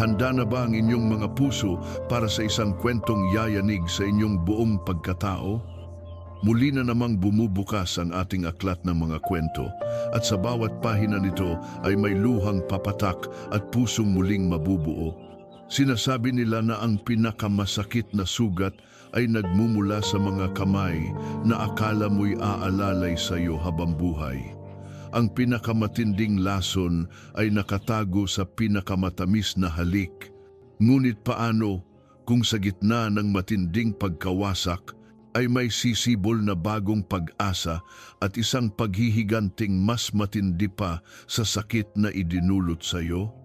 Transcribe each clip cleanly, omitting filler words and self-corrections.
Handa na ba ang inyong mga puso para sa isang kwentong yayanig sa inyong buong pagkatao? Muli na namang bumubukas ang ating aklat ng mga kwento at sa bawat pahina nito ay may luhang papatak at pusong muling mabubuo. Sinasabi nila na ang pinakamasakit na sugat ay nagmumula sa mga kamay na akala mo'y aalalay sa iyo habang buhay. Ang pinakamatinding lason ay nakatago sa pinakamatamis na halik. Ngunit paano kung sa gitna ng matinding pagkawasak ay may sisibol na bagong pag-asa at isang paghihiganting mas matindi pa sa sakit na idinulot sa iyo?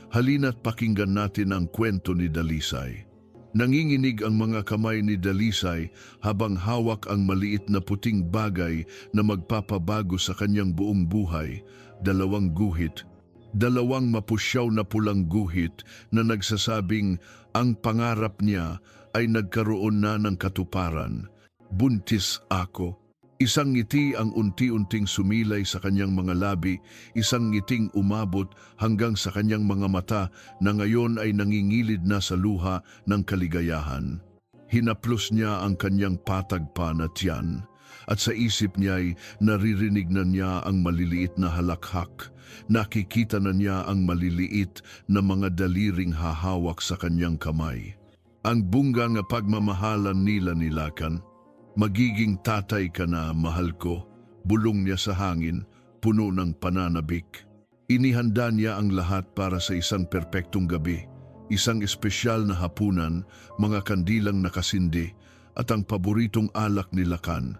Halina't pakinggan natin ang kwento ni Dalisay. Nanginginig ang mga kamay ni Dalisay habang hawak ang maliit na puting bagay na magpapabago sa kanyang buong buhay, 2 guhit. 2 mapusyaw na pulang guhit na nagsasabing ang pangarap niya ay nagkaroon na ng katuparan. Buntis ako. Isang ngiti ang unti-unting sumilay sa kanyang mga labi, isang ngiting umabot hanggang sa kanyang mga mata na ngayon ay nangingilid na sa luha ng kaligayahan. Hinaplos niya ang kanyang patag pa na tiyan at sa isip niya'y naririnig na niya ang maliliit na halakhak. Nakikita na niya ang maliliit na mga daliring hahawak sa kanyang kamay. Ang bunga nga pagmamahalan nila nilakan. Magiging tatay ka na, mahal ko, bulong niya sa hangin, puno ng pananabik. Inihanda niya ang lahat para sa isang perpektong gabi, isang espesyal na hapunan, mga kandilang nakasindi, at ang paboritong alak ni Lakan.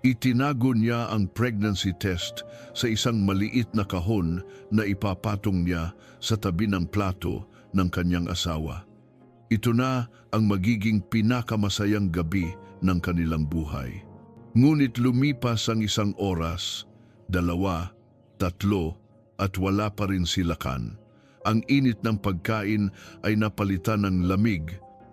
Itinago niya ang pregnancy test sa isang maliit na kahon na ipapatong niya sa tabi ng plato ng kanyang asawa. Ito na ang magiging pinakamasayang gabi ng kanilang buhay. Ngunit lumipas ang 1 oras, 2, 3, at wala pa rin si Lakan. Ang init ng pagkain ay napalitan ng lamig.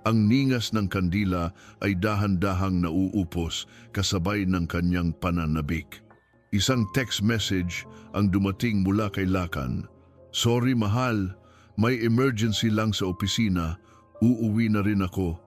Ang ningas ng kandila ay dahan-dahang nauupos kasabay ng kanyang pananabik. Isang text message ang dumating mula kay Lakan. Sorry mahal, may emergency lang sa opisina. Uuwi na rin ako.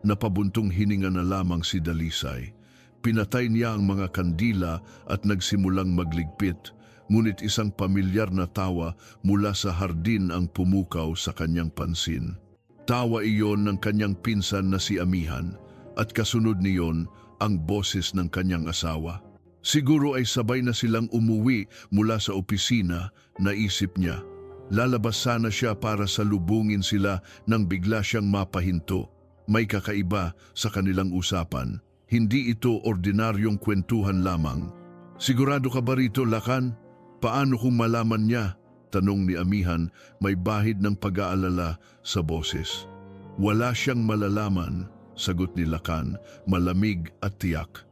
Napabuntong hininga na lamang si Dalisay. Pinatay niya ang mga kandila at nagsimulang magligpit, ngunit isang pamilyar na tawa mula sa hardin ang pumukaw sa kanyang pansin. Tawa iyon ng kanyang pinsan na si Amihan at kasunod niyon ang boses ng kanyang asawa. Siguro ay sabay na silang umuwi mula sa opisina, naisip niya. Lalabas sana siya para salubungin sila nang bigla siyang mapahinto. May kakaiba sa kanilang usapan. Hindi ito ordinaryong kwentuhan lamang. Sigurado ka ba rito, Lakan? Paano kung malaman niya? Tanong ni Amihan, may bahid ng pag-aalala sa boses. Wala siyang malalaman, sagot ni Lakan, malamig at tiyak.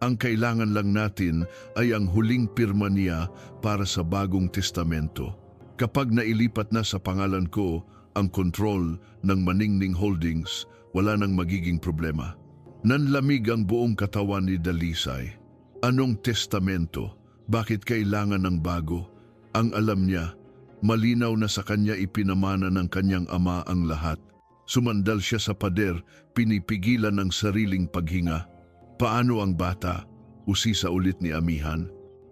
Ang kailangan lang natin ay ang huling pirma niya para sa bagong testamento. Kapag nailipat na sa pangalan ko ang kontrol ng Maningning Holdings, wala nang magiging problema. Nanlamig ang buong katawan ni Dalisay. Anong testamento? Bakit kailangan ng bago? Ang alam niya, malinaw na sa kanya ipinamana ng kanyang ama ang lahat. Sumandal siya sa pader, pinipigilan ang sariling paghinga. Paano ang bata? Usisa ulit ni Amihan.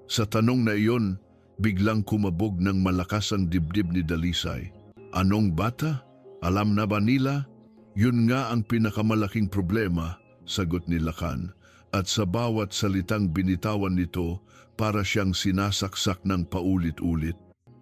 Sa tanong na iyon, biglang kumabog ng malakas ang dibdib ni Dalisay. Anong bata? Alam na ba nila? Yun nga ang pinakamalaking problema, sagot ni Lakan. At sa bawat salitang binitawan nito, para siyang sinasaksak ng paulit-ulit.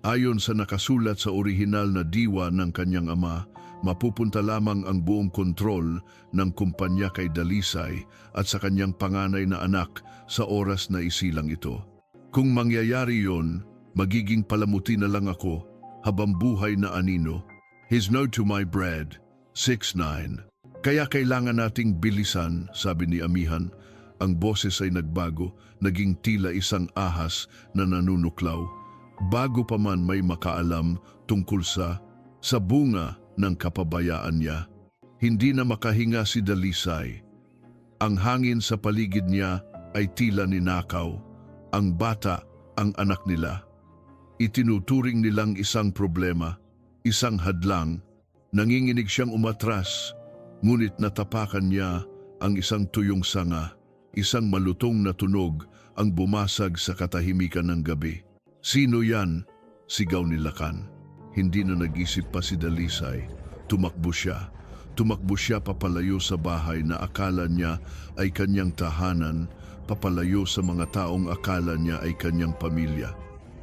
Ayon sa nakasulat sa orihinal na diwa ng kanyang ama, mapupunta lamang ang buong kontrol ng kumpanya kay Dalisay at sa kanyang panganay na anak sa oras na isilang ito. Kung mangyayari yon, magiging palamuti na lang ako habang buhay na anino. His no to my bread. 6-9. Kaya kailangan nating bilisan, sabi ni Amihan. Ang boses ay nagbago, naging tila isang ahas na nanunuklaw. Bago pa man may makaalam tungkol sa bunga ng kapabayaan niya. Hindi na makahinga si Dalisay. Ang hangin sa paligid niya ay tila ninakaw. Ang bata, ang anak nila. Itinuturing nilang isang problema, isang hadlang Nanginginig siyang umatras, ngunit natapakan niya ang isang tuyong sanga. Isang malutong na tunog ang bumasag sa katahimikan ng gabi. "Sino yan?" sigaw ni Lakan. Hindi na nag-isip pa si Dalisay. Tumakbo siya. Tumakbo siya papalayo sa bahay na akala niya ay kanyang tahanan, papalayo sa mga taong akala niya ay kanyang pamilya.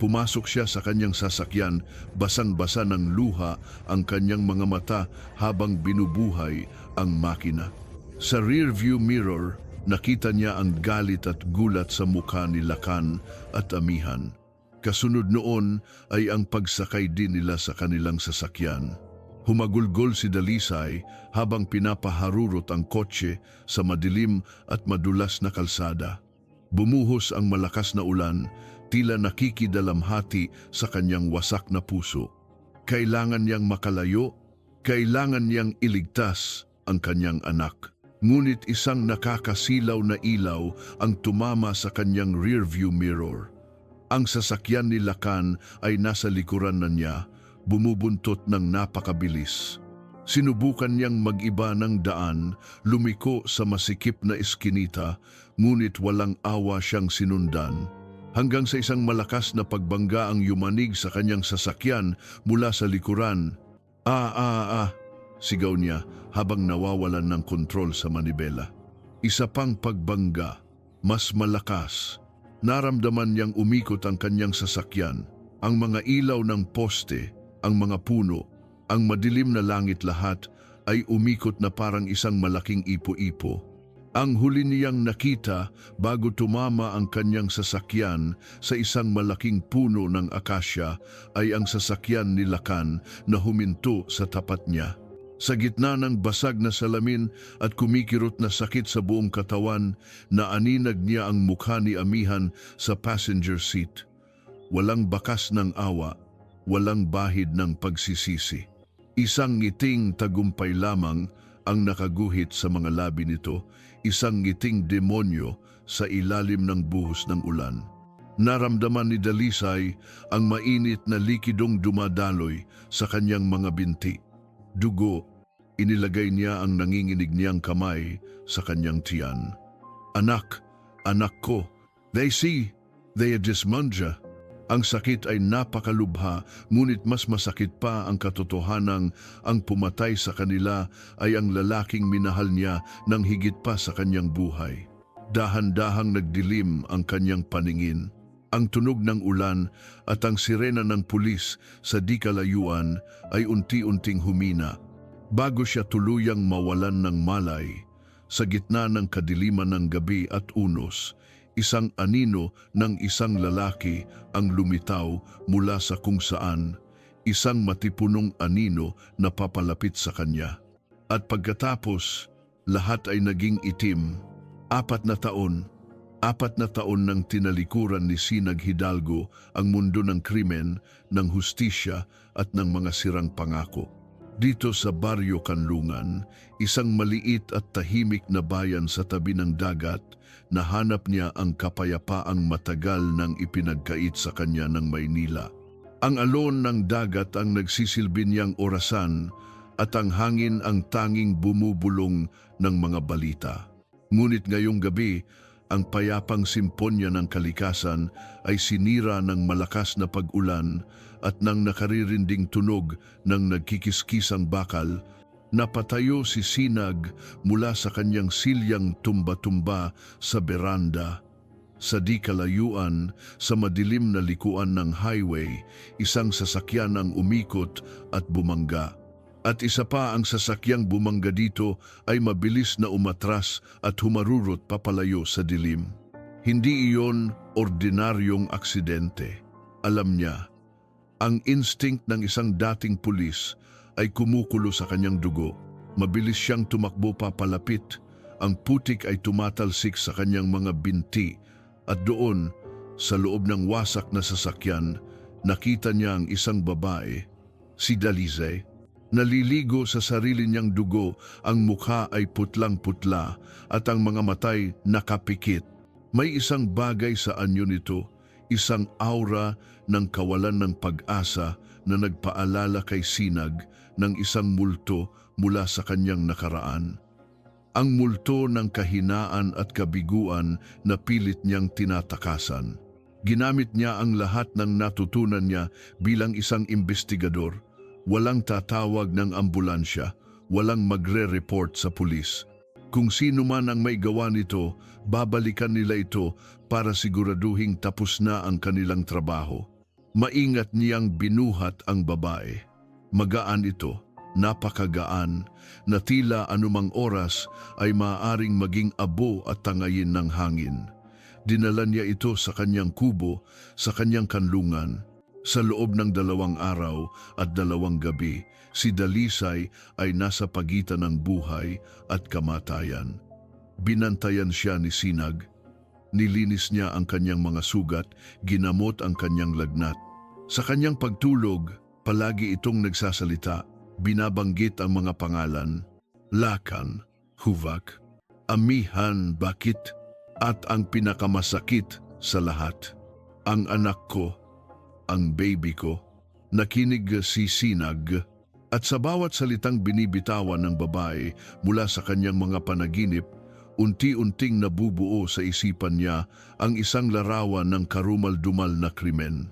Pumasok siya sa kanyang sasakyan, basang-basa ng luha ang kanyang mga mata habang binubuhay ang makina. Sa rearview mirror, nakita niya ang galit at gulat sa mukha ni Lakan at Amihan. Kasunod noon ay ang pagsakay din nila sa kanilang sasakyan. Humagulgol si Dalisay habang pinapaharurot ang kotse sa madilim at madulas na kalsada. Bumuhos ang malakas na ulan, tila nakikidalamhati sa kanyang wasak na puso. Kailangan niyang makalayo, kailangan niyang iligtas ang kanyang anak. Ngunit isang nakakasilaw na ilaw ang tumama sa kanyang rearview mirror. Ang sasakyan ni Lakan ay nasa likuran na niya, bumubuntot ng napakabilis. Sinubukan niyang mag-iba ng daan, lumiko sa masikip na eskinita, ngunit walang awa siyang sinundan. Hanggang sa isang malakas na pagbangga ang yumanig sa kanyang sasakyan mula sa likuran. Sigaw niya habang nawawalan ng kontrol sa manibela. Isa pang pagbangga, mas malakas. Naramdaman niyang umikot ang kanyang sasakyan, ang mga ilaw ng poste, ang mga puno, ang madilim na langit lahat ay umikot na parang isang malaking ipo-ipo. Ang huli niyang nakita bago tumama ang kanyang sasakyan sa isang malaking puno ng akasya ay ang sasakyan ni Lakan na huminto sa tapat niya. Sa gitna ng basag na salamin at kumikirot na sakit sa buong katawan, naaninag niya ang mukha ni Amihan sa passenger seat. Walang bakas ng awa, walang bahid ng pagsisisi. Isang ngiting tagumpay lamang ang nakaguhit sa mga labi nito, isang ngiting demonyo sa ilalim ng buhos ng ulan. Naramdaman ni Dalisay ang mainit na likidong dumadaloy sa kanyang mga binti. Dugo, inilagay niya ang nanginginig niyang kamay sa kanyang tiyan. "Anak, anak ko, they Dysmundja." Ang sakit ay napakalubha, ngunit mas masakit pa ang katotohanang ang pumatay sa kanila ay ang lalaking minahal niya ng higit pa sa kanyang buhay. Dahan-dahang nagdilim ang kanyang paningin. Ang tunog ng ulan at ang sirena ng pulis sa di kalayuan ay unti-unting humina. Bago siya tuluyang mawalan ng malay, sa gitna ng kadiliman ng gabi at unos, isang anino ng isang lalaki ang lumitaw mula sa kung saan, isang matipunong anino na papalapit sa kanya. At pagkatapos, lahat ay naging itim. 4 na taon nang tinalikuran ni Sinag Hidalgo ang mundo ng krimen, ng hustisya at ng mga sirang pangako. Dito sa Baryo Kanlungan, isang maliit at tahimik na bayan sa tabi ng dagat, nahanap niya ang kapayapaang matagal nang ipinagkait sa kanya ng Maynila. Ang alon ng dagat ang nagsisilbi niyang orasan at ang hangin ang tanging bumubulong ng mga balita. Ngunit ngayong gabi, ang payapang simponya ng kalikasan ay sinira ng malakas na pag-ulan at ng nakaririnding tunog ng nagkikiskisang bakal. Napatayo si Sinag mula sa kanyang silyang tumba-tumba sa beranda. Sa di kalayuan, sa madilim na likuan ng highway, isang sasakyan ang umikot at bumangga. At isa pa ang sasakyang bumangga dito ay mabilis na umatras at humarurot papalayo sa dilim. Hindi iyon ordinaryong aksidente. Alam niya, ang instinct ng isang dating pulis ay kumukulo sa kanyang dugo. Mabilis siyang tumakbo papalapit. Ang putik ay tumatalsik sa kanyang mga binti at doon, sa loob ng wasak na sasakyan, nakita niya ang isang babae, si Dalisay. Naliligo sa sarili niyang dugo, ang mukha ay putlang-putla at ang mga matay nakapikit. May isang bagay sa anyo nito, isang aura ng kawalan ng pag-asa na nagpaalala kay Sinag ng isang multo mula sa kanyang nakaraan. Ang multo ng kahinaan at kabiguan na pilit niyang tinatakasan. Ginamit niya ang lahat ng natutunan niya bilang isang investigador. Walang tatawag ng ambulansya, walang magre-report sa pulis. Kung sino man ang may gawa nito, babalikan nila ito para siguraduhing tapos na ang kanilang trabaho. Maingat niyang binuhat ang babae. Magaan ito, napakagaan, na tila anumang oras ay maaaring maging abo at tangayin ng hangin. Dinala niya ito sa kanyang kubo, sa kanyang kanlungan. Sa loob ng 2 araw at 2 gabi, si Dalisay ay nasa pagitan ng buhay at kamatayan. Binantayan siya ni Sinag. Nilinis niya ang kanyang mga sugat, ginamot ang kanyang lagnat. Sa kanyang pagtulog, palagi itong nagsasalita, binabanggit ang mga pangalan, Lakan, Huvak, Amihan, Bakit, at ang pinakamasakit sa lahat, ang anak ko, ang baby ko. Nakinig si Sinag, at sa bawat salitang binibitawan ng babae mula sa kanyang mga panaginip, unti-unting nabubuo sa isipan niya ang isang larawan ng karumal-dumal na krimen.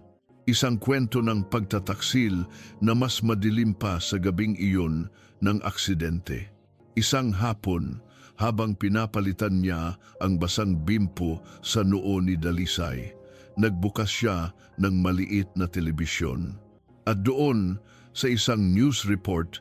Isang kwento ng pagtataksil na mas madilim pa sa gabing iyon ng aksidente. Isang hapon, habang pinapalitan niya ang basang bimpo sa noo ni Dalisay, nagbukas siya ng maliit na telebisyon. At doon, sa isang news report,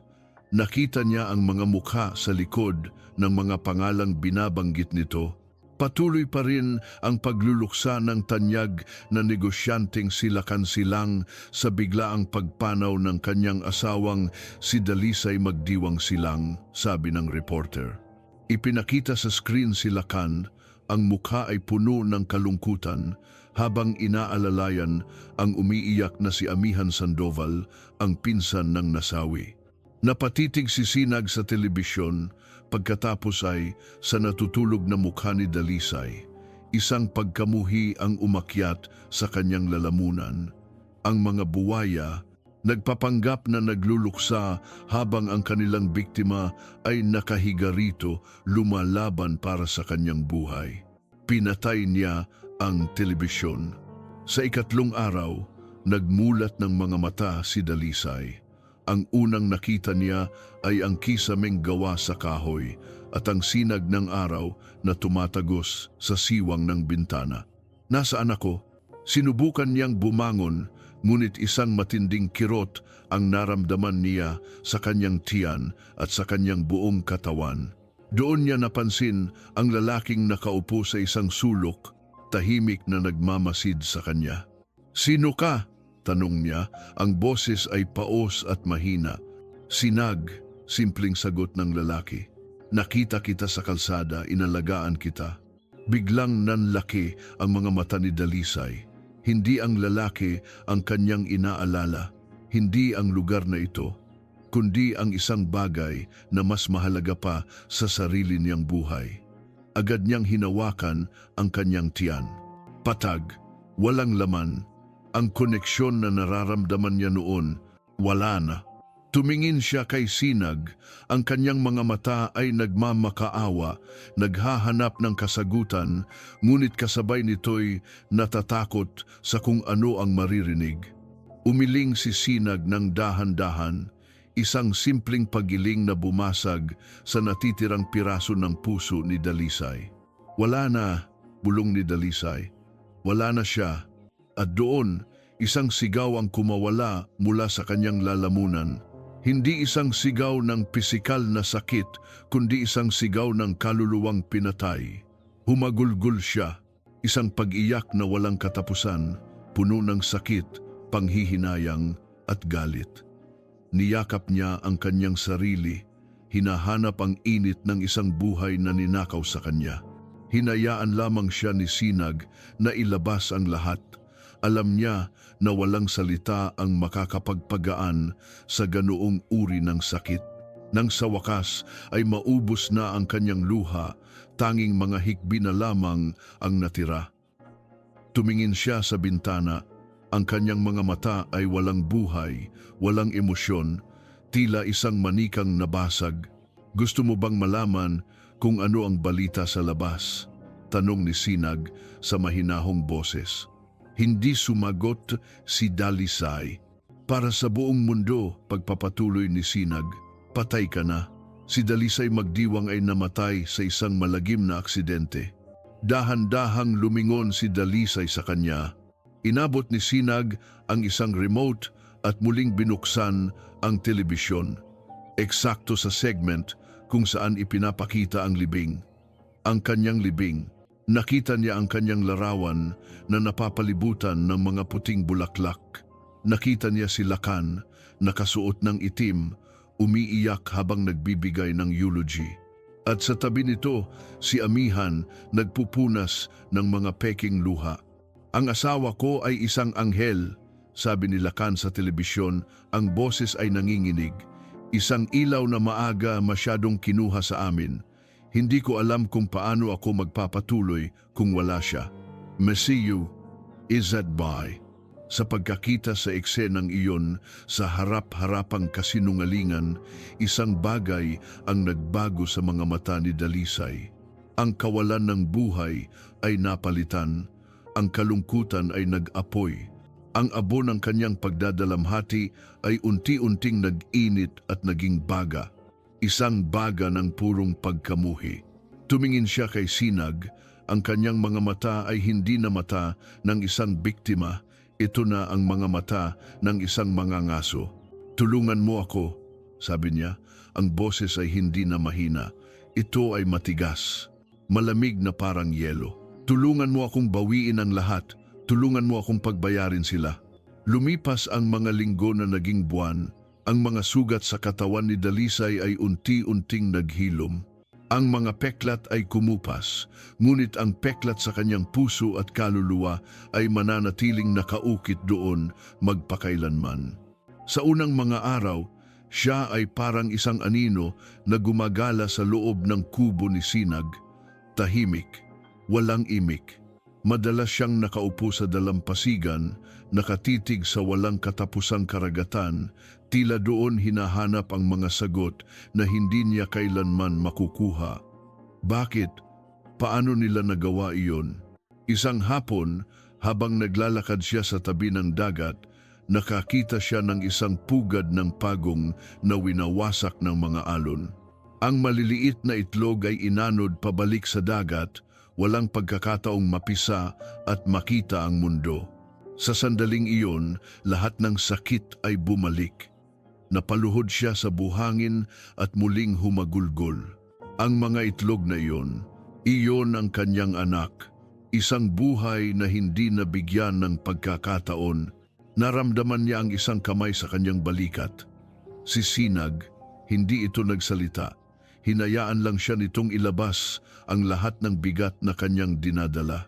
nakita niya ang mga mukha sa likod ng mga pangalang binabanggit nito. Patuloy pa rin ang pagluluksa ng tanyag na negosyanteng si Lakan Silang sa biglaang pagpanaw ng kanyang asawang si Dalisay Magdiwang Silang, sabi ng reporter. Ipinakita sa screen si Lakan, ang mukha ay puno ng kalungkutan habang inaalalayan ang umiiyak na si Amihan Sandoval, ang pinsan ng nasawi. Napatitig si Sinag sa telebisyon, pagkatapos ay sa natutulog na mukha ni Dalisay. Isang pagkamuhi ang umakyat sa kanyang lalamunan. Ang mga buwaya nagpapanggap na nagluluksa habang ang kanilang biktima ay nakahiga rito, lumalaban para sa kanyang buhay. Pinatay niya ang telebisyon. Sa 3 araw, nagmulat ng mga mata si Dalisay. Ang unang nakita niya ay ang kisameng gawa sa kahoy at ang sinag ng araw na tumatagos sa siwang ng bintana. Nasaan ako? Sinubukan niyang bumangon, ngunit isang matinding kirot ang naramdaman niya sa kanyang tiyan at sa kanyang buong katawan. Doon niya napansin ang lalaking nakaupo sa isang sulok, tahimik na nagmamasid sa kanya. "Sino ka?" tanong niya. Ang boses ay paos at mahina. "Sinag," simpleng sagot ng lalaki. "Nakita kita sa kalsada, inalagaan kita." Biglang nanlaki ang mga mata ni Dalisay. Hindi ang lalaki ang kanyang inaalala, hindi ang lugar na ito, kundi ang isang bagay na mas mahalaga pa sa sarili niyang buhay. Agad niyang hinawakan ang kanyang tiyan. Patag, walang laman. Ang koneksyon na nararamdaman niya noon, wala na. Tumingin siya kay Sinag, ang kanyang mga mata ay nagmamakaawa, naghahanap ng kasagutan, ngunit kasabay nito'y natatakot sa kung ano ang maririnig. Umiling si Sinag ng dahan-dahan, isang simpleng pagiling na bumasag sa natitirang piraso ng puso ni Dalisay. "Wala na," bulong ni Dalisay. "Wala na siya." At doon, isang sigaw ang kumawala mula sa kanyang lalamunan. Hindi isang sigaw ng pisikal na sakit, kundi isang sigaw ng kaluluwang pinatay. Humagulgol siya, isang pag-iyak na walang katapusan, puno ng sakit, panghihinayang at galit. Niyakap niya ang kanyang sarili, hinahanap ang init ng isang buhay na ninakaw sa kanya. Hinayaan lamang siya ni Sinag na ilabas ang lahat. Alam niya na walang salita ang makakapagpagaan sa ganoong uri ng sakit. Nang sa wakas ay maubos na ang kanyang luha, tanging mga hikbi na lamang ang natira. Tumingin siya sa bintana, Ang kanyang mga mata ay walang buhay, walang emosyon, tila isang manikang nabasag. Gusto mo bang malaman kung ano ang balita sa labas? Tanong ni Sinag sa mahinahong boses. Hindi sumagot si Dalisay. Para sa buong mundo, pagpapatuloy ni Sinag, patay ka na. Si Dalisay Magdiwang ay namatay sa isang malagim na aksidente. Dahan-dahang lumingon si Dalisay sa kanya. Inabot ni Sinag ang isang remote at muling binuksan ang telebisyon. Eksakto sa segment kung saan ipinapakita ang libing. Ang kanyang libing. Nakita niya ang kanyang larawan na napapalibutan ng mga puting bulaklak. Nakita niya si Lakan, nakasuot ng itim, umiiyak habang nagbibigay ng eulogy. At sa tabi nito, si Amihan nagpupunas ng mga peking luha. Ang asawa ko ay isang anghel, sabi ni Lakan sa telebisyon, ang boses ay nanginginig. Isang ilaw na maaga masyadong kinuha sa amin. Hindi ko alam kung paano ako magpapatuloy kung wala siya. Messiu, is that by? Sa pagkakita sa eksenang iyon, sa harap-harapang kasinungalingan, isang bagay ang nagbago sa mga mata ni Dalisay. Ang kawalan ng buhay ay napalitan, ang kalungkutan ay nag-apoy. Ang abo ng kanyang pagdadalamhati ay unti-unting nag-init at naging baga. Isang baga ng purong pagkamuhi. Tumingin siya kay Sinag, ang kanyang mga mata ay hindi na mata ng isang biktima. Ito na ang mga mata ng isang mangangaso. Tulungan mo ako, sabi niya. Ang boses ay hindi na mahina. Ito ay matigas, malamig na parang yelo. Tulungan mo akong bawiin ang lahat. Tulungan mo akong pagbayarin sila. Lumipas ang mga linggo na naging buwan. Ang mga sugat sa katawan ni Dalisay ay unti-unting naghilom. Ang mga peklat ay kumupas, ngunit ang peklat sa kanyang puso at kaluluwa ay mananatiling nakaukit doon magpakailanman. Sa unang mga araw, siya ay parang isang anino na gumagala sa loob ng kubo ni Sinag. Tahimik, walang imik. Madalas siyang nakaupo sa dalampasigan, nakatitig sa walang katapusang karagatan, tila doon hinahanap ang mga sagot na hindi niya kailanman makukuha. Bakit? Paano nila nagawa iyon? Isang hapon, habang naglalakad siya sa tabi ng dagat, nakakita siya ng isang pugad ng pagong na winawasak ng mga alon. Ang maliliit na itlog ay inanod pabalik sa dagat, walang pagkakataong mapisa at makita ang mundo. Sa sandaling iyon, lahat ng sakit ay bumalik. Napaluhod siya sa buhangin at muling humagulgol. Ang mga itlog na iyon ang kanyang anak. Isang buhay na hindi nabigyan ng pagkakataon. Naramdaman niya ang isang kamay sa kanyang balikat. Si Sinag, hindi ito nagsalita. Hinayaan lang siya nitong ilabas ang lahat ng bigat na kanyang dinadala.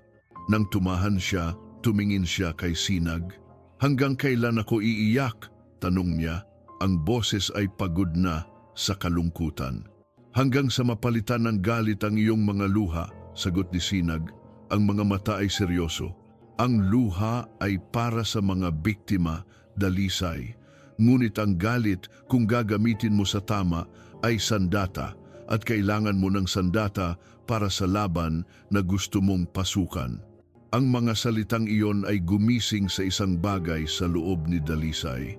Nang tumahan siya, tumingin siya kay Sinag. Hanggang kailan ako iiyak? Tanong niya. Ang boses ay pagod na sa kalungkutan. Hanggang sa mapalitan ng galit ang iyong mga luha, sagot ni Sinag. Ang mga mata ay seryoso. Ang luha ay para sa mga biktima, Dalisay. Ngunit ang galit, kung gagamitin mo sa tama, ay sandata at kailangan mo ng sandata para sa laban na gusto mong pasukan. Ang mga salitang iyon ay gumising sa isang bagay sa loob ni Dalisay.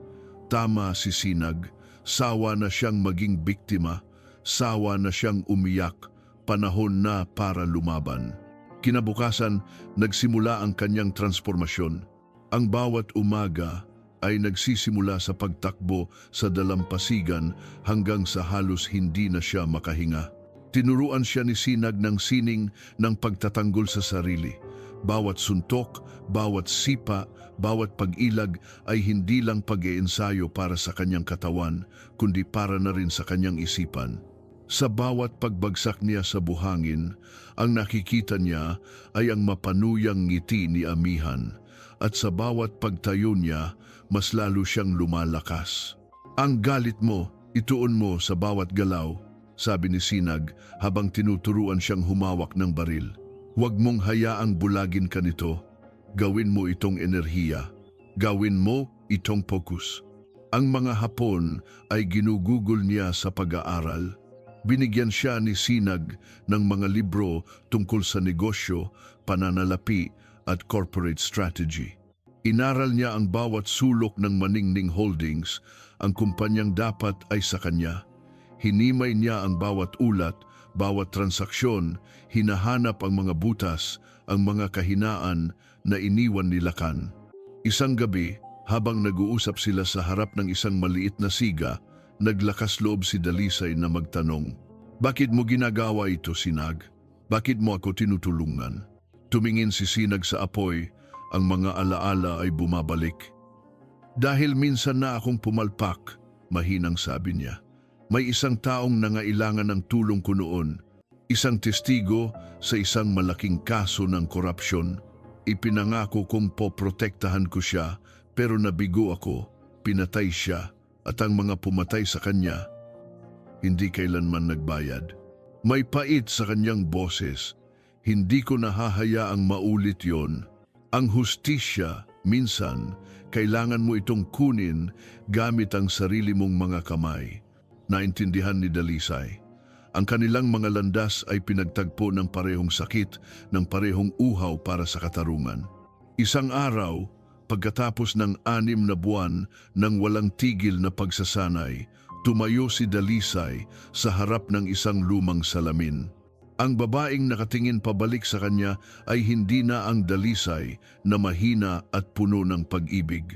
Tama si Sinag, sawa na siyang maging biktima, sawa na siyang umiyak, panahon na para lumaban. Kinabukasan, nagsimula ang kanyang transformasyon. Ang bawat umaga ay nagsisimula sa pagtakbo sa dalampasigan hanggang sa halos hindi na siya makahinga. Tinuruan siya ni Sinag ng sining ng pagtatanggol sa sarili. Bawat suntok, bawat sipa, bawat pag-ilag ay hindi lang pag-iensayo para sa kanyang katawan, kundi para na rin sa kanyang isipan. Sa bawat pagbagsak niya sa buhangin, ang nakikita niya ay ang mapanuyang ngiti ni Amihan, at sa bawat pagtayo niya, mas lalo siyang lumalakas. Ang galit mo, ituon mo sa bawat galaw, sabi ni Sinag habang tinuturuan siyang humawak ng baril. Huwag mong hayaang bulagin ka nito. Gawin mo itong enerhiya. Gawin mo itong focus. Ang mga Hapon ay ginugugol niya sa pag-aaral. Binigyan siya ni Sinag ng mga libro tungkol sa negosyo, pananalapi at corporate strategy. Inaral niya ang bawat sulok ng Maningning Holdings, ang kumpanyang dapat ay sa kanya. Hinimay niya ang bawat ulat, bawat transaksyon, hinahanap ang mga butas, ang mga kahinaan na iniwan ni Lacan. Isang gabi, habang nag-uusap sila sa harap ng isang maliit na siga, naglakas loob si Dalisay na magtanong, "Bakit mo ginagawa ito, Sinag? Bakit mo ako tinutulungan?" Tumingin si Sinag sa apoy, ang mga alaala ay bumabalik. "Dahil minsan na akong pumalpak," mahinang sabi niya. "May isang taong nangailangan ng tulong ko noon, isang testigo sa isang malaking kaso ng korupsyon. Ipinangako kong poprotektahan ko siya, pero nabigo ako, pinatay siya, at ang mga pumatay sa kanya, hindi kailanman nagbayad. May pait sa kanyang boses, hindi ko nahahayaang maulit yon. Ang hustisya, minsan, kailangan mo itong kunin gamit ang sarili mong mga kamay." Naintindihan ni Dalisay. Ang kanilang mga landas ay pinagtagpo ng parehong sakit, ng parehong uhaw para sa katarungan. Isang araw, pagkatapos ng 6 na buwan ng walang tigil na pagsasanay, tumayo si Dalisay sa harap ng isang lumang salamin. Ang babaeng nakatingin pabalik sa kanya ay hindi na ang Dalisay na mahina at puno ng pag-ibig.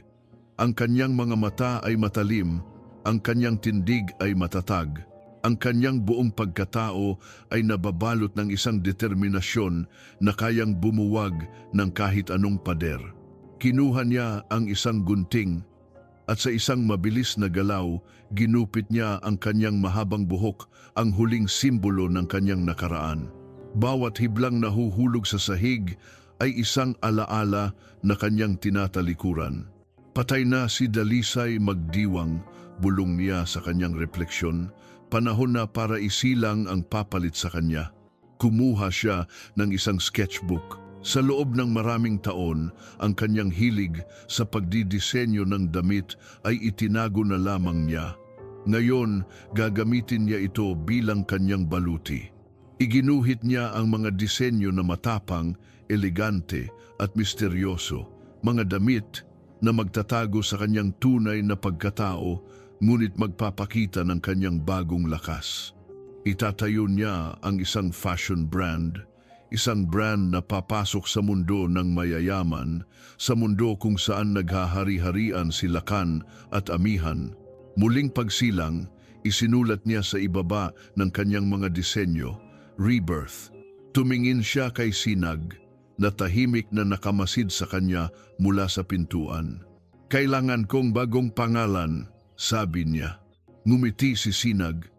Ang kanyang mga mata ay matalim, ang kanyang tindig ay matatag. Ang kanyang buong pagkatao ay nababalot ng isang determinasyon na kayang bumuwag ng kahit anong pader. Kinuha niya ang isang gunting at sa isang mabilis na galaw, ginupit niya ang kanyang mahabang buhok, ang huling simbolo ng kanyang nakaraan. Bawat hiblang nahuhulog sa sahig ay isang alaala na kanyang tinatalikuran. Patay na si Dalisay magdiwang, bulong niya sa kanyang refleksyon. Panahon na para isilang ang papalit sa kanya. Kumuha siya ng isang sketchbook. Sa loob ng maraming taon, ang kanyang hilig sa pagdidisenyo ng damit ay itinago na lamang niya. Ngayon, gagamitin niya ito bilang kanyang baluti. Iginuhit niya ang mga disenyo na matapang, elegante at misteryoso. Mga damit na magtatago sa kanyang tunay na pagkatao, ngunit magpapakita ng kanyang bagong lakas. Itatayo niya ang isang fashion brand, isang brand na papasok sa mundo ng mayayaman, sa mundo kung saan naghahari-harian si Lacan at Amihan. Muling pagsilang, isinulat niya sa ibaba ng kanyang mga disenyo, Rebirth. Tumingin siya kay Sinag, na tahimik na nakamasid sa kanya mula sa pintuan. "Kailangan kong bagong pangalan," sabi niya. Ngumiti si Sinag,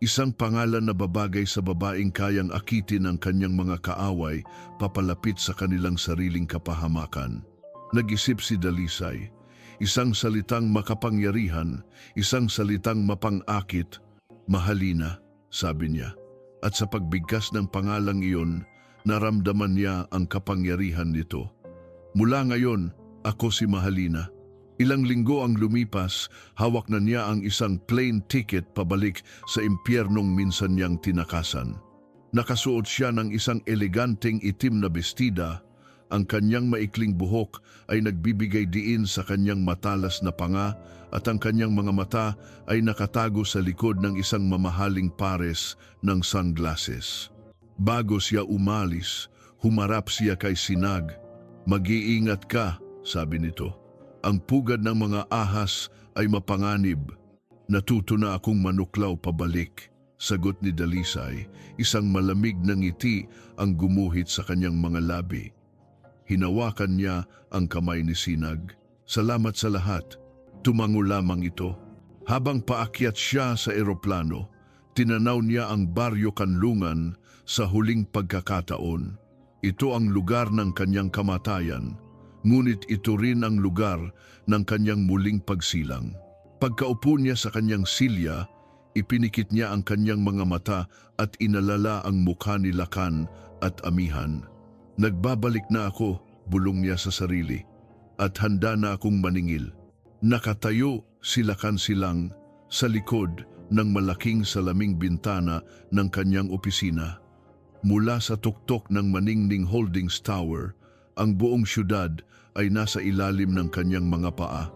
isang pangalan na babagay sa babaeng kayang akitin ang kanyang mga kaaway papalapit sa kanilang sariling kapahamakan. Nag-isip si Dalisay, isang salitang makapangyarihan, isang salitang mapang-akit, "Mahalina," sabi niya. At sa pagbigkas ng pangalang iyon, naramdaman niya ang kapangyarihan nito. "Mula ngayon, ako si Mahalina." Ilang linggo ang lumipas, hawak na niya ang isang plane ticket pabalik sa impyernong minsan niyang tinakasan. Nakasuot siya ng isang eleganteng itim na bestida, ang kanyang maikling buhok ay nagbibigay diin sa kanyang matalas na panga at ang kanyang mga mata ay nakatago sa likod ng isang mamahaling pares ng sunglasses. Bago siya umalis, humarap siya kay Sinag. "Mag-iingat ka," sabi nito. "Ang pugad ng mga ahas ay mapanganib. Natuto na akong manuklaw pabalik," sagot ni Dalisay. Isang malamig na ngiti ang gumuhit sa kanyang mga labi. Hinawakan niya ang kamay ni Sinag. "Salamat sa lahat." Tumango lamang ito. Habang paakyat siya sa eroplano, tinanaw niya ang Baryo Kanlungan sa huling pagkakataon. Ito ang lugar ng kanyang kamatayan, ngunit ito rin ang lugar ng kanyang muling pagsilang. Pagkaupo niya sa kanyang silya, ipinikit niya ang kanyang mga mata at inalala ang mukha ni Lacan at Amihan. "Nagbabalik na ako," bulong niya sa sarili. at handa na akong maningil. Nakatayo si Lakan Silang sa likod ng malaking salaming bintana ng kanyang opisina. Mula sa tuktok ng Maningning Holdings Tower, ang buong syudad ay nasa ilalim ng kanyang mga paa.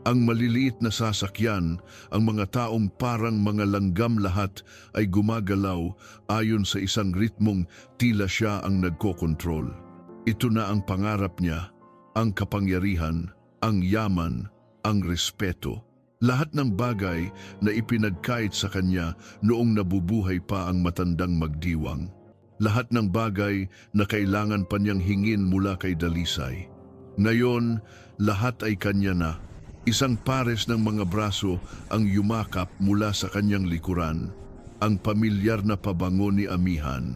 Ang maliliit na sasakyan, ang mga taong parang mga langgam lahat ay gumagalaw ayon sa isang ritmong tila siya ang nagkokontrol. Ito na ang pangarap niya, ang kapangyarihan, ang yaman, ang respeto. Lahat ng bagay na ipinagkait sa kanya noong nabubuhay pa ang matandang magdiwang. Lahat ng bagay na kailangan pa niyang hingin mula kay Dalisay. Ngayon, lahat ay kanya na. Isang pares ng mga braso ang yumakap mula sa kanyang likuran. Ang pamilyar na pabango ni Amihan.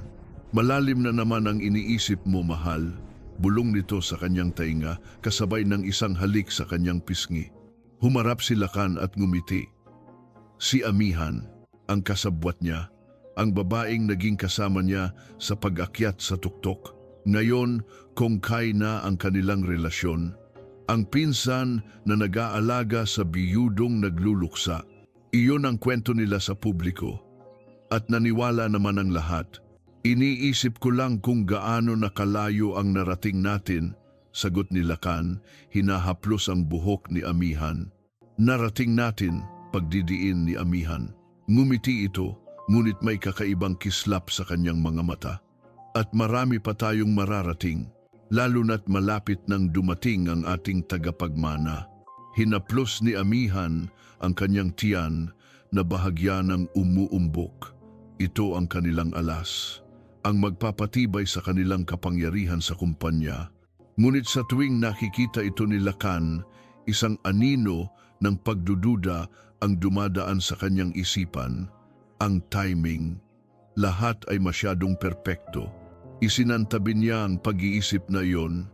Malalim na naman ang iniisip mo, mahal. Bulong nito sa kanyang tainga kasabay ng isang halik sa kanyang pisngi. Humarap si Lakan at ngumiti. Si Amihan, ang kasabwat niya, ang babaeng naging kasama niya sa pag-akyat sa tuktok. Ngayon, kongkay na ang kanilang relasyon. Ang pinsan na nag-aalaga sa biyudong nagluluksa. Iyon ang kwento nila sa publiko. At naniwala naman ang lahat. Iniisip ko lang kung gaano nakalayo ang narating natin, sagot ni Lakan, hinahaplos ang buhok ni Amihan. Narating natin, pagdidiin ni Amihan. Ngumiti ito, ngunit may kakaibang kislap sa kanyang mga mata. At marami pa tayong mararating, lalo na't malapit nang dumating ang ating tagapagmana. Hinaplos ni Amihan ang kanyang tiyan na bahagya ng umuumbok. Ito ang kanilang alas, ang magpapatibay sa kanilang kapangyarihan sa kumpanya. Ngunit sa tuwing nakikita ito ni Lakan, isang anino ng pagdududa ang dumadaan sa kanyang isipan. Ang timing, lahat ay masyadong perpekto. Isinantabi niya ang pag-iisip na iyon.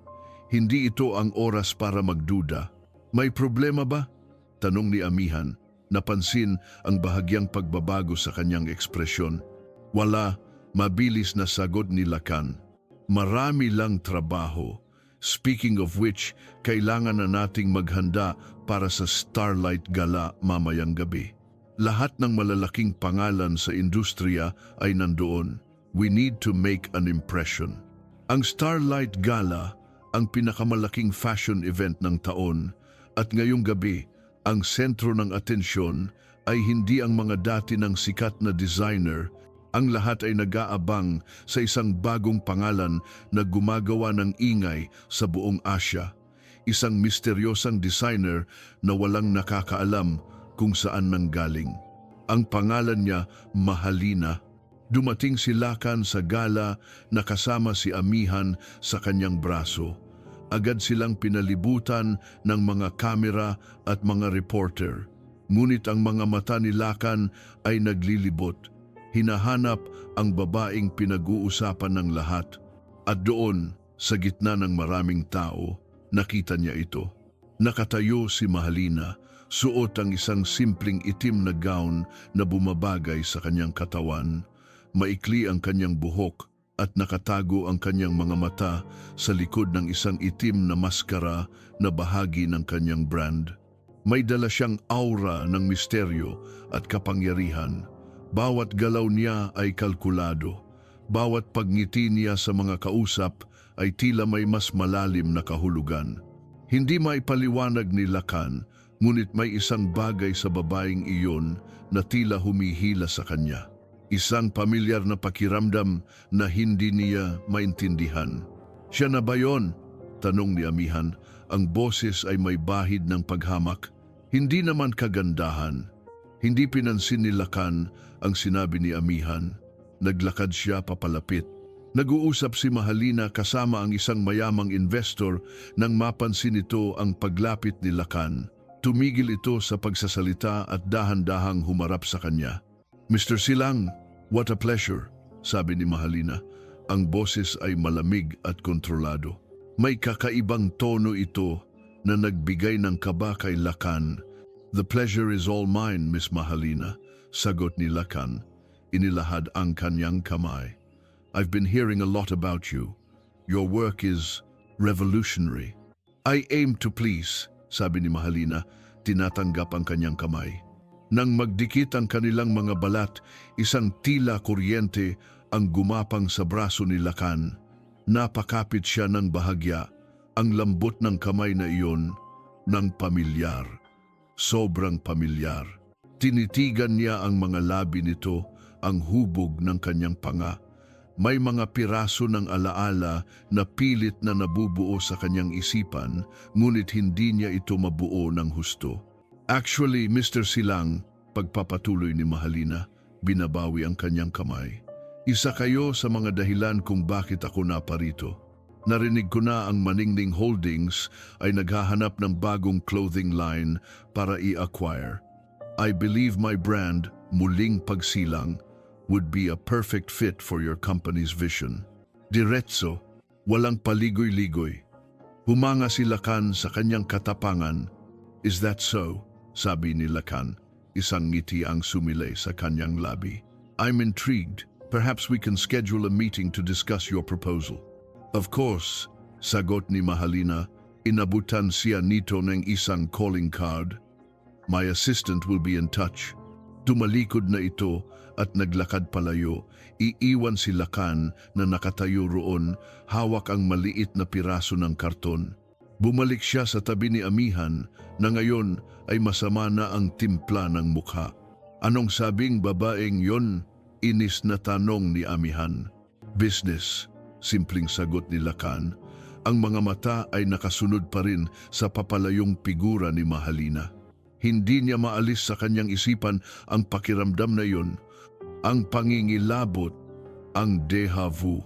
Hindi ito ang oras para magduda. May problema ba? Tanong ni Amihan. Napansin ang bahagyang pagbabago sa kanyang ekspresyon. Wala, mabilis na sagot ni Lakan. Marami lang trabaho. Speaking of which, kailangan na nating maghanda para sa Starlight Gala mamayang gabi. Lahat ng malalaking pangalan sa industriya ay nandoon. We need to make an impression. Ang Starlight Gala, ang pinakamalaking fashion event ng taon, at ngayong gabi, ang sentro ng atensyon ay hindi ang mga dati ng sikat na designer. Ang lahat ay nag-aabang sa isang bagong pangalan na gumagawa ng ingay sa buong Asya. Isang misteryosang designer na walang nakakaalam kung saan nanggaling. Ang pangalan niya, Mahalina. Dumating si Lakan sa gala na kasama si Amihan sa kanyang braso. Agad silang pinalibutan ng mga kamera at mga reporter. Ngunit ang mga mata ni Lakan ay naglilibot. Hinahanap ang babaeng pinag-uusapan ng lahat. At doon, sa gitna ng maraming tao, nakita niya ito. Nakatayo si Mahalina, suot ang isang simpleng itim na gown na bumabagay sa kanyang katawan. Maikli ang kanyang buhok at nakatago ang kanyang mga mata sa likod ng isang itim na maskara na bahagi ng kanyang brand. May dala siyang aura ng misteryo at kapangyarihan. Bawat galaw niya ay kalkulado. Bawat pagngiti niya sa mga kausap ay tila may mas malalim na kahulugan. Hindi maipaliwanag ni Lakan, ngunit may isang bagay sa babaeng iyon na tila humihila sa kanya. Isang pamilyar na pakiramdam na hindi niya maintindihan. Siya na ba yon? Tanong ni Amihan. Ang boses ay may bahid ng paghamak. Hindi naman kagandahan. Hindi pinansin ni Lakan ang sinabi ni Amihan. Naglakad siya papalapit. Nag-uusap si Mahalina kasama ang isang mayamang investor nang mapansin ito ang paglapit ni Lakan. Tumigil ito sa pagsasalita at dahan-dahang humarap sa kanya. Mr. Silang, what a pleasure, sabi ni Mahalina. Ang boses ay malamig at kontrolado. May kakaibang tono ito na nagbigay ng kaba kay Lakan. The pleasure is all mine, Miss Mahalina, sagot ni Lakan. Inilahad ang kanyang kamay. I've been hearing a lot about you. Your work is revolutionary. I aim to please, sabi ni Mahalina, tinatanggap ang kanyang kamay. Nang magdikit ang kanilang mga balat, isang tila kuryente ang gumapang sa braso ni Lakan. Napakapit siya ng bahagya, ang lambot ng kamay na iyon, ng pamilyar. Sobrang pamilyar. Tinitigan niya ang mga labi nito, ang hubog ng kanyang panga. May mga piraso ng alaala na pilit na nabubuo sa kanyang isipan, ngunit hindi niya ito mabuo ng husto. Actually, Mr. Silang, pagpapatuloy ni Mahalina, binabawi ang kanyang kamay. Isa kayo sa mga dahilan kung bakit ako naparito. Narinig ko na ang Maningning Holdings ay naghahanap ng bagong clothing line para i-acquire. I believe my brand, Muling Pagsilang, would be a perfect fit for your company's vision. Diretso, walang paligoy-ligoy. Humanga si Lakan sa kanyang katapangan. Is that so? Sabi ni Lakan, isang ngiti ang sumilay sa kanyang labi. I'm intrigued. Perhaps we can schedule a meeting to discuss your proposal. Of course, sagot ni Mahalina, inabutan siya nito ng isang calling card. My assistant will be in touch. Tumalikod na ito at naglakad palayo, iiwan si Lakan na nakatayo roon, hawak ang maliit na piraso ng karton. Bumalik siya sa tabi ni Amihan na ngayon ay masama na ang timpla ng mukha. Anong sabing babaeng yon? Inis na tanong ni Amihan. Business, simpleng sagot ni Lakan. Ang mga mata ay nakasunod pa rin sa papalayong figura ni Mahalina. Hindi niya maalis sa kanyang isipan ang pakiramdam na yon. Ang pangingilabot, ang deja vu.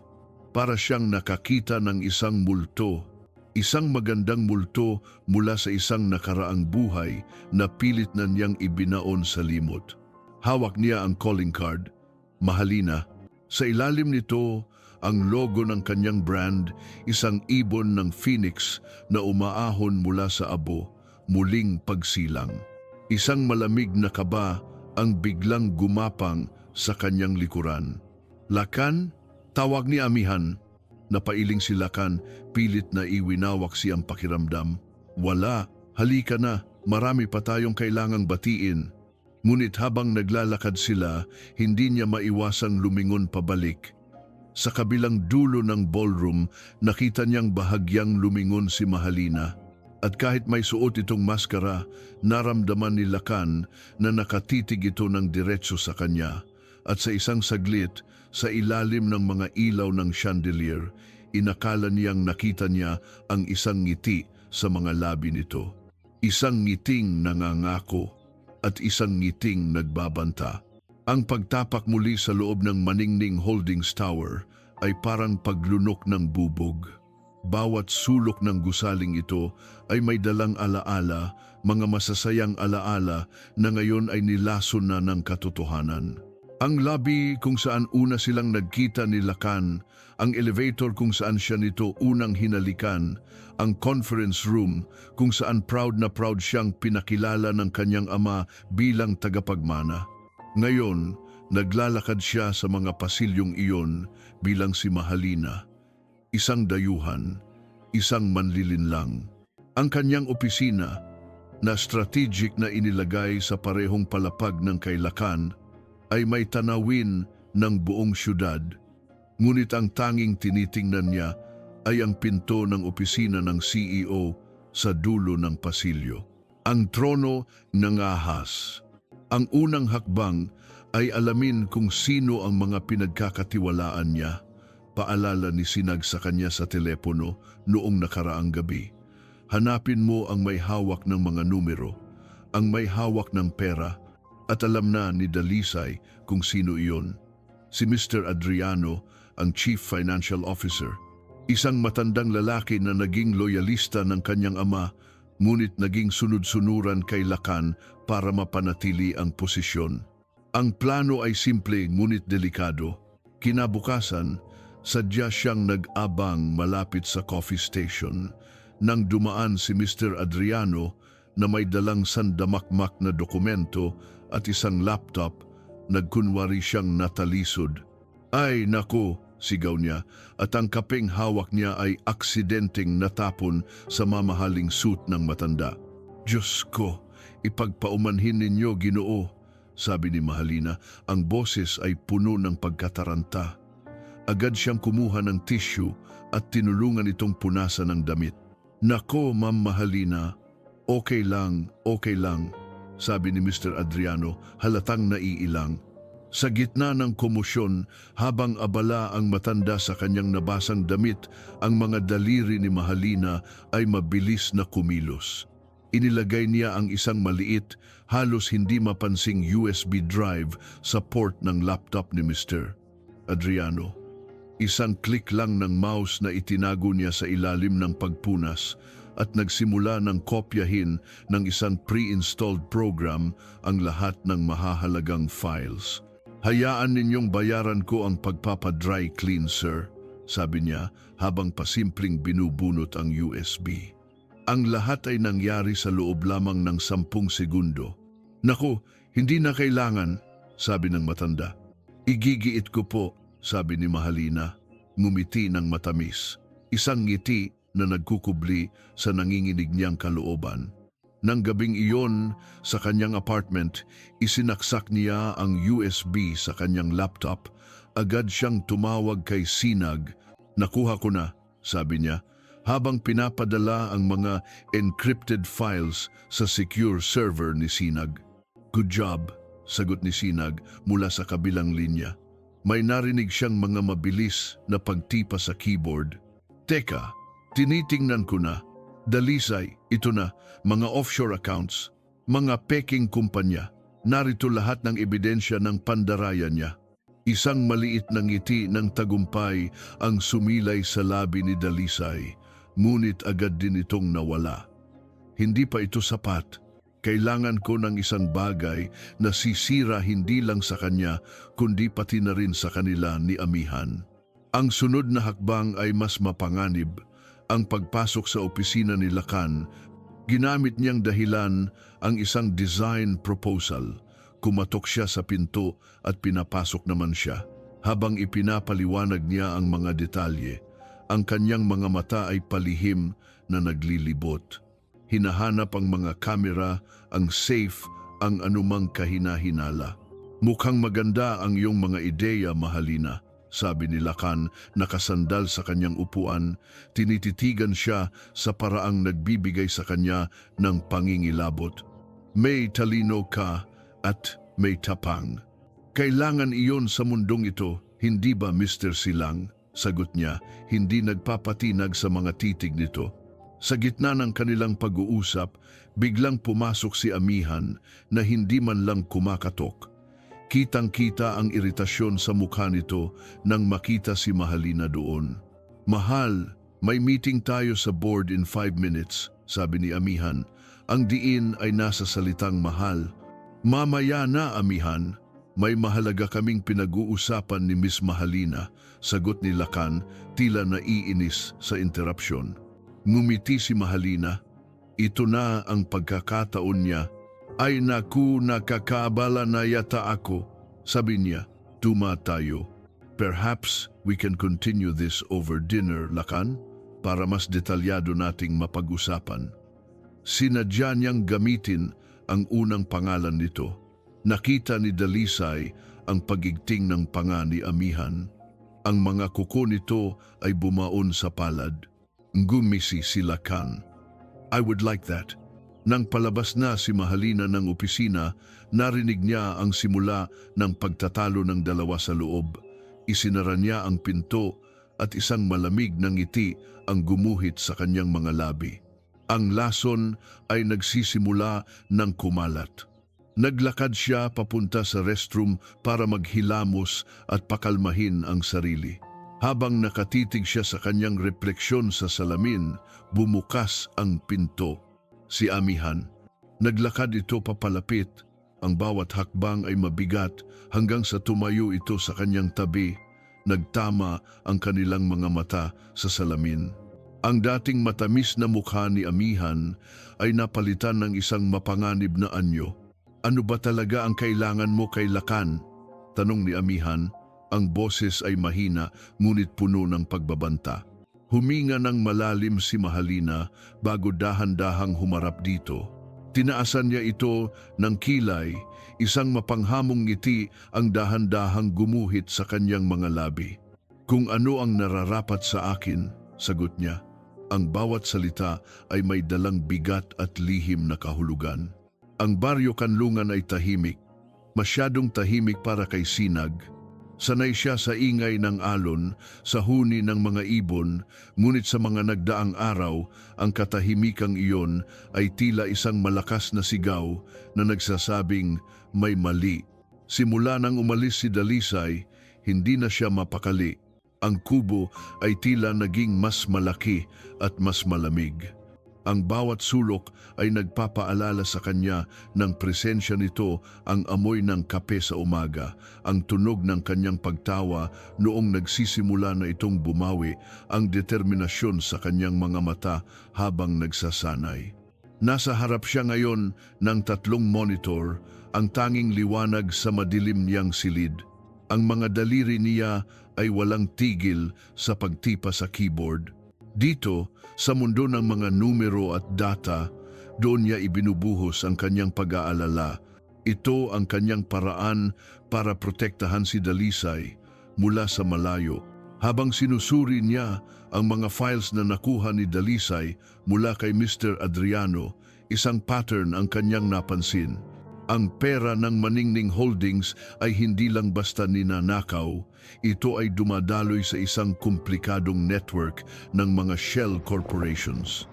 Para siyang nakakita ng isang multo. Isang magandang multo mula sa isang nakaraang buhay na pilit na niyang ibinaon sa limot. Hawak niya ang calling card. Mahalina. Sa ilalim nito, ang logo ng kanyang brand, isang ibon ng phoenix na umaahon mula sa abo, muling pagsilang. Isang malamig na kaba ang biglang gumapang sa kanyang likuran. Lakan, tawag ni Amihan. Napailing si Lakan, pilit na iwinawak siyang pakiramdam. Wala, halika na, marami pa tayong kailangang batiin. Ngunit habang naglalakad sila, hindi niya maiwasang lumingon pabalik. Sa kabilang dulo ng ballroom, nakita niyang bahagyang lumingon si Mahalina. At kahit may suot itong maskara, naramdaman ni Lakan na nakatitig ito ng diretso sa kanya. At sa isang saglit, sa ilalim ng mga ilaw ng chandelier, inakala niyang nakita niya ang isang ngiti sa mga labi nito. Isang ngiting nangangako at isang ngiting nagbabanta. Ang pagtapak muli sa loob ng Maningning Holdings Tower ay parang paglunok ng bubog. Bawat sulok ng gusaling ito ay may dalang alaala, mga masasayang alaala na ngayon ay nilason na ng katotohanan. Ang lobby kung saan una silang nagkita ni Lakan, ang elevator kung saan siya nito unang hinalikan, ang conference room kung saan proud na proud siyang pinakilala ng kanyang ama bilang tagapagmana. Ngayon, naglalakad siya sa mga pasilyong iyon bilang si Mahalina. Isang dayuhan, isang manlilinlang. Ang kanyang opisina, na strategic na inilagay sa parehong palapag ng kay Lakan, ay may tanawin ng buong syudad. Ngunit ang tanging tinitingnan niya ay ang pinto ng opisina ng CEO sa dulo ng pasilyo. Ang trono ng ahas. Ang unang hakbang ay alamin kung sino ang mga pinagkakatiwalaan niya. Paalala ni Sinag sa kanya sa telepono noong nakaraang gabi. Hanapin mo ang may hawak ng mga numero, ang may hawak ng pera, at alam na ni Dalisay kung sino iyon. Si Mr. Adriano, ang Chief Financial Officer. Isang matandang lalaki na naging loyalista ng kanyang ama, ngunit naging sunod-sunuran kay Lakan para mapanatili ang posisyon. Ang plano ay simple ngunit delikado. Kinabukasan, sadya siyang nag-abang malapit sa coffee station. Nang dumaan si Mr. Adriano na may dalang sandamakmak na dokumento at isang laptop, nagkunwari siyang natalisod. Ay naku, sigaw niya, at ang kapeng hawak niya ay aksidenteng natapon sa mamahaling suit ng matanda. Diyos ko, ipagpaumanhin ninyo, Ginoo, sabi ni Mahalina, ang boses ay puno ng pagkataranta. Agad siyang kumuha ng tissue at tinulungan itong punasan ng damit. Nako, Ma'am Mahalina, okay lang, sabi ni Mr. Adriano, halatang naiilang. Sa gitna ng komosyon, habang abala ang matanda sa kanyang nabasang damit, ang mga daliri ni Mahalina ay mabilis na kumilos. Inilagay niya ang isang maliit, halos hindi mapansing USB drive sa port ng laptop ni Mr. Adriano. Isang click lang ng mouse na itinago niya sa ilalim ng pagpunas at nagsimula ng kopyahin ng isang pre-installed program ang lahat ng mahahalagang files. Hayaan ninyong bayaran ko ang pagpapa-dry clean, sir, sabi niya habang pasimpleng binubunot ang USB. Ang lahat ay nangyari sa loob lamang ng 10 segundo. Naku, hindi na kailangan, sabi ng matanda. Igigiit ko po, sabi ni Mahalina, ngumiti ng matamis. Isang ngiti na nagkukubli sa nanginginig niyang kalooban. Nang gabing iyon, sa kanyang apartment, isinaksak niya ang USB sa kanyang laptop. Agad siyang tumawag kay Sinag. Nakuha ko na, sabi niya, habang pinapadala ang mga encrypted files sa secure server ni Sinag. Good job, sagot ni Sinag mula sa kabilang linya. May narinig siyang mga mabilis na pagtipa sa keyboard. Teka, tinitingnan ko na. Dalisay, ito na, mga offshore accounts, mga peking kumpanya. Narito lahat ng ebidensya ng pandaraya niya. Isang maliit na ngiti ng tagumpay ang sumilay sa labi ni Dalisay, ngunit agad din itong nawala. Hindi pa ito sapat. Kailangan ko ng isang bagay na sisira hindi lang sa kanya, kundi pati na rin sa kanila ni Amihan. Ang sunod na hakbang ay mas mapanganib. Ang pagpasok sa opisina ni Lacan, ginamit niyang dahilan ang isang design proposal. Kumatok siya sa pinto at pinapasok naman siya. Habang ipinapaliwanag niya ang mga detalye, ang kanyang mga mata ay palihim na naglilibot. Hinahanap ang mga kamera, ang safe, ang anumang kahina-hinala. Mukhang maganda ang iyong mga ideya, Mahalina, sabi ni Lacan, nakasandal sa kanyang upuan. Tinititigan siya sa paraang nagbibigay sa kanya ng pangingilabot. May talino ka at may tapang. Kailangan iyon sa mundong ito, hindi ba, Mr. Silang? Sagot niya, hindi nagpapatinag sa mga titig nito. Sa gitna ng kanilang pag-uusap, biglang pumasok si Amihan na hindi man lang kumakatok. Kitang-kita ang iritasyon sa mukha nito nang makita si Mahalina doon. Mahal, may meeting tayo sa board in 5 minutes, sabi ni Amihan. Ang diin ay nasa salitang mahal. Mamaya na, Amihan. May mahalaga kaming pinag-uusapan ni Miss Mahalina, sagot ni Lacan, tila naiinis sa interrupsyon. Ngumiti si Mahalina. Ito na ang pagkakataon niya. Ay naku, nakakaabala na yata ako, sabi niya. Tuma tayo. Perhaps we can continue this over dinner, Lacan, para mas detalyado nating mapag-usapan. Sinadya niyang gamitin ang unang pangalan nito. Nakita ni Dalisay ang pagigting ng panga ni Amihan. Ang mga kuko nito ay bumaon sa palad. Ngumisi si Lacan. I would like that. Nang palabas na si Mahalina ng opisina, narinig niya ang simula ng pagtatalo ng dalawa sa loob. Isinara niya ang pinto at isang malamig na ngiti ang gumuhit sa kanyang mga labi. Ang lason ay nagsisimula ng kumalat. Naglakad siya papunta sa restroom para maghilamos at pakalmahin ang sarili. Habang nakatitig siya sa kanyang refleksyon sa salamin, bumukas ang pinto. Si Amihan. Naglakad ito papalapit. Ang bawat hakbang ay mabigat hanggang sa tumayo ito sa kanyang tabi. Nagtama ang kanilang mga mata sa salamin. Ang dating matamis na mukha ni Amihan ay napalitan ng isang mapanganib na anyo. Ano ba talaga ang kailangan mo kay Lacan? Tanong ni Amihan. Ang boses ay mahina ngunit puno ng pagbabanta. Huminga ng malalim si Mahalina bago dahan-dahang humarap dito. Tinaasan niya ito ng kilay, isang mapanghamong ngiti ang dahan-dahang gumuhit sa kanyang mga labi. Kung ano ang nararapat sa akin, sagot niya. Ang bawat salita ay may dalang bigat at lihim na kahulugan. Ang baryo Kanlungan ay tahimik, masyadong tahimik para kay Sinag. Sanay siya sa ingay ng alon, sa huni ng mga ibon, ngunit sa mga nagdaang araw, ang katahimikang iyon ay tila isang malakas na sigaw na nagsasabing may mali. Simula nang umalis si Dalisay, hindi na siya mapakali. Ang kubo ay tila naging mas malaki at mas malamig. Ang bawat sulok ay nagpapaalala sa kanya ng presensya nito, ang amoy ng kape sa umaga, ang tunog ng kanyang pagtawa noong nagsisimula na itong bumawi, ang determinasyon sa kanyang mga mata habang nagsasanay. Nasa harap siya ngayon ng 3 monitor, ang tanging liwanag sa madilim niyang silid. Ang mga daliri niya ay walang tigil sa pagtipa sa keyboard. Dito, sa mundo ng mga numero at data, doon niya ibinubuhos ang kanyang pag-aalala. Ito ang kanyang paraan para protektahan si Dalisay mula sa malayo. Habang sinusuri niya ang mga files na nakuha ni Dalisay mula kay Mr. Adriano, isang pattern ang kanyang napansin. Ang pera ng Maningning Holdings ay hindi lang basta ninanakaw, ito ay dumadaloy sa isang komplikadong network ng mga shell corporations.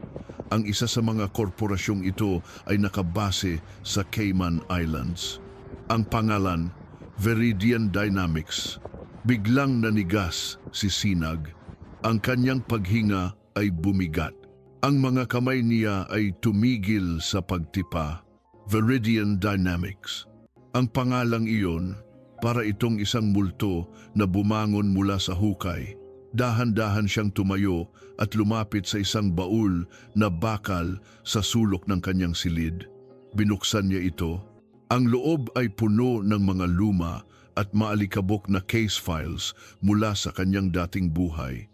Ang isa sa mga korporasyong ito ay nakabase sa Cayman Islands. Ang pangalan, Veridian Dynamics. Biglang nanigas si Sinag. Ang kanyang paghinga ay bumigat. Ang mga kamay niya ay tumigil sa pagtipa. Veridian Dynamics. Ang pangalang iyon, para itong isang multo na bumangon mula sa hukay. Dahan-dahan siyang tumayo at lumapit sa isang baul na bakal sa sulok ng kanyang silid. Binuksan niya ito. Ang loob ay puno ng mga luma at maalikabok na case files mula sa kanyang dating buhay,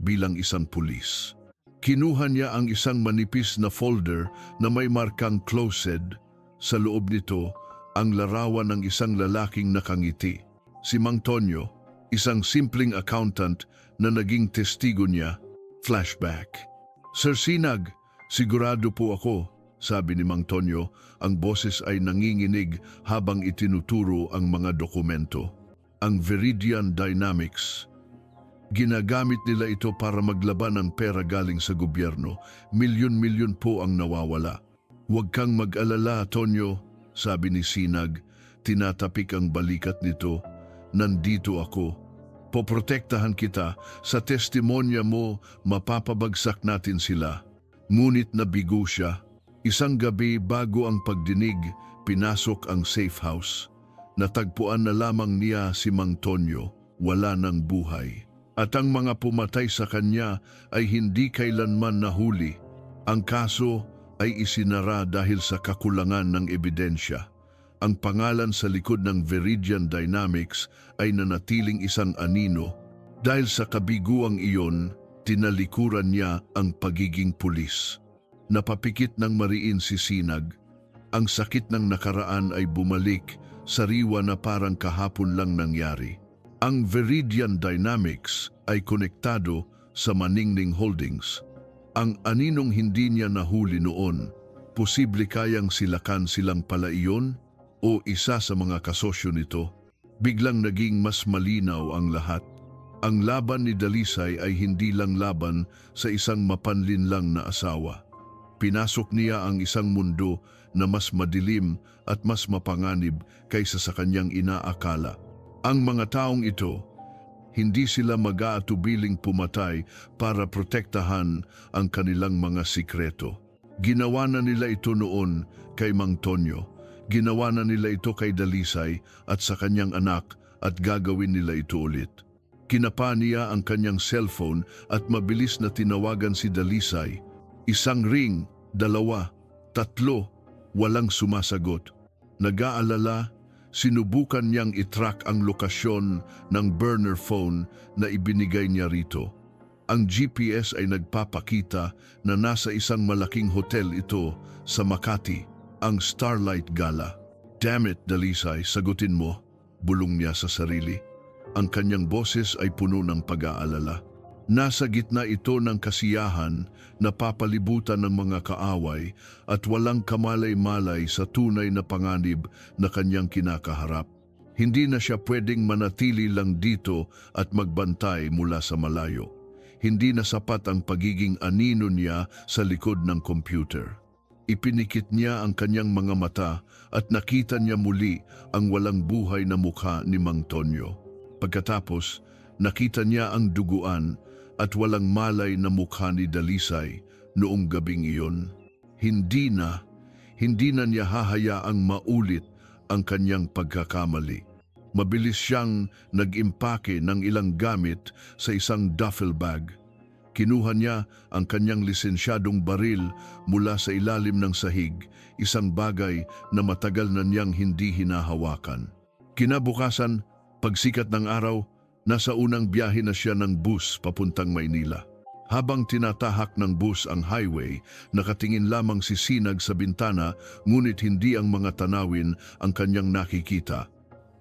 bilang isang pulis. Kinuha niya ang isang manipis na folder na may markang closed. Sa loob nito, ang larawan ng isang lalaking nakangiti. Si Mang Tonyo, isang simpleng accountant na naging testigo niya. Flashback. Sir Sinag, sigurado po ako, sabi ni Mang Tonyo, ang boses ay nanginginig habang itinuturo ang mga dokumento. Ang Veridian Dynamics. Ginagamit nila ito para maglaban ng pera galing sa gobyerno. Milyon-milyon po ang nawawala. Huwag kang mag-alala, Tonyo, sabi ni Sinag. Tinatapik ang balikat nito. Nandito ako. Poprotektahan kita. Sa testimonya mo, mapapabagsak natin sila. Ngunit nabigo siya. Isang gabi bago ang pagdinig, pinasok ang safe house. Natagpuan na lamang niya si Mang Tonyo. Wala ng buhay. At ang mga pumatay sa kanya ay hindi kailanman nahuli. Ang kaso ay isinara dahil sa kakulangan ng ebidensya. Ang pangalan sa likod ng Veridian Dynamics ay nanatiling isang anino. Dahil sa kabiguang iyon, tinalikuran niya ang pagiging pulis. Napapikit ng mariin si Sinag. Ang sakit ng nakaraan ay bumalik, sariwa na parang kahapon lang nangyari. Ang Veridian Dynamics ay konektado sa Maningning Holdings. Ang aninong hindi niya nahuli noon, posible kayang silakan silang pala iyon o isa sa mga kasosyo nito. Biglang naging mas malinaw ang lahat. Ang laban ni Dalisay ay hindi lang laban sa isang mapanlinlang na asawa. Pinasok niya ang isang mundo na mas madilim at mas mapanganib kaysa sa kanyang inaakala. Ang mga taong ito, hindi sila mag-aatubiling pumatay para protektahan ang kanilang mga sikreto. Ginawa na nila ito noon kay Mang Tonyo, ginawa na nila ito kay Dalisay at sa kanyang anak at gagawin nila ito ulit. Kinapa niya ang kanyang cellphone at mabilis na tinawagan si Dalisay. Isang ring, 2, 3, walang sumasagot. Nag-aalala, Sinubukan niyang itrack ang lokasyon ng burner phone na ibinigay niya rito. Ang GPS ay nagpapakita na nasa isang malaking hotel ito sa Makati, ang Starlight Gala. "Damn it, Dalisay, sagutin mo," bulong niya sa sarili. Ang kanyang boses ay puno ng pag-aalala. Nasa gitna ito ng kasiyahan na papalibutan ng mga kaaway at walang kamalay-malay sa tunay na panganib na kanyang kinakaharap. Hindi na siya pwedeng manatili lang dito at magbantay mula sa malayo. Hindi na sapat ang pagiging anino niya sa likod ng computer. Ipinikit niya ang kanyang mga mata at nakita niya muli ang walang buhay na mukha ni Mang Tonyo. Pagkatapos, nakita niya ang duguan at walang malay na mukha ni Dalisay noong gabing iyon. Hindi na niya hahayaang maulit ang kanyang pagkakamali. Mabilis siyang nag-impake ng ilang gamit sa isang duffel bag. Kinuha niya ang kanyang lisensyadong baril mula sa ilalim ng sahig, isang bagay na matagal na niyang hindi hinahawakan. Kinabukasan, pagsikat ng araw, nasa unang biyahe na siya ng bus papuntang Maynila. Habang tinatahak ng bus ang highway, nakatingin lamang si Sinag sa bintana, ngunit hindi ang mga tanawin ang kanyang nakikita.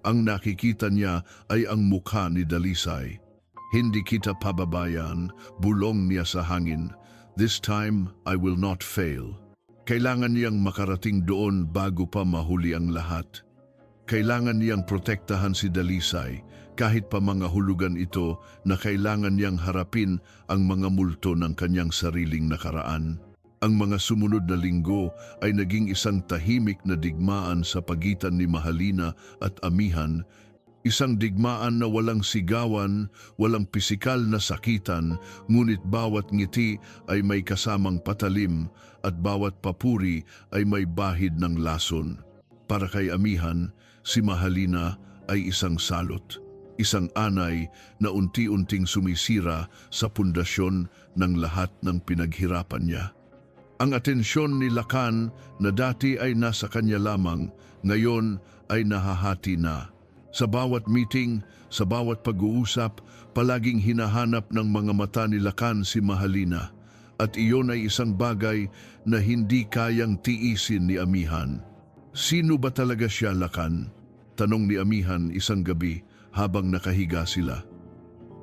Ang nakikita niya ay ang mukha ni Dalisay. "Hindi kita pababayaan," bulong niya sa hangin. "This time, I will not fail." Kailangan niyang makarating doon bago pa mahuli ang lahat. Kailangan niyang protektahan si Dalisay, kahit pa mga hulugan ito na kailangan niyang harapin ang mga multo ng kanyang sariling nakaraan. Ang mga sumunod na linggo ay naging isang tahimik na digmaan sa pagitan ni Mahalina at Amihan, isang digmaan na walang sigawan, walang pisikal na sakitan, ngunit bawat ngiti ay may kasamang patalim at bawat papuri ay may bahid ng lason. Para kay Amihan, si Mahalina ay isang salot, isang anay na unti-unting sumisira sa pundasyon ng lahat ng pinaghirapan niya. Ang atensyon ni Lakan na dati ay nasa kanya lamang, ngayon ay nahahati na. Sa bawat meeting, sa bawat pag-uusap, palaging hinahanap ng mga mata ni Lakan si Mahalina. At iyon ay isang bagay na hindi kayang tiisin ni Amihan. "Sino ba talaga siya, Lakan?" tanong ni Amihan isang gabi habang nakahiga sila.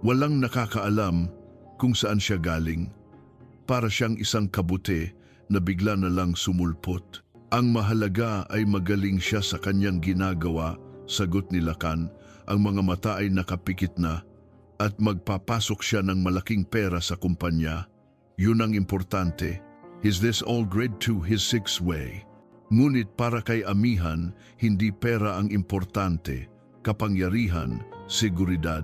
Walang nakakaalam kung saan siya galing. Para siyang isang kabute na bigla na lang sumulpot. "Ang mahalaga ay magaling siya sa kanyang ginagawa," sagot ni Lakan. "Ang mga mata ay nakapikit na at magpapasok siya ng malaking pera sa kumpanya. Yun ang importante. Is this all grade to his sixth way?" Ngunit para kay Amihan, hindi pera ang importante, kapangyarihan, seguridad,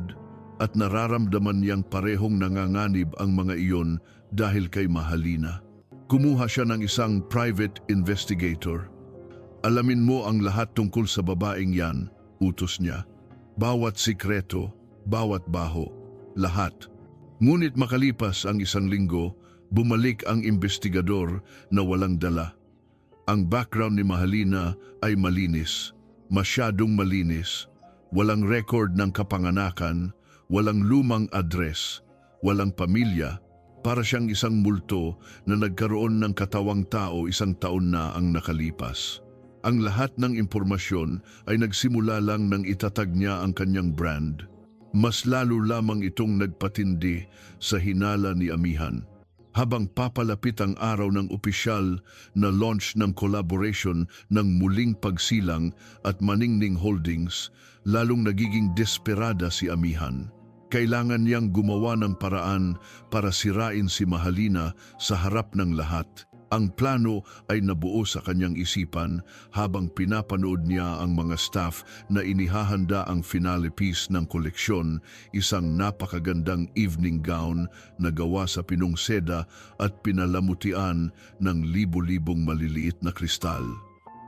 at nararamdaman niyang parehong nanganganib ang mga iyon dahil kay Mahalina. Kumuha siya ng isang private investigator. "Alamin mo ang lahat tungkol sa babaeng yan," utos niya. "Bawat sikreto, bawat baho, lahat." Ngunit makalipas ang isang linggo, bumalik ang investigador na walang dala. Ang background ni Mahalina ay malinis, masyadong malinis. Walang record ng kapanganakan, walang lumang address, walang pamilya. Para siyang isang multo na nagkaroon ng katawang tao isang taon na ang nakalipas. Ang lahat ng impormasyon ay nagsimula lang nang itatag niya ang kanyang brand. Mas lalo lamang itong nagpatindi sa hinala ni Amihan. Habang papalapit ang araw ng opisyal na launch ng collaboration ng Muling Pagsilang at Maningning Holdings, lalong nagiging desperada si Amihan. Kailangan niyang gumawa ng paraan para sirain si Mahalina sa harap ng lahat. Ang plano ay nabuo sa kanyang isipan habang pinapanood niya ang mga staff na inihahanda ang finale piece ng koleksyon, isang napakagandang evening gown na gawa sa pinong seda at pinalamutian ng libo-libong maliliit na kristal.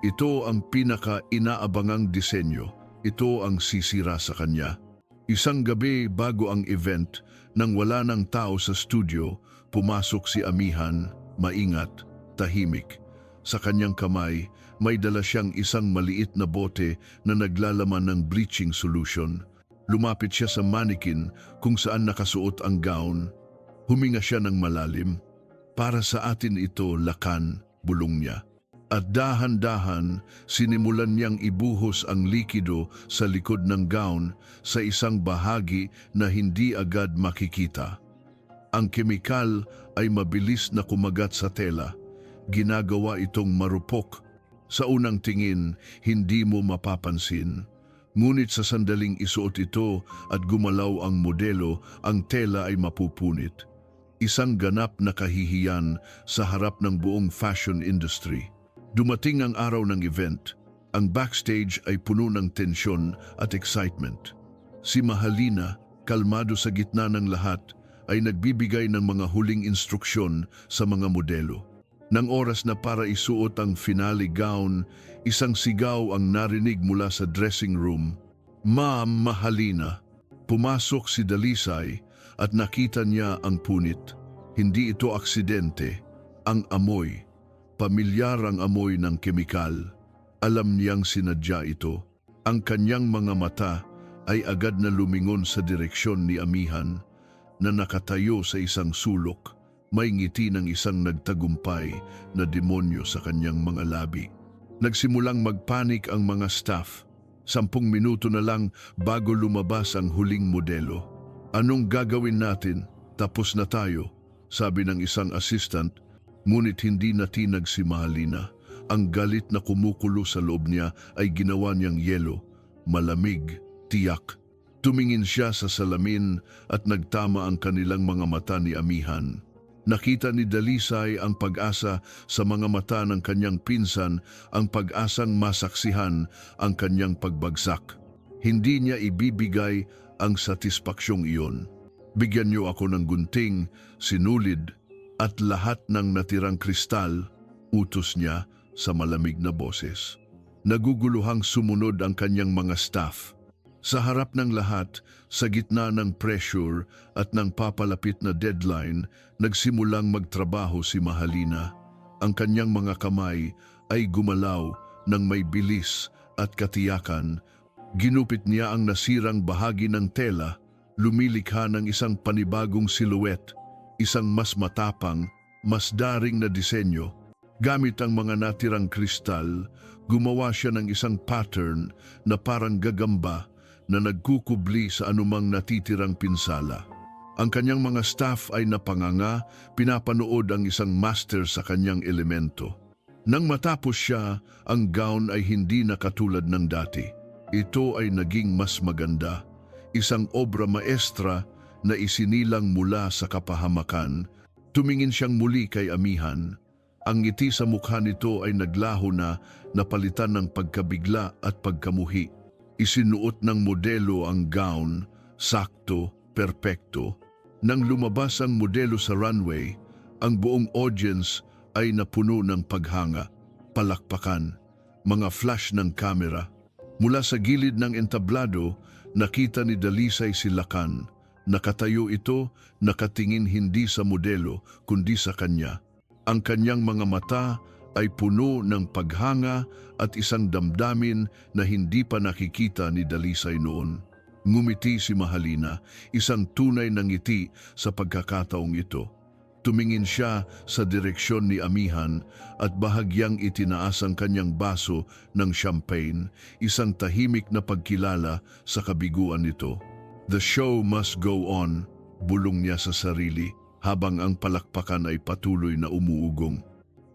Ito ang pinaka-inaabangang disenyo. Ito ang sisira sa kanya. Isang gabi bago ang event, nang wala ng tao sa studio, pumasok si Amihan, maingat, tahimik. Sa kanyang kamay, may dala siyang isang maliit na bote na naglalaman ng bleaching solution. Lumapit siya sa mannequin kung saan nakasuot ang gown. Huminga siya ng malalim. Para sa atin ito, Lakan, bulong niya. At dahan-dahan, sinimulan niyang ibuhos ang likido sa likod ng gown sa isang bahagi na hindi agad makikita. Ang kemikal ay mabilis na kumagat sa tela. Ginagawa itong marupok. Sa unang tingin, hindi mo mapapansin. Ngunit sa sandaling isuot ito at gumalaw ang modelo, ang tela ay mapupunit. Isang ganap na kahihiyan sa harap ng buong fashion industry. Dumating ang araw ng event. Ang backstage ay puno ng tensyon at excitement. Si Mahalina, kalmado sa gitna ng lahat, ay nagbibigay ng mga huling instruksyon sa mga modelo. Nang oras na para isuot ang finale gown, isang sigaw ang narinig mula sa dressing room. Ma'am Mahalina. Pumasok si Dalisay at nakita niya ang punit. Hindi ito aksidente, ang amoy. Pamilyar ang amoy ng kemikal. Alam niyang sinadya ito. Ang kanyang mga mata ay agad na lumingon sa direksyon ni Amihan na nakatayo sa isang sulok. May ngiti ng isang nagtagumpay na demonyo sa kanyang mga labi. Nagsimulang magpanik ang mga staff. 10 minuto na lang bago lumabas ang huling modelo. Anong gagawin natin? Tapos na tayo, sabi ng isang assistant. Ngunit hindi natinag si Mahalina. Ang galit na kumukulo sa loob niya ay ginawa niyang yelo, malamig, tiyak. Tumingin siya sa salamin at nagtama ang kanilang mga mata ni Amihan. Nakita ni Dalisay ang pag-asa sa mga mata ng kanyang pinsan, ang pag-asang masaksihan ang kanyang pagbagsak. Hindi niya ibibigay ang satisfaksyong iyon. Bigyan niyo ako ng gunting, sinulid, at lahat ng natirang kristal, utos niya sa malamig na boses. Naguguluhang sumunod ang kanyang mga staff. Sa harap ng lahat, sa gitna ng pressure at ng papalapit na deadline, nagsimulang magtrabaho si Mahalina. Ang kanyang mga kamay ay gumalaw ng may bilis at katiyakan. Ginupit niya ang nasirang bahagi ng tela, lumilikha ng isang panibagong silhouette. Isang mas matapang, mas daring na disenyo. Gamit ang mga natirang kristal, gumawa siya ng isang pattern na parang gagamba na nagkukubli sa anumang natitirang pinsala. Ang kanyang mga staff ay napanganga, pinapanood ang isang master sa kanyang elemento. Nang matapos siya, ang gown ay hindi na katulad ng dati. Ito ay naging mas maganda. Isang obra maestra na isinilang mula sa kapahamakan. Tumingin siyang muli kay Amihan. Ang ngiti sa mukha nito ay naglaho na, napalitan ng pagkabigla at pagkamuhi. Isinuot ng modelo ang gown, sakto, perpekto. Nang lumabas ang modelo sa runway, ang buong audience ay napuno ng paghanga, palakpakan, mga flash ng kamera. Mula sa gilid ng entablado, nakita ni Dalisay si Lakan. Nakatayo ito, nakatingin hindi sa modelo, kundi sa kanya. Ang kanyang mga mata ay puno ng paghanga at isang damdamin na hindi pa nakikita ni Dalisay noon. Ngumiti si Mahalina, isang tunay na ngiti sa pagkakataong ito. Tumingin siya sa direksyon ni Amihan at bahagyang itinaas ang kanyang baso ng champagne, isang tahimik na pagkilala sa kabiguan nito. The show must go on, bulong niya sa sarili habang ang palakpakan ay patuloy na umuugong.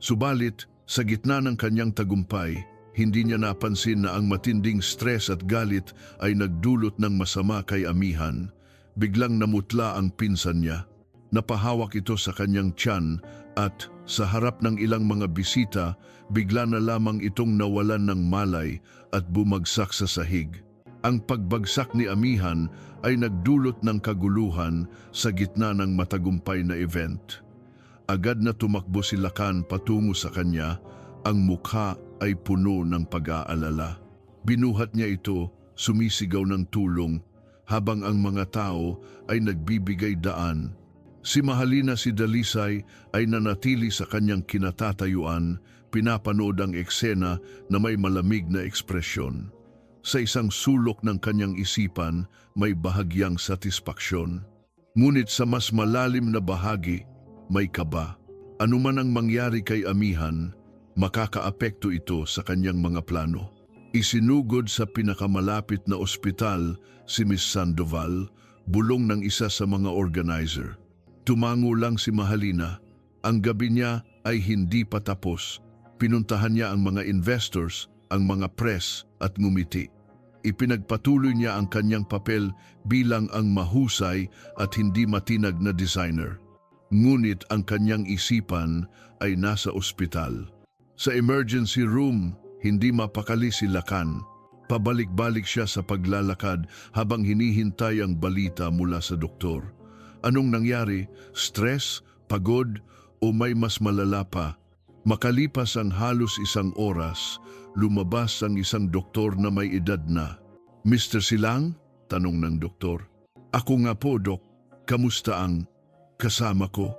Subalit, sa gitna ng kanyang tagumpay, hindi niya napansin na ang matinding stress at galit ay nagdulot ng masama kay Amihan. Biglang namutla ang pinsan niya. Napahawak ito sa kanyang tiyan at sa harap ng ilang mga bisita, bigla na lamang itong nawalan ng malay at bumagsak sa sahig. Ang pagbagsak ni Amihan ay nagdulot ng kaguluhan sa gitna ng matagumpay na event. Agad na tumakbo si Lakan patungo sa kanya, ang mukha ay puno ng pag-aalala. Binuhat niya ito, sumisigaw ng tulong, habang ang mga tao ay nagbibigay daan. Si Mahalina si Dalisay ay nanatili sa kanyang kinatatayuan, pinapanood ang eksena na may malamig na ekspresyon. Sa isang sulok ng kanyang isipan, may bahagyang satisfaksyon. Ngunit sa mas malalim na bahagi, may kaba. Ano man ang mangyari kay Amihan, makakaapekto ito sa kanyang mga plano. Isinugod sa pinakamalapit na ospital si Miss Sandoval, bulong ng isa sa mga organizer. Tumango lang si Mahalina. Ang gabi niya ay hindi pa tapos. Pinuntahan niya ang mga investors, ang mga press at ngumiti. Ipinagpatuloy niya ang kanyang papel bilang ang mahusay at hindi matinag na designer. Ngunit ang kanyang isipan ay nasa ospital. Sa emergency room, hindi mapakali si Lacan. Pabalik-balik siya sa paglalakad habang hinihintay ang balita mula sa doktor. Anong nangyari? Stress? Pagod? O may mas malala pa? Makalipas ang halos isang oras, lumabas ang isang doktor na may edad na. Mr. Silang? Tanong ng doktor. Ako nga po, Dok. Kamusta ang kasama ko?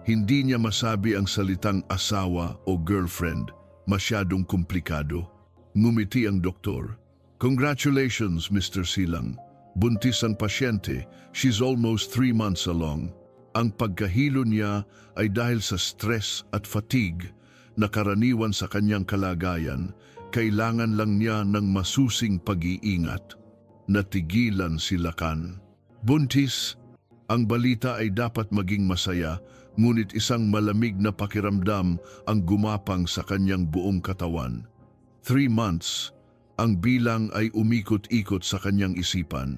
Hindi niya masabi ang salitang asawa o girlfriend. Masyadong komplikado. Ngumiti ang doktor. Congratulations, Mr. Silang. Buntis ang pasyente. She's almost 3 months along. Ang pagkahilo niya ay dahil sa stress at fatigue na karaniwan sa kanyang kalagayan. Kailangan lang niya ng masusing pag-iingat. Natigilan si Lacan. Buntis, ang balita ay dapat maging masaya, ngunit isang malamig na pakiramdam ang gumapang sa kanyang buong katawan. 3 months, ang bilang ay umikot-ikot sa kanyang isipan.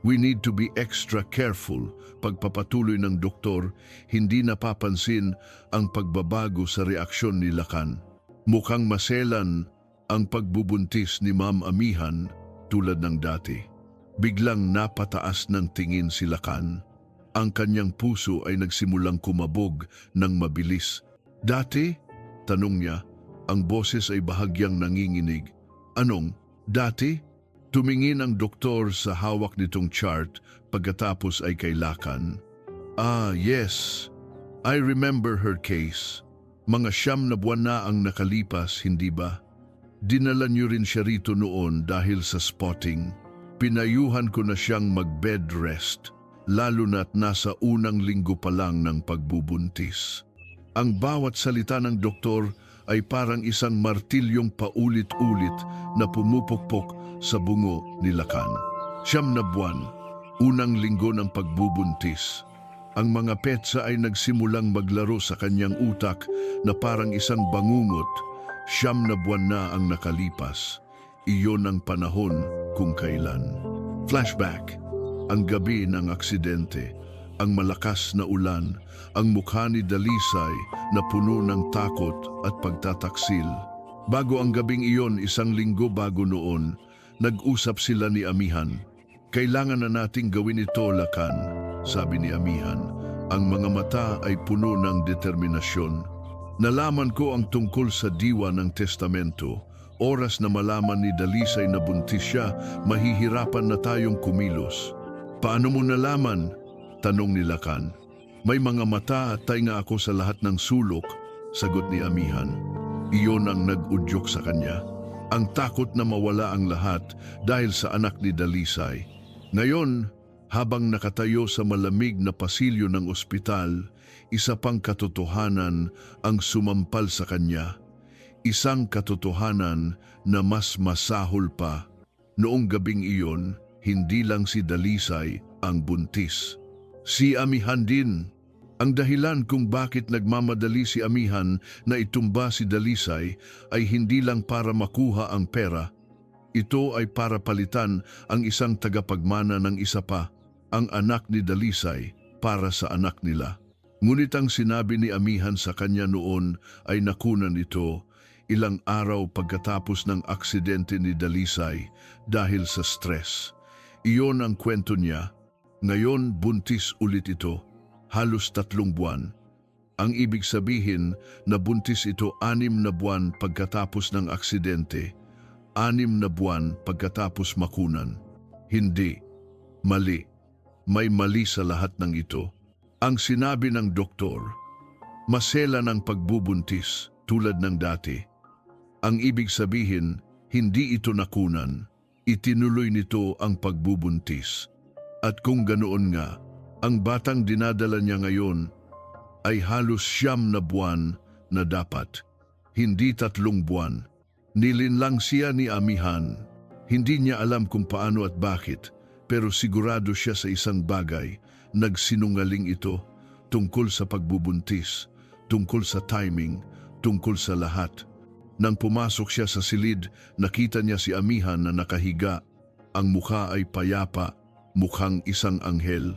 We need to be extra careful. Pagpapatuloy ng doktor, hindi napapansin ang pagbabago sa reaksyon ni Lacan. Mukhang maselan ang pagbubuntis ni Ma'am Amihan tulad ng dati. Biglang napataas ng tingin si Lacan. Ang kanyang puso ay nagsimulang kumabog ng mabilis. Dati? Tanong niya. Ang boses ay bahagyang nanginginig. Anong? Dati? Tumingin ang doktor sa hawak nitong chart pagkatapos ay kay Lacan. Yes. I remember her case. Mga 9 na buwan na ang nakalipas, hindi ba? Dinala niyo rin siya rito noon dahil sa spotting. Pinayuhan ko na siyang mag-bed rest, lalo na't nasa unang linggo pa lang ng pagbubuntis. Ang bawat salita ng doktor ay parang isang martilyong paulit-ulit na pumupukpok sa bungo ni Lacan. 9 na buwan, unang linggo ng pagbubuntis. Ang mga petsa ay nagsimulang maglaro sa kanyang utak na parang isang bangungot. 9 na buwan na ang nakalipas. Iyon ang panahon kung kailan. Flashback. Ang gabi ng aksidente. Ang malakas na ulan. Ang mukha ni Dalisay na puno ng takot at pagtataksil. Bago ang gabing iyon, 1 linggo bago noon, nag-usap sila ni Amihan. Kailangan na nating gawin ito, Lacan, sabi ni Amihan. Ang mga mata ay puno ng determinasyon. Nalaman ko ang tungkol sa diwa ng testamento. Oras na malaman ni Dalisay na buntis siya, mahihirapan na tayong kumilos. Paano mo nalaman? Tanong ni Lacan. May mga mata at tainga ako sa lahat ng sulok, sagot ni Amihan. Iyon ang nag-udyok sa kanya. Ang takot na mawala ang lahat dahil sa anak ni Dalisay. Ngayon, habang nakatayo sa malamig na pasilyo ng ospital, isa pang katotohanan ang sumampal sa kanya. Isang katotohanan na mas masahol pa. Noong gabing iyon, hindi lang si Dalisay ang buntis. Si Amihan din. Ang dahilan kung bakit nagmamadali si Amihan na itumba si Dalisay ay hindi lang para makuha ang pera. Ito ay para palitan ang isang tagapagmana ng isa pa, ang anak ni Dalisay, para sa anak nila. Ngunit ang sinabi ni Amihan sa kanya noon ay nakunan ito ilang araw pagkatapos ng aksidente ni Dalisay dahil sa stress. Iyon ang kwento niya. Ngayon buntis ulit ito. Halos 3 buwan. Ang ibig sabihin na buntis ito 6 na buwan pagkatapos ng aksidente, 6 na buwan pagkatapos makunan. Hindi. Mali. May mali sa lahat ng ito. Ang sinabi ng doktor, maselan ang pagbubuntis, tulad ng dati. Ang ibig sabihin, hindi ito nakunan. Itinuloy nito ang pagbubuntis. At kung ganoon nga, ang batang dinadala niya ngayon ay halos 9 na buwan na dapat. Hindi 3 buwan. Nilinlang siya ni amihan. Hindi niya alam kung paano at bakit, pero sigurado siya sa isang bagay. Nagsinungaling ito tungkol sa pagbubuntis, tungkol sa timing, tungkol sa lahat. Nang pumasok siya sa silid, nakita niya si amihan na nakahiga. Ang mukha ay payapa, mukhang isang anghel,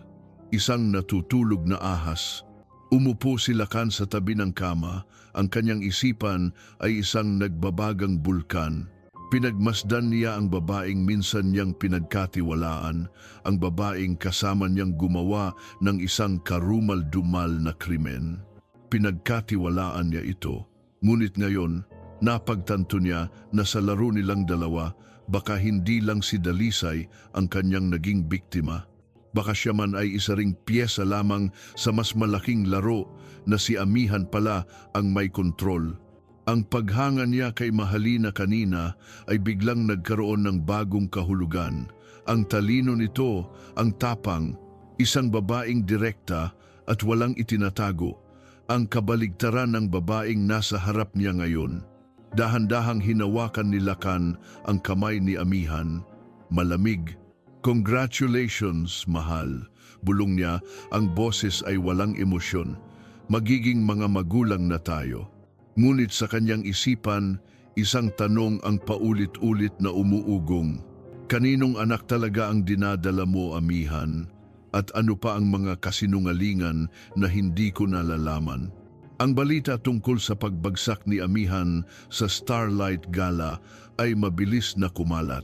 isang natutulog na ahas. Umupo si Lakan sa tabi ng kama, ang kanyang isipan ay isang nagbabagang bulkan. Pinagmasdan niya ang babaeng minsan niyang pinagkatiwalaan, ang babaeng kasama niyang gumawa ng isang karumal-dumal na krimen. Pinagkatiwalaan niya ito, ngunit ngayon, napagtanto niya na sa laro nilang dalawa, baka hindi lang si Dalisay ang kanyang naging biktima. Baka siya man ay isa ring piyesa lamang sa mas malaking laro na si amihan pala ang may kontrol. Ang paghanga niya kay Mahalina kanina ay biglang nagkaroon ng bagong kahulugan. Ang talino nito, ang tapang, isang babaeng direkta at walang itinatago. Ang kabaligtaran ng babaeng nasa harap niya ngayon. Dahan-dahang hinawakan ni Lakan ang kamay ni amihan. Malamig. "Congratulations, mahal." Bulong niya, ang boses ay walang emosyon. Magiging mga magulang na tayo. Ngunit sa kanyang isipan, isang tanong ang paulit-ulit na umuugong. Kaninong anak talaga ang dinadala mo, amihan? At ano pa ang mga kasinungalingan na hindi ko nalalaman? Ang balita tungkol sa pagbagsak ni amihan sa Starlight Gala ay mabilis na kumalat.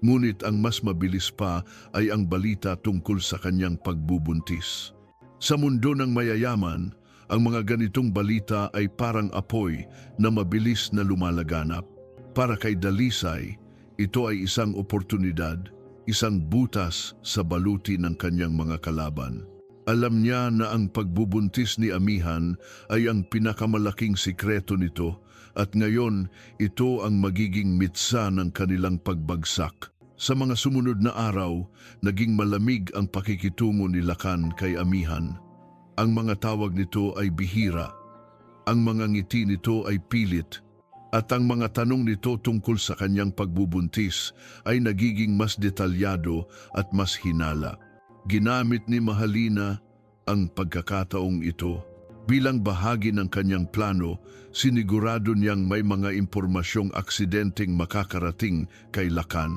Ngunit ang mas mabilis pa ay ang balita tungkol sa kanyang pagbubuntis. Sa mundo ng mayayaman, ang mga ganitong balita ay parang apoy na mabilis na lumalaganap. Para kay Dalisay, ito ay isang oportunidad, isang butas sa baluti ng kanyang mga kalaban. Alam niya na ang pagbubuntis ni amihan ay ang pinakamalaking sikreto nito at ngayon ito ang magiging mitsa ng kanilang pagbagsak. Sa mga sumunod na araw, naging malamig ang pakikitungo ni Lakan kay amihan. Ang mga tawag nito ay bihira, ang mga ngiti nito ay pilit, at ang mga tanong nito tungkol sa kanyang pagbubuntis ay nagiging mas detalyado at mas hinala. Ginamit ni Mahalina ang pagkakataong ito. Bilang bahagi ng kanyang plano, sinigurado niyang may mga impormasyong aksidenteng makakarating kay Lakan.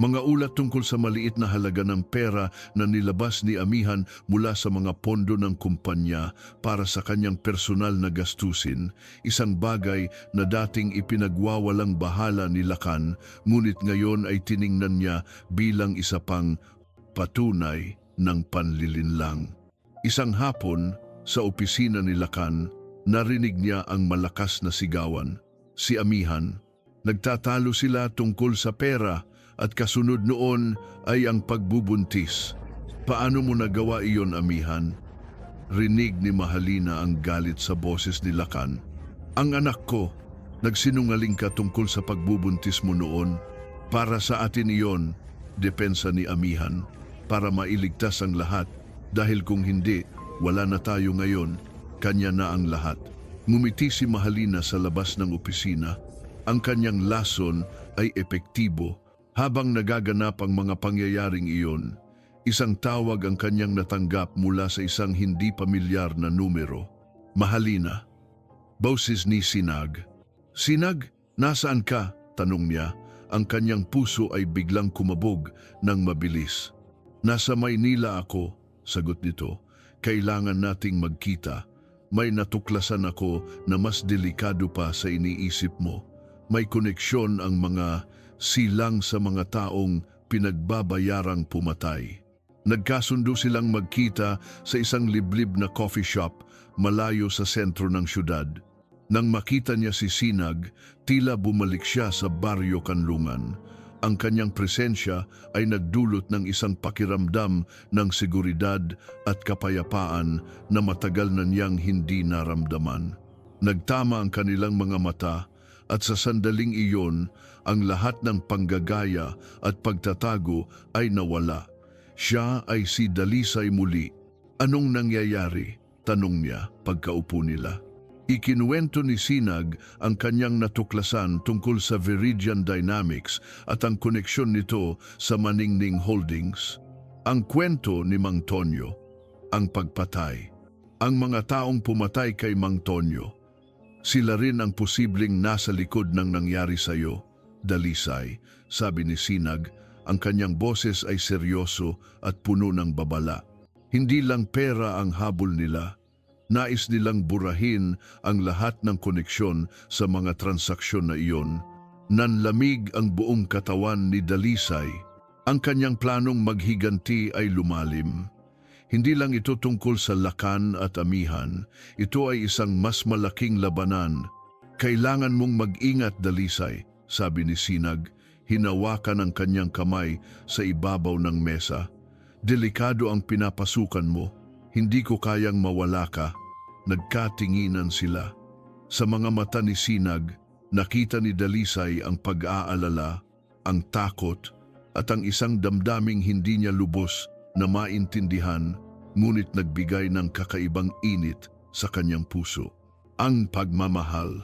Mga ulat tungkol sa maliit na halaga ng pera na nilabas ni amihan mula sa mga pondo ng kumpanya para sa kanyang personal na gastusin, isang bagay na dating ipinagwawalang bahala ni Lakan, ngunit ngayon ay tiningnan niya bilang isa pang patunay ng panlilinlang. Isang hapon, sa opisina ni Lakan, narinig niya ang malakas na sigawan. Si amihan, nagtatalo sila tungkol sa pera at kasunod noon ay ang pagbubuntis. "Paano mo nagawa iyon, amihan?" Rinig ni Mahalina ang galit sa boses ni Lakan. "Ang anak ko, nagsinungaling ka tungkol sa pagbubuntis mo noon. Para sa atin iyon," depensa ni amihan, "para mailigtas ang lahat. Dahil kung hindi, wala na tayo ngayon, kanya na ang lahat." Ngumiti si Mahalina sa labas ng opisina. Ang kanyang lason ay epektibo. Habang nagaganap ang mga pangyayaring iyon, isang tawag ang kanyang natanggap mula sa isang hindi pamilyar na numero. "Mahalina." Boses ni Sinag. "Sinag, nasaan ka?" tanong niya. Ang kanyang puso ay biglang kumabog ng mabilis. "Nasa Maynila ako," sagot nito. "Kailangan nating magkita. May natuklasan ako na mas delikado pa sa iniisip mo. May koneksyon ang mga silang sa mga taong pinagbabayarang pumatay." Nagkasundo silang magkita sa isang liblib na coffee shop malayo sa sentro ng syudad. Nang makita niya si Sinag, tila bumalik siya sa baryo Kanlungan. Ang kanyang presensya ay nagdulot ng isang pakiramdam ng seguridad at kapayapaan na matagal na niyang hindi naramdaman. Nagtama ang kanilang mga mata at sa sandaling iyon, ang lahat ng panggagaya at pagtatago ay nawala. Siya ay si Dalisay muli. Anong nangyayari? Tanong niya pagkaupo nila. Ikinuwento ni Sinag ang kanyang natuklasan tungkol sa Viridian Dynamics at ang koneksyon nito sa Maningning Holdings. Ang kwento ni Mang Tonyo, ang pagpatay. Ang mga taong pumatay kay Mang Tonyo, sila rin ang posibleng nasa likod ng nangyari sa iyo, Dalisay, sabi ni Sinag. Ang kanyang boses ay seryoso at puno ng babala. Hindi lang pera ang habol nila. Nais nilang burahin ang lahat ng koneksyon sa mga transaksyon na iyon. Nanlamig ang buong katawan ni Dalisay. Ang kanyang planong maghiganti ay lumalim. Hindi lang ito tungkol sa Lakan at Amihan. Ito ay isang mas malaking labanan. Kailangan mong mag-ingat, Dalisay, sabi ni Sinag. Hinawakan ang kanyang kamay sa ibabaw ng mesa. Delikado ang pinapasukan mo. Hindi ko kayang mawala ka. Nagkatinginan sila. Sa mga mata ni Sinag, nakita ni Dalisay ang pag-aalala, ang takot, at ang isang damdaming hindi niya lubos na maintindihan, ngunit nagbigay ng kakaibang init sa kanyang puso. Ang pagmamahal.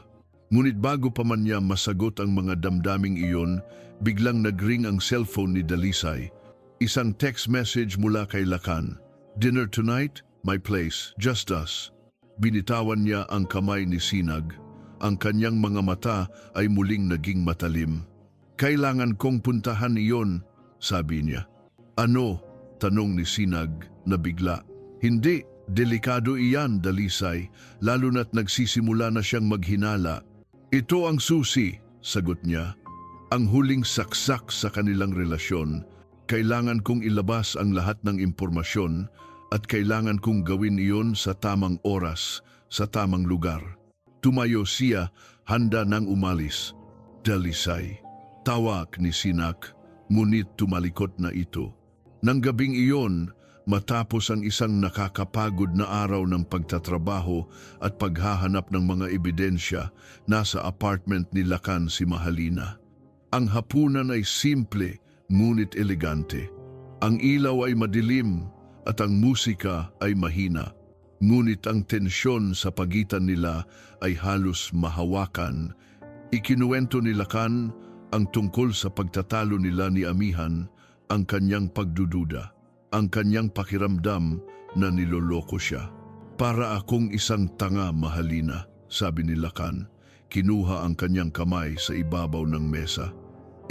Ngunit bago pa man niya masagot ang mga damdaming iyon, biglang nagring ang cellphone ni Dalisay. Isang text message mula kay Lakan. "Dinner tonight? My place, just us." Binitawan niya ang kamay ni Sinag. Ang kanyang mga mata ay muling naging matalim. "Kailangan kong puntahan iyon," sabi niya. "Ano?" tanong ni Sinag na bigla. "Hindi, delikado iyan, Dalisay, lalo na't nagsisimula na siyang maghinala." "Ito ang susi," sagot niya. "Ang huling saksak sa kanilang relasyon. Kailangan kong ilabas ang lahat ng impormasyon at kailangan kong gawin iyon sa tamang oras, sa tamang lugar." Tumayo siya, handa nang umalis. "Dalisay," tawag ni Sinak, ngunit tumalikot na ito. Nang gabing iyon, matapos ang isang nakakapagod na araw ng pagtatrabaho at paghahanap ng mga ebidensya, nasa apartment ni Lakan si Mahalina. Ang hapunan ay simple ngunit elegante. Ang ilaw ay madilim at ang musika ay mahina. Ngunit ang tensyon sa pagitan nila ay halos mahawakan. Ikinuwento ni Lakan ang tungkol sa pagtatalo nila ni Amihan, ang kanyang pagdududa, ang kanyang pakiramdam na niloloko siya. "Para akong isang tanga, Mahalina," sabi ni Lakan. Kinuha ang kanyang kamay sa ibabaw ng mesa.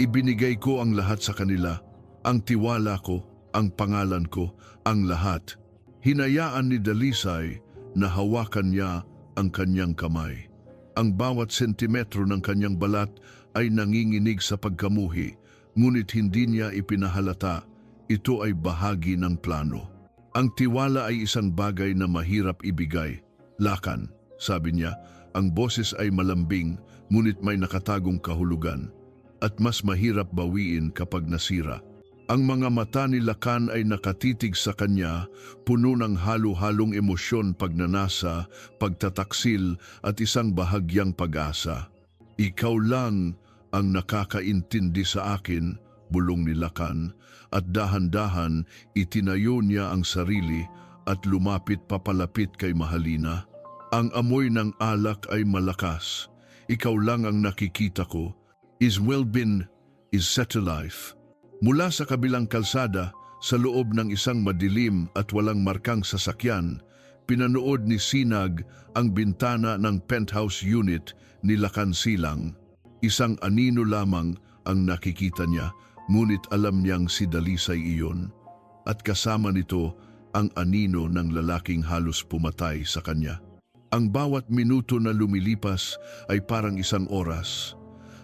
"Ibinigay ko ang lahat sa kanila, ang tiwala ko, ang pangalan ko, ang lahat." Hinayaan ni Dalisay na hawakan niya ang kanyang kamay. Ang bawat sentimetro ng kanyang balat ay nanginginig sa pagkamuhi, ngunit hindi niya ipinahalata. Ito ay bahagi ng plano. "Ang tiwala ay isang bagay na mahirap ibigay, Lakan," sabi niya. Ang boses ay malambing, ngunit may nakatagong kahulugan. "At mas mahirap bawiin kapag nasira." Ang mga mata ni Lakan ay nakatitig sa kanya, puno ng halo-halong emosyon, pagnanasa, pagtataksil at isang bahagyang pag-asa. "Ikaw lang ang nakakaintindi sa akin," bulong ni Lakan, at dahan-dahan itinayo niya ang sarili at lumapit papalapit kay Mahalina. "Ang amoy ng alak ay malakas. Ikaw lang ang nakikita ko. Is well-being, is set to life." Mula sa kabilang kalsada, sa loob ng isang madilim at walang markang sasakyan, pinanood ni Sinag ang bintana ng penthouse unit ni Lakan Silang. Isang anino lamang ang nakikita niya, ngunit alam niyang si Dalisay iyon. At kasama nito ang anino ng lalaking halos pumatay sa kanya. Ang bawat minuto na lumilipas ay parang isang oras.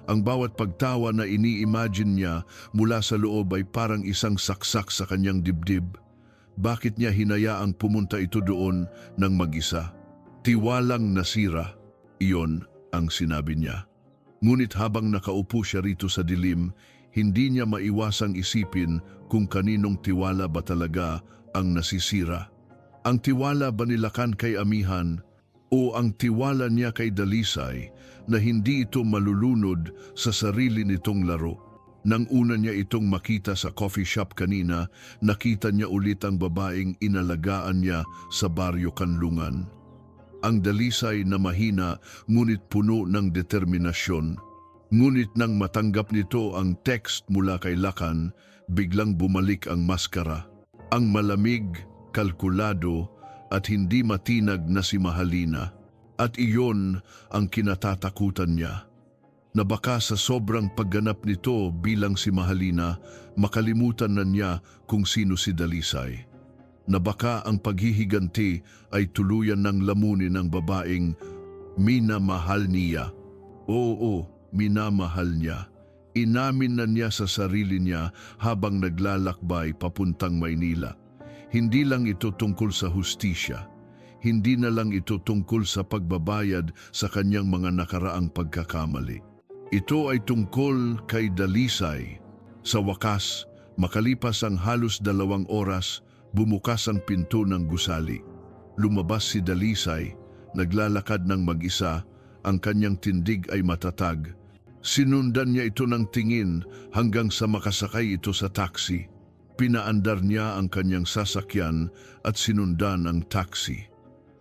Ang bawat pagtawa na ini-imagine niya mula sa loob ay parang isang saksak sa kanyang dibdib. Bakit niya hinayaang pumunta ito doon ng mag-isa? "Tiwalang nasira," iyon ang sinabi niya. Ngunit habang nakaupo siya rito sa dilim, hindi niya maiwasang isipin kung kaninong tiwala ba talaga ang nasisira. Ang tiwala ba ni Lakan kay Amihan o ang tiwala niya kay Dalisay na hindi ito malulunod sa sarili nitong laro. Nang una niya itong makita sa coffee shop kanina, nakita niya ulit ang babaeng inalagaan niya sa baryo Kanlungan. Ang Dalisay na mahina ngunit puno ng determinasyon. Ngunit nang matanggap nito ang text mula kay Lakan, biglang bumalik ang maskara. Ang malamig, kalkulado at hindi matinag na si Mahalina. At iyon ang kinatatakutan niya. Na baka sa sobrang pagganap nito bilang si Mahalina, makalimutan na niya kung sino si Dalisay. Na baka ang paghihiganti ay tuluyan ng lamunin ng babaeng minamahal niya. Oo, minamahal niya. Inamin na niya sa sarili niya habang naglalakbay papuntang Maynila. Hindi lang ito tungkol sa hustisya. Hindi na lang ito tungkol sa pagbabayad sa kanyang mga nakaraang pagkakamali. Ito ay tungkol kay Dalisay. Sa wakas, makalipas ang halos 2 oras, bumukas ang pinto ng gusali. Lumabas si Dalisay, naglalakad ng mag-isa, ang kanyang tindig ay matatag. Sinundan niya ito ng tingin hanggang sa makasakay ito sa taxi. Pinaandar niya ang kanyang sasakyan at sinundan ang taxi.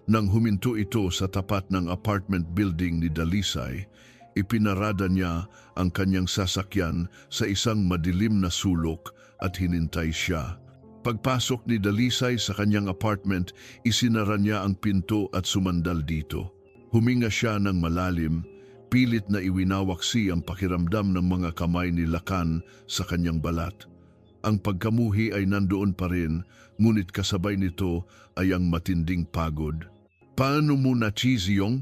Nang huminto ito sa tapat ng apartment building ni Dalisay, ipinarada niya ang kanyang sasakyan sa isang madilim na sulok at hinintay siya. Pagpasok ni Dalisay sa kanyang apartment, isinara niya ang pinto at sumandal dito. Huminga siya ng malalim, pilit na iwinawaksi ang pakiramdam ng mga kamay ni Lakan sa kanyang balat. Ang pagkamuhi ay nandoon pa rin, ngunit kasabay nito ay ang matinding pagod. Paano mo na Chiziyong?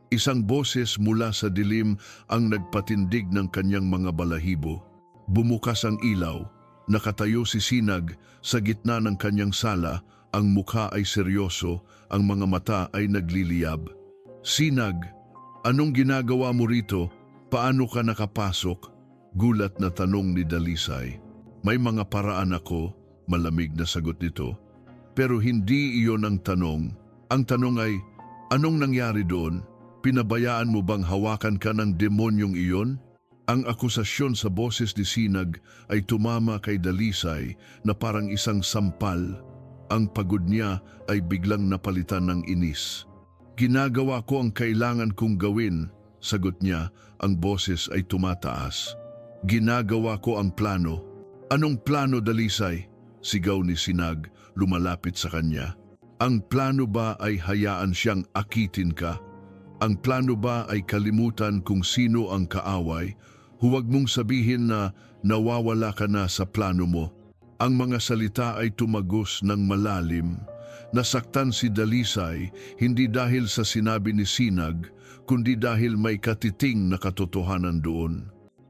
Isang boses mula sa dilim ang nagpatindig ng kanyang mga balahibo. Bumukas ang ilaw, nakatayo si Sinag sa gitna ng kanyang sala, ang mukha ay seryoso, ang mga mata ay nagliliyab. Sinag, anong ginagawa mo rito? Paano ka nakapasok? Gulat na tanong ni Dalisay. May mga paraan ako, malamig na sagot nito. Pero hindi iyon ang tanong. Ang tanong ay, anong nangyari doon? Pinabayaan mo bang hawakan ka ng demonyong iyon? Ang akusasyon sa boses ni Sinag ay tumama kay Dalisay na parang isang sampal. Ang pagod niya ay biglang napalitan ng inis. Ginagawa ko ang kailangan kong gawin, sagot niya, ang boses ay tumataas. Ginagawa ko ang plano. Anong plano, Dalisay? Sigaw ni Sinag, lumalapit sa kanya. Ang plano ba ay hayaan siyang akitin ka? Ang plano ba ay kalimutan kung sino ang kaaway? Huwag mong sabihin na nawawala ka na sa plano mo. Ang mga salita ay tumagos ng malalim. Nasaktan si Dalisay hindi dahil sa sinabi ni Sinag, kundi dahil may katiting na katotohanan doon.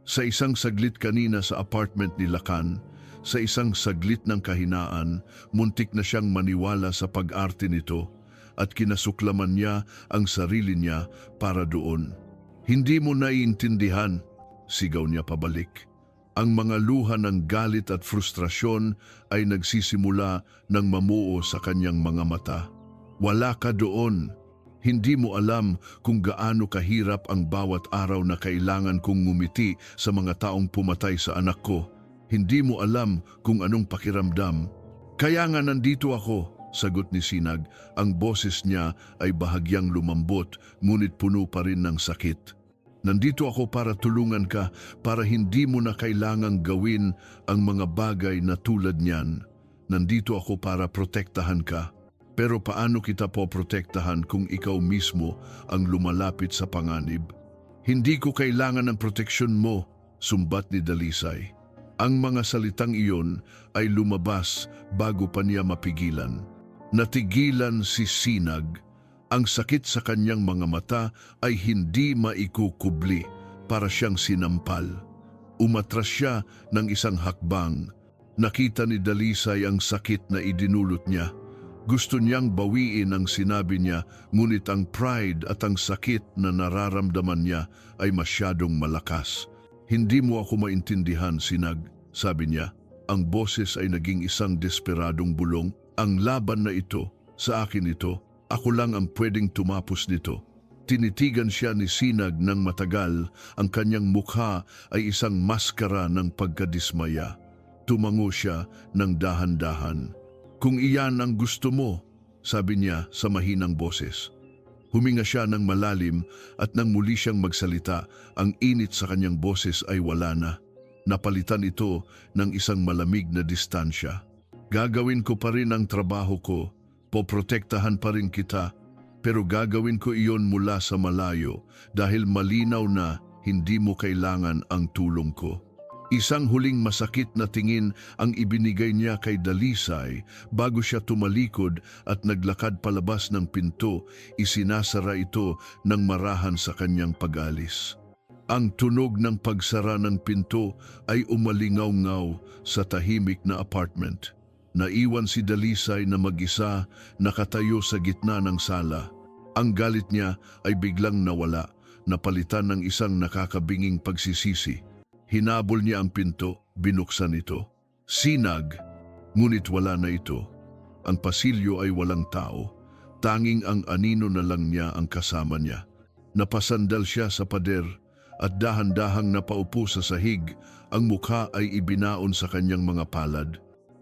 Sa isang saglit kanina sa apartment ni Lakan, sa isang saglit ng kahinaan, muntik na siyang maniwala sa pag-arte nito at kinasuklaman niya ang sarili niya para doon. Hindi mo naiintindihan, sigaw niya pabalik. Ang mga luha ng galit at frustrasyon ay nagsisimula ng mamuo sa kanyang mga mata. Wala ka doon. Hindi mo alam kung gaano kahirap ang bawat araw na kailangan kong ngumiti sa mga taong pumatay sa anak ko. Hindi mo alam kung anong pakiramdam. Kaya nga nandito ako, sagot ni Sinag. Ang boses niya ay bahagyang lumambot, ngunit puno pa rin ng sakit. Nandito ako para tulungan ka, para hindi mo na kailangang gawin ang mga bagay na tulad niyan. Nandito ako para protektahan ka. Pero paano kita poprotektahan kung ikaw mismo ang lumalapit sa panganib? Hindi ko kailangan ng proteksyon mo, sumbat ni Dalisay. Ang mga salitang iyon ay lumabas bago pa niya mapigilan. Natigilan si Sinag. Ang sakit sa kanyang mga mata ay hindi maikukubli, para siyang sinampal. Umatras siya ng isang hakbang. Nakita ni Dalisay ang sakit na idinulot niya. Gusto niyang bawiin ang sinabi niya, ngunit ang pride at ang sakit na nararamdaman niya ay masyadong malakas. Hindi mo ako maintindihan, Sinag, sabi niya. Ang boses ay naging isang desperadong bulong. Ang laban na ito, sa akin ito, Ako lang ang pwedeng tumapos nito. Tinitigan siya ni Sinag ng matagal, ang kanyang mukha ay isang maskara ng pagkadismaya. Tumango siya ng dahan-dahan. Kung iyan ang gusto mo, sabi niya sa mahinang boses. Huminga siya ng malalim at nang muli siyang magsalita, ang init sa kanyang boses ay wala na. Napalitan ito ng isang malamig na distansya. Gagawin ko pa rin ang trabaho ko, poprotektahan pa rin kita, pero gagawin ko iyon mula sa malayo dahil malinaw na hindi mo kailangan ang tulong ko. Isang huling masakit na tingin ang ibinigay niya kay Dalisay bago siya tumalikod at naglakad palabas ng pinto, isinasara ito ng marahan sa kanyang pag-alis. Ang tunog ng pagsara ng pinto ay umalingaw-ngaw sa tahimik na apartment. Naiwan si Dalisay na mag-isa, nakatayo sa gitna ng sala. Ang galit niya ay biglang nawala, napalitan ng isang nakakabinging pagsisisi. Hinabol niya ang pinto, binuksan ito. Sinag, ngunit wala na ito. Ang pasilyo ay walang tao. Tanging ang anino na lang niya ang kasama niya. Napasandal siya sa pader at dahan-dahang napaupo sa sahig, ang mukha ay ibinaon sa kanyang mga palad.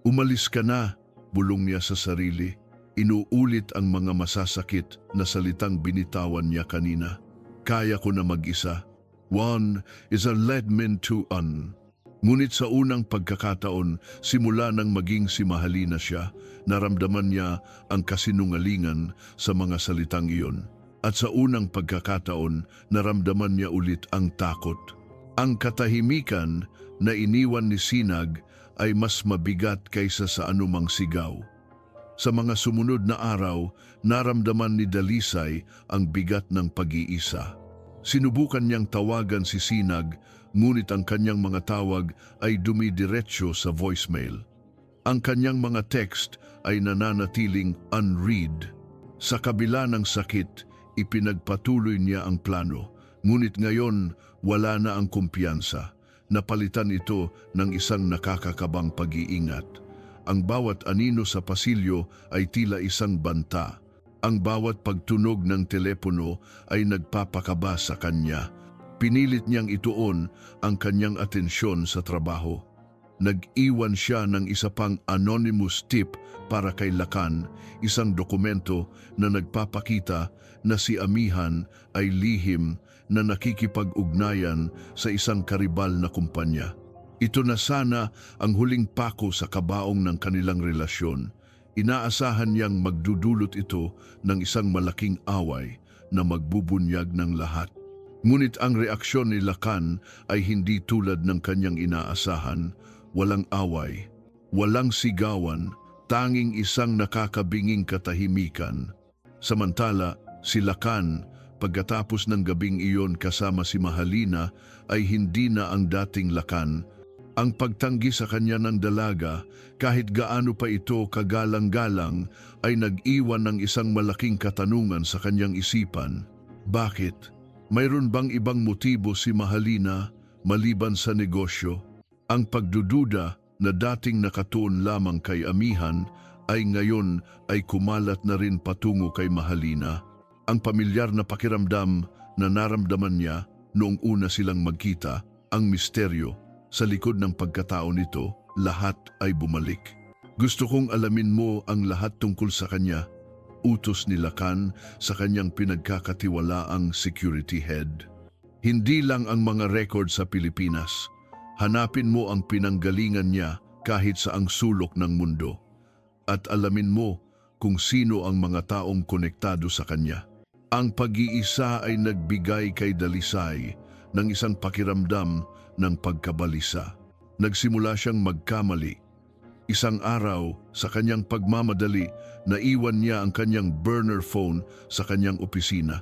Umalis ka na, bulong niya sa sarili. Inuulit ang mga masasakit na salitang binitawan niya kanina. Kaya ko na mag-isa. One is a lead man to un. Ngunit sa unang pagkakataon, simula nang maging si Mahalina siya, naramdaman niya ang kasinungalingan sa mga salitang iyon. At sa unang pagkakataon, naramdaman niya ulit ang takot. Ang katahimikan na iniwan ni Sinag ay mas mabigat kaysa sa anumang sigaw. Sa mga sumunod na araw, naramdaman ni Dalisay ang bigat ng pag-iisa. Sinubukan niyang tawagan si Sinag, ngunit ang kanyang mga tawag ay dumidiretso sa voicemail. Ang kanyang mga text ay nananatiling unread. Sa kabila ng sakit, ipinagpatuloy niya ang plano, ngunit ngayon wala na ang kumpiyansa. Napalitan ito ng isang nakakakabang pag-iingat. Ang bawat anino sa pasilyo ay tila isang banta. Ang bawat pagtunog ng telepono ay nagpapakaba sa kanya. Pinilit niyang ituon ang kanyang atensyon sa trabaho. Nag-iwan siya ng isa pang anonymous tip para kay Lakan, isang dokumento na nagpapakita na si Amihan ay lihim na nakikipag-ugnayan sa isang karibal na kumpanya. Ito na sana ang huling pako sa kabaong ng kanilang relasyon. Inaasahan niyang magdudulot ito ng isang malaking away na magbubunyag ng lahat. Ngunit ang reaksyon ni Lakan ay hindi tulad ng kanyang inaasahan. Walang away, walang sigawan, tanging isang nakakabinging katahimikan. Samantala, si Lakan, pagkatapos ng gabing iyon kasama si Mahalina, ay hindi na ang dating Lakan. Ang pagtanggi sa kanya ng dalaga, kahit gaano pa ito kagalang-galang, ay nag-iwan ng isang malaking katanungan sa kanyang isipan. Bakit? Mayroon bang ibang motibo si Mahalina maliban sa negosyo? Ang pagdududa na dating nakatuon lamang kay Amihan ay ngayon ay kumalat na rin patungo kay Mahalina. Ang pamilyar na pakiramdam na naramdaman niya noong una silang magkita, ang misteryo. Sa likod ng pagkatao nito, lahat ay bumalik. Gusto kong alamin mo ang lahat tungkol sa kanya. Utos ni Lakan sa kanyang pinagkakatiwalaang security head. Hindi lang ang mga record sa Pilipinas. Hanapin mo ang pinanggalingan niya kahit sa ang sulok ng mundo. At alamin mo kung sino ang mga taong konektado sa kanya. Ang pag-iisa ay nagbigay kay Dalisay ng isang pakiramdam ng pagkabalisa. Nagsimula siyang magkamali. Isang araw, sa kanyang pagmamadali, naiwan niya ang kanyang burner phone sa kanyang opisina.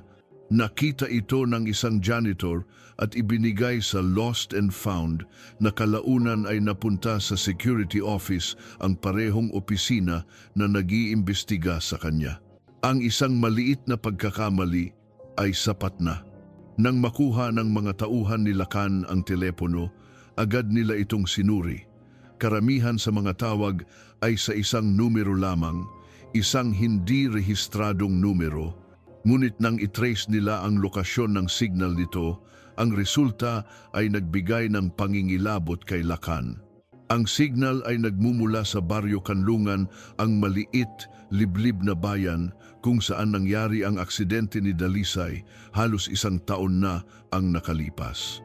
Nakita ito ng isang janitor at ibinigay sa lost and found na kalaunan ay napunta sa security office ang parehong opisina na nag-iimbestiga sa kanya. Ang isang maliit na pagkakamali ay sapat na. Nang makuha ng mga tauhan ni Lakan ang telepono, agad nila itong sinuri. Karamihan sa mga tawag ay sa isang numero lamang, isang hindi rehistradong numero, ngunit nang itrace nila ang lokasyon ng signal nito, ang resulta ay nagbigay ng pangingilabot kay Lacan. Ang signal ay nagmumula sa Baryo Kanlungan, ang maliit, liblib na bayan kung saan nangyari ang aksidente ni Dalisay halos 1 taon na ang nakalipas.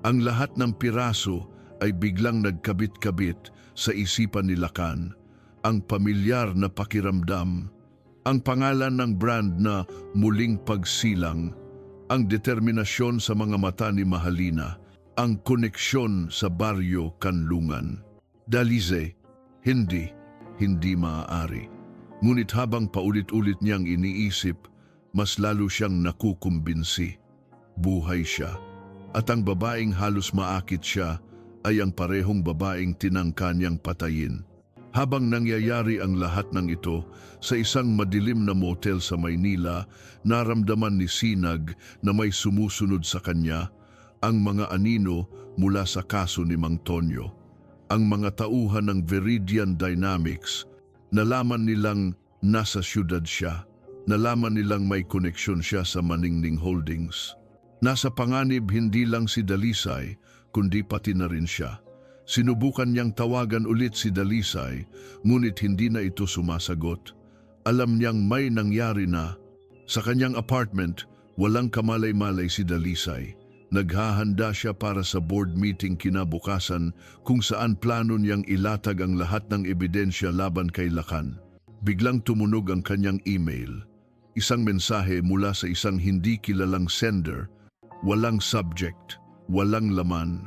Ang lahat ng piraso ay biglang nagkabit-kabit sa isipan ni Lacan, ang pamilyar na pakiramdam, ang pangalan ng brand na muling pagsilang, ang determinasyon sa mga mata ni Mahalina, ang koneksyon sa Baryo Kanlungan. Dalisay, hindi maaari. Ngunit habang paulit-ulit niyang iniisip, mas lalo siyang nakukumbinsi. Buhay siya. At ang babaeng halos maakit siya ay ang parehong babaeng tinangka niyang patayin. Habang nangyayari ang lahat ng ito, sa isang madilim na motel sa Maynila, naramdaman ni Sinag na may sumusunod sa kanya, ang mga anino mula sa kaso ni Mang Tonyo. Ang mga tauhan ng Veridian Dynamics, nalaman nilang nasa syudad siya, nalaman nilang may koneksyon siya sa Maningning Holdings. Nasa panganib hindi lang si Dalisay, kundi pati na rin siya. Sinubukan niyang tawagan ulit si Dalisay, ngunit hindi na ito sumasagot. Alam niyang may nangyari na. Sa kanyang apartment, walang kamalay-malay si Dalisay. Naghahanda siya para sa board meeting kinabukasan kung saan plano niyang ilatag ang lahat ng ebidensya laban kay Lacan. Biglang tumunog ang kanyang email. Isang mensahe mula sa isang hindi kilalang sender. Walang subject, walang laman.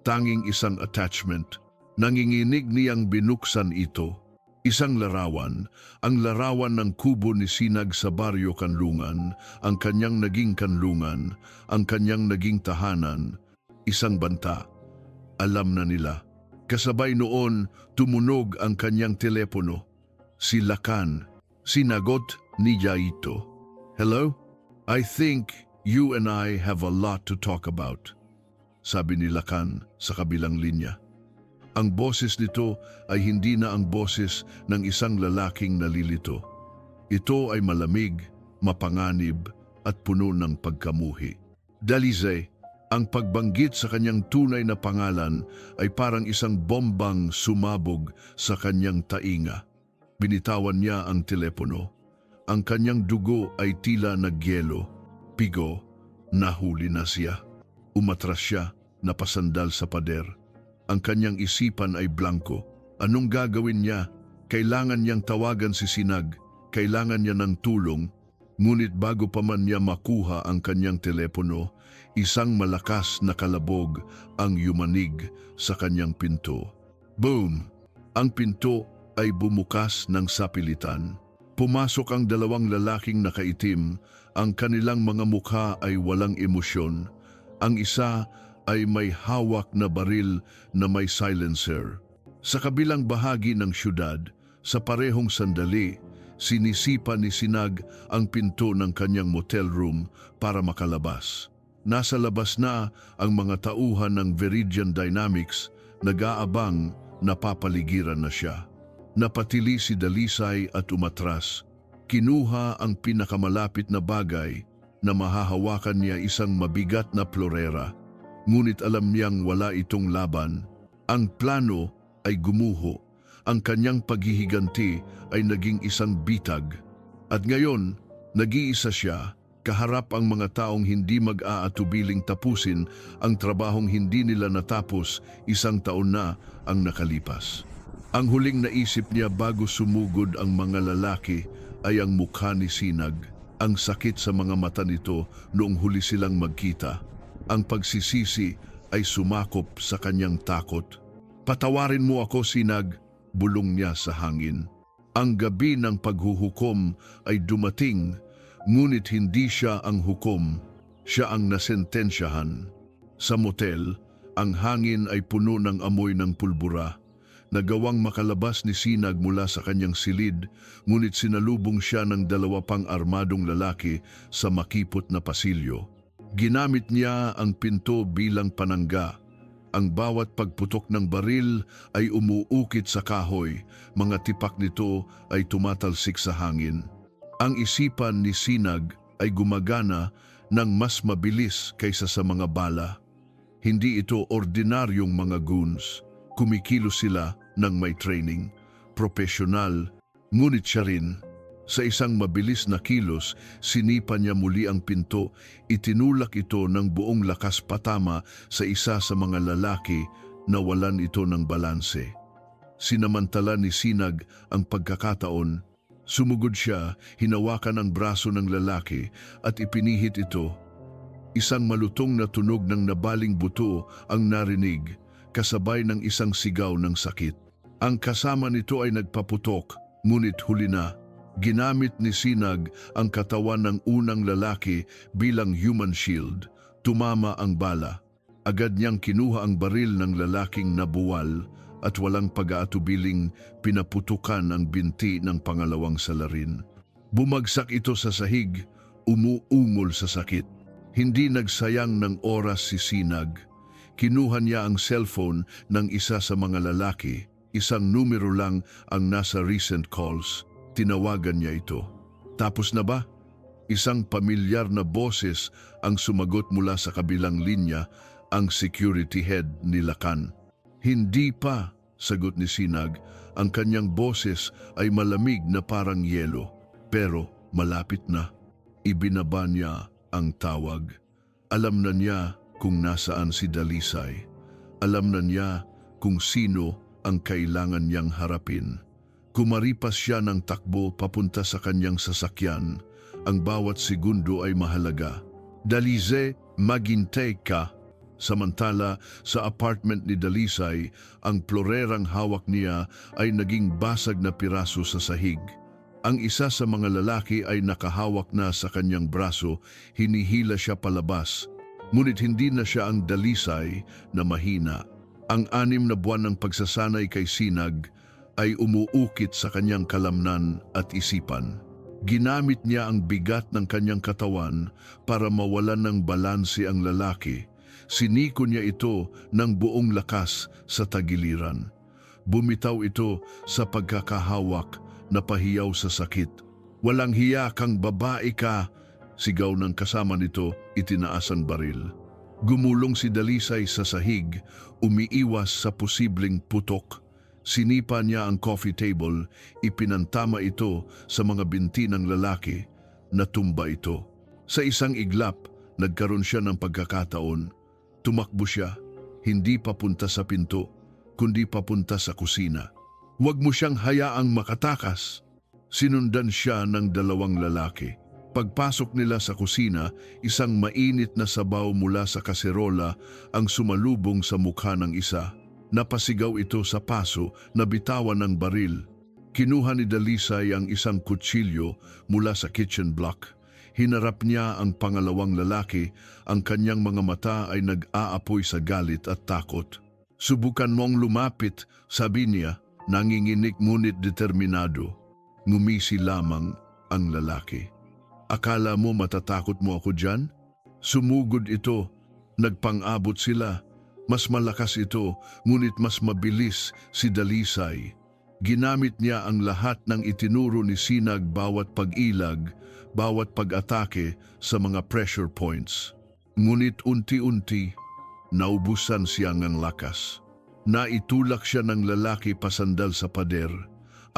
Tanging isang attachment. Nanginginig niyang binuksan ito. Isang larawan, ang larawan ng kubo ni Sinag sa Baryo Kanlungan, ang kanyang naging kanlungan, ang kanyang naging tahanan, isang banta. Alam na nila. Kasabay noon, tumunog ang kanyang telepono. Si Lacan. Sinagot niya ito. Hello? I think you and I have a lot to talk about. Sabi ni Lacan sa kabilang linya. Ang boses nito ay hindi na ang boses ng isang lalaking nalilito. Ito ay malamig, mapanganib at puno ng pagkamuhi. Dalisay, ang pagbanggit sa kanyang tunay na pangalan ay parang isang bombang sumabog sa kanyang tainga. Binitawan niya ang telepono. Ang kanyang dugo ay tila nagyelo. Pigo, nahuli na siya. Umatras siya, napasandal sa pader. Ang kanyang isipan ay blanko. Anong gagawin niya? Kailangan niyang tawagan si Sinag. Kailangan niya ng tulong. Ngunit bago pa man niya makuha ang kanyang telepono, isang malakas na kalabog ang yumanig sa kanyang pinto. Boom! Ang pinto ay bumukas ng sapilitan. Pumasok ang 2 lalaking nakaitim. Ang kanilang mga mukha ay walang emosyon. Ang isa ay may hawak na baril na may silencer. Sa kabilang bahagi ng syudad, sa parehong sandali, sinisipa ni Sinag ang pinto ng kanyang motel room para makalabas. Nasa labas na ang mga tauhan ng Veridian Dynamics, nag-aabang, napapaligiran na siya. Napatili si Dalisay at umatras. Kinuha ang pinakamalapit na bagay na mahahawakan niya, isang mabigat na florera. Ngunit alam niyang wala itong laban. Ang plano ay gumuho. Ang kanyang paghihiganti ay naging isang bitag. At ngayon, nag-iisa siya, kaharap ang mga taong hindi mag-aatubiling tapusin ang trabahong hindi nila natapos. 1 taon na ang nakalipas. Ang huling naisip niya bago sumugod ang mga lalaki ay ang mukha ni Sinag. Ang sakit sa mga mata nito noong huli silang magkita. Ang pagsisisi ay sumakop sa kanyang takot. Patawarin mo ako, Sinag, bulong niya sa hangin. Ang gabi ng paghuhukom ay dumating, ngunit hindi siya ang hukom. Siya ang nasentensyahan. Sa motel, ang hangin ay puno ng amoy ng pulbura. Nagawang makalabas ni Sinag mula sa kanyang silid, ngunit sinalubong siya ng 2 pang armadong lalaki sa makipot na pasilyo. Ginamit niya ang pinto bilang panangga. Ang bawat pagputok ng baril ay umuukit sa kahoy, mga tipak nito ay tumatalsik sa hangin. Ang isipan ni Sinag ay gumagana ng mas mabilis kaysa sa mga bala. Hindi ito ordinaryong mga goons. Kumikilos sila ng may training, profesional, ngunit siya rin. Sa isang mabilis na kilos, sinipa niya muli ang pinto, itinulak ito ng buong lakas patama sa isa sa mga lalaki na walan ito ng balanse. Sinamantala ni Sinag ang pagkakataon. Sumugod siya, hinawakan ang braso ng lalaki at ipinihit ito. Isang malutong na tunog ng nabaling buto ang narinig, kasabay ng isang sigaw ng sakit. Ang kasama nito ay nagpaputok, ngunit huli na. Ginamit ni Sinag ang katawan ng unang lalaki bilang human shield. Tumama ang bala. Agad niyang kinuha ang baril ng lalaking nabuwal at walang pag-aatubiling pinaputukan ang binti ng pangalawang salarin. Bumagsak ito sa sahig, umuungol sa sakit. Hindi nagsayang ng oras si Sinag. Kinuha niya ang cellphone ng isa sa mga lalaki. Isang numero lang ang nasa recent calls. Tinawagan niya ito. Tapos na ba? Isang pamilyar na boses ang sumagot mula sa kabilang linya, ang security head ni Lakan. Hindi pa, sagot ni Sinag. Ang kanyang boses ay malamig na parang yelo, pero malapit na. Ibinaba niya ang tawag. Alam na niya kung nasaan si Dalisay. Alam na niya kung sino ang kailangan niyang harapin. Kumaripas siya ng takbo papunta sa kanyang sasakyan. Ang bawat segundo ay mahalaga. Dalize, maghintay ka. Samantala, sa apartment ni Dalisay, ang plorerang hawak niya ay naging basag na piraso sa sahig. Ang isa sa mga lalaki ay nakahawak na sa kanyang braso, hinihila siya palabas. Ngunit hindi na siya ang Dalisay na mahina. Ang 6 na buwan ng pagsasanay kay Sinag ay umuukit sa kanyang kalamnan at isipan. Ginamit niya ang bigat ng kanyang katawan para mawalan ng balanse ang lalaki. Siniko niya ito ng buong lakas sa tagiliran. Bumitaw ito sa pagkakahawak na pahiyaw sa sakit. Walang hiya kang babae ka, sigaw ng kasama nito, itinaas ang baril. Gumulong si Dalisay sa sahig, umiiwas sa posibleng putok. Sinipa niya ang coffee table, ipinantama ito sa mga binti ng lalaki, natumba ito. Sa isang iglap, nagkaroon siya ng pagkakataon. Tumakbo siya, hindi papunta sa pinto, kundi papunta sa kusina. Huwag mo siyang hayaang makatakas. Sinundan siya ng 2 lalaki. Pagpasok nila sa kusina, isang mainit na sabaw mula sa kaserola ang sumalubong sa mukha ng isa. Napasigaw ito sa paso na bitawan ng baril. Kinuha ni Dalisay ang isang kutsilyo mula sa kitchen block. Hinarap niya ang pangalawang lalaki, ang kanyang mga mata ay nag-aapoy sa galit at takot. Subukan mong lumapit, sabi niya, nanginginig ngunit determinado. Ngumisi lamang ang lalaki. Akala mo matatakot mo ako dyan? Sumugod ito, nagpang-abot sila. Mas malakas ito, ngunit mas mabilis si Dalisay. Ginamit niya ang lahat ng itinuro ni Sinag, bawat pag-ilag, bawat pag-atake sa mga pressure points. Ngunit unti-unti, naubusan siya ng lakas. Naitulak siya ng lalaki pasandal sa pader.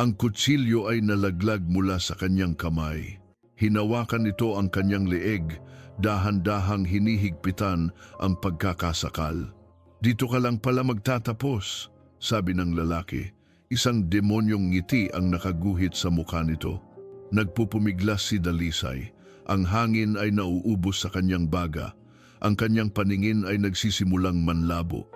Ang kutsilyo ay nalaglag mula sa kanyang kamay. Hinawakan nito ang kanyang leeg, dahan-dahang hinihigpitan ang pagkakasakal. Dito ka lang pala magtatapos, sabi ng lalaki. Isang demonyong ngiti ang nakaguhit sa mukha nito. Nagpupumiglas si Dalisay. Ang hangin ay nauubos sa kanyang baga. Ang kanyang paningin ay nagsisimulang manlabo.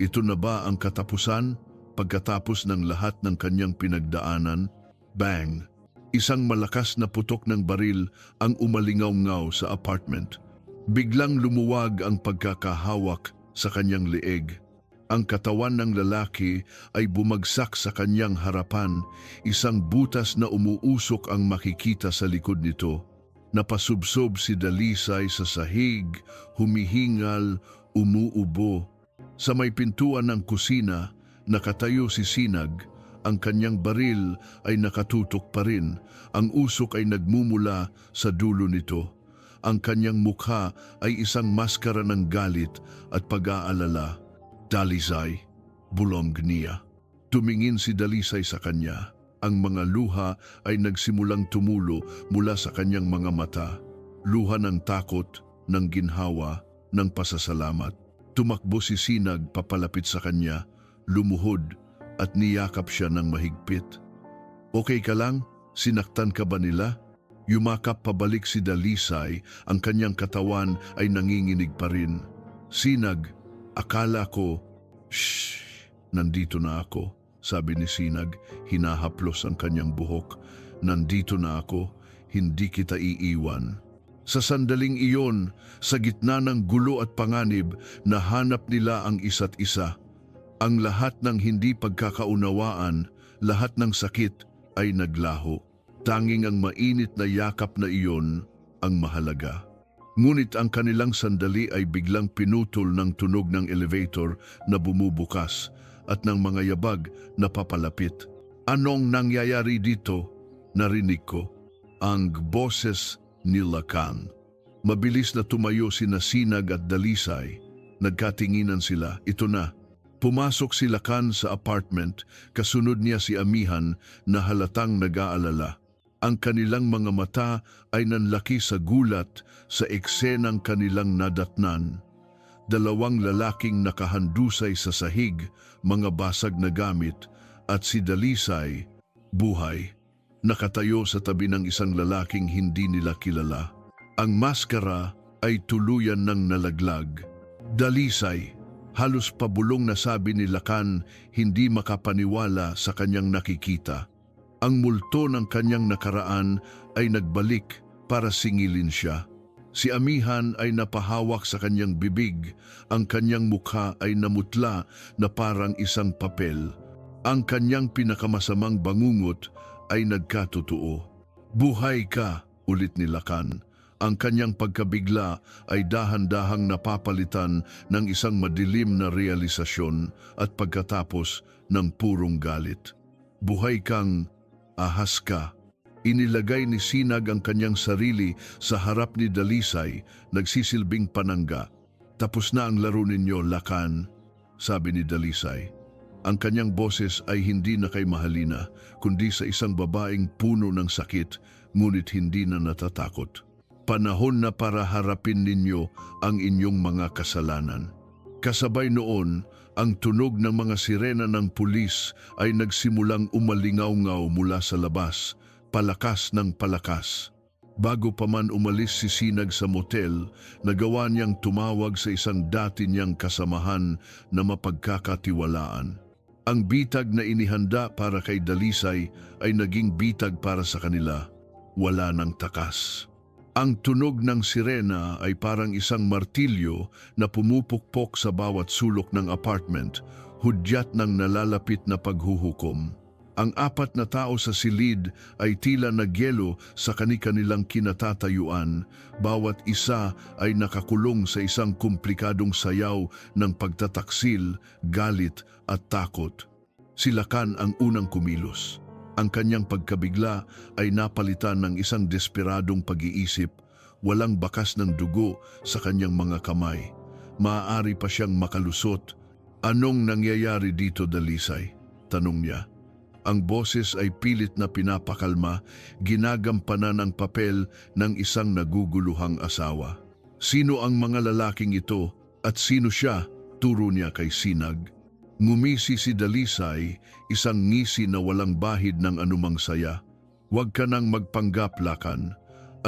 Ito na ba ang katapusan? Pagkatapos ng lahat ng kanyang pinagdaanan, bang! Isang malakas na putok ng baril ang umalingaw-ngaw sa apartment. Biglang lumuwag ang pagkakahawak sa kanyang leeg. Ang katawan ng lalaki ay bumagsak sa kanyang harapan, isang butas na umuusok ang makikita sa likod nito. Napasubsob si Dalisay sa sahig, humihingal, umuubo. Sa may pintuan ng kusina, nakatayo si Sinag. Ang kanyang baril ay nakatutok pa rin. Ang usok ay nagmumula sa dulo nito. Ang kanyang mukha ay isang maskara ng galit at pag-aalala. Dalisay, bulong niya. Tumingin si Dalisay sa kanya. Ang mga luha ay nagsimulang tumulo mula sa kanyang mga mata. Luha ng takot, ng ginhawa, ng pasasalamat. Tumakbo si Sinag papalapit sa kanya, lumuhod at niyakap siya ng mahigpit. Okay ka lang? Sinaktan ka ba nila? Yumakap pabalik si Dalisay, ang kanyang katawan ay nanginginig pa rin. Sinag, akala ko, shh, nandito na ako, sabi ni Sinag, hinahaplos ang kanyang buhok. Nandito na ako, hindi kita iiwan. Sa sandaling iyon, sa gitna ng gulo at panganib, nahanap nila ang isa't isa. Ang lahat ng hindi pagkakaunawaan, lahat ng sakit ay naglaho. Tanging ang mainit na yakap na iyon ang mahalaga. Ngunit ang kanilang sandali ay biglang pinutol ng tunog ng elevator na bumubukas at ng mga yabag na papalapit. Anong nangyayari dito? Narinig ko ang boses ni Lakan. Mabilis na tumayo sina Sinag at Dalisay. Nagkatinginan sila. Ito na. Pumasok si Lakan sa apartment, kasunod niya si Amihan na halatang nag-aalala. Ang kanilang mga mata ay nanlaki sa gulat sa eksenang kanilang nadatnan. Dalawang lalaking nakahandusay sa sahig, mga basag na gamit, at si Dalisay, buhay, nakatayo sa tabi ng isang lalaking hindi nila kilala. Ang maskara ay tuluyan ng nalaglag. Dalisay, halos pabulong na sabi ni Lakan, hindi makapaniwala sa kanyang nakikita. Ang multo ng kanyang nakaraan ay nagbalik para singilin siya. Si Amihan ay napahawak sa kanyang bibig, ang kanyang mukha ay namutla na parang isang papel. Ang kanyang pinakamasamang bangungot ay nagkatotoo. Buhay ka, ulit ni Lakan. Ang kanyang pagkabigla ay dahan-dahang napapalitan ng isang madilim na realisasyon at pagkatapos ng purong galit. Buhay kang, ahas ka. Inilagay ni Sinag ang kanyang sarili sa harap ni Dalisay, nagsisilbing panangga. Tapos na ang laro ninyo, Lakan, sabi ni Dalisay. Ang kanyang boses ay hindi na kay Mahalina, kundi sa isang babaeng puno ng sakit, ngunit hindi na natatakot. Panahon na para harapin ninyo ang inyong mga kasalanan. Kasabay noon, ang tunog ng mga sirena ng pulis ay nagsimulang umalingaw-ngaw mula sa labas, palakas ng palakas. Bago pa man umalis si Sinag sa motel, nagawa niyang tumawag sa isang dati niyang kasamahan na mapagkakatiwalaan. Ang bitag na inihanda para kay Dalisay ay naging bitag para sa kanila. Wala ng takas. Ang tunog ng sirena ay parang isang martilyo na pumupukpok sa bawat sulok ng apartment, hudyat ng nalalapit na paghuhukom. Ang apat na tao sa silid ay tila nagyelo sa kani-kanilang kinatatayuan, bawat isa ay nakakulong sa isang komplikadong sayaw ng pagtataksil, galit at takot. Si Lakan ang unang kumilos. Ang kanyang pagkabigla ay napalitan ng isang desperadong pag-iisip, walang bakas ng dugo sa kanyang mga kamay. Maaari pa siyang makalusot. Anong nangyayari dito, Dalisay? Tanong niya. Ang boses ay pilit na pinapakalma, ginagampanan ang papel ng isang naguguluhang asawa. Sino ang mga lalaking ito at sino siya? Turo niya kay Sinag. Ngumisi si Dalisay, isang ngisi na walang bahid ng anumang saya. Huwag ka nang magpanggap, Lakan.